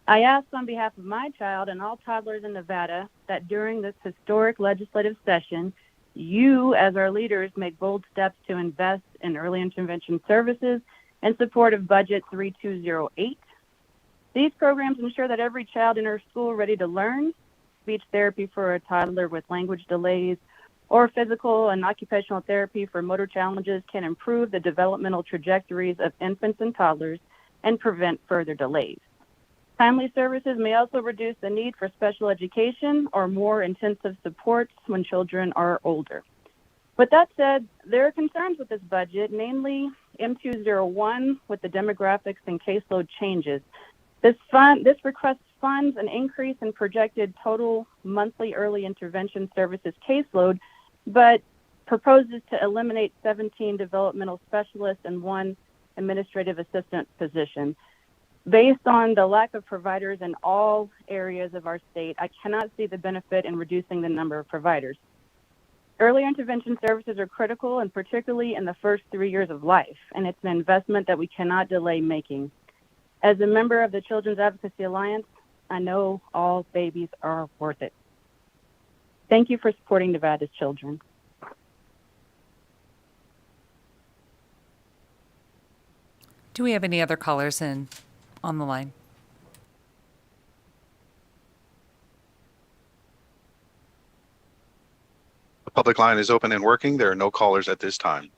I ask on behalf of my child and all toddlers in Nevada that during this historic legislative session, you, as our leaders, make bold steps to invest in early intervention services in support of Budget 3208. These programs ensure that every child in our school ready to learn, speech therapy for a toddler with language delays, or physical and occupational therapy for motor challenges can improve the developmental trajectories of infants and toddlers and prevent further delays. Timely services may also reduce the need for special education or more intensive supports when children are older. With that said, there are concerns with this budget, namely M201 with the demographics and caseload changes. This request funds an increase in projected total monthly early intervention services caseload, but proposes to eliminate 17 developmental specialists and 1 administrative assistant position. Based on the lack of providers in all areas of our state, I cannot see the benefit in reducing the number of providers. Early intervention services are critical, and particularly in the first 3 years of life, and it's an investment that we cannot delay making. As a member of the Children's Advocacy Alliance, I know all babies are worth it. Thank you for supporting Nevada's children. Do we have any other callers on the line? The public line is open and working. There are no callers at this time.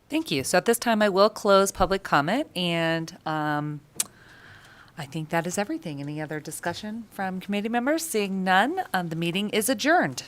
Thank you. So at this time, I will close public comment, and I think that is everything. Any other discussion from committee members? Seeing none, the meeting is adjourned.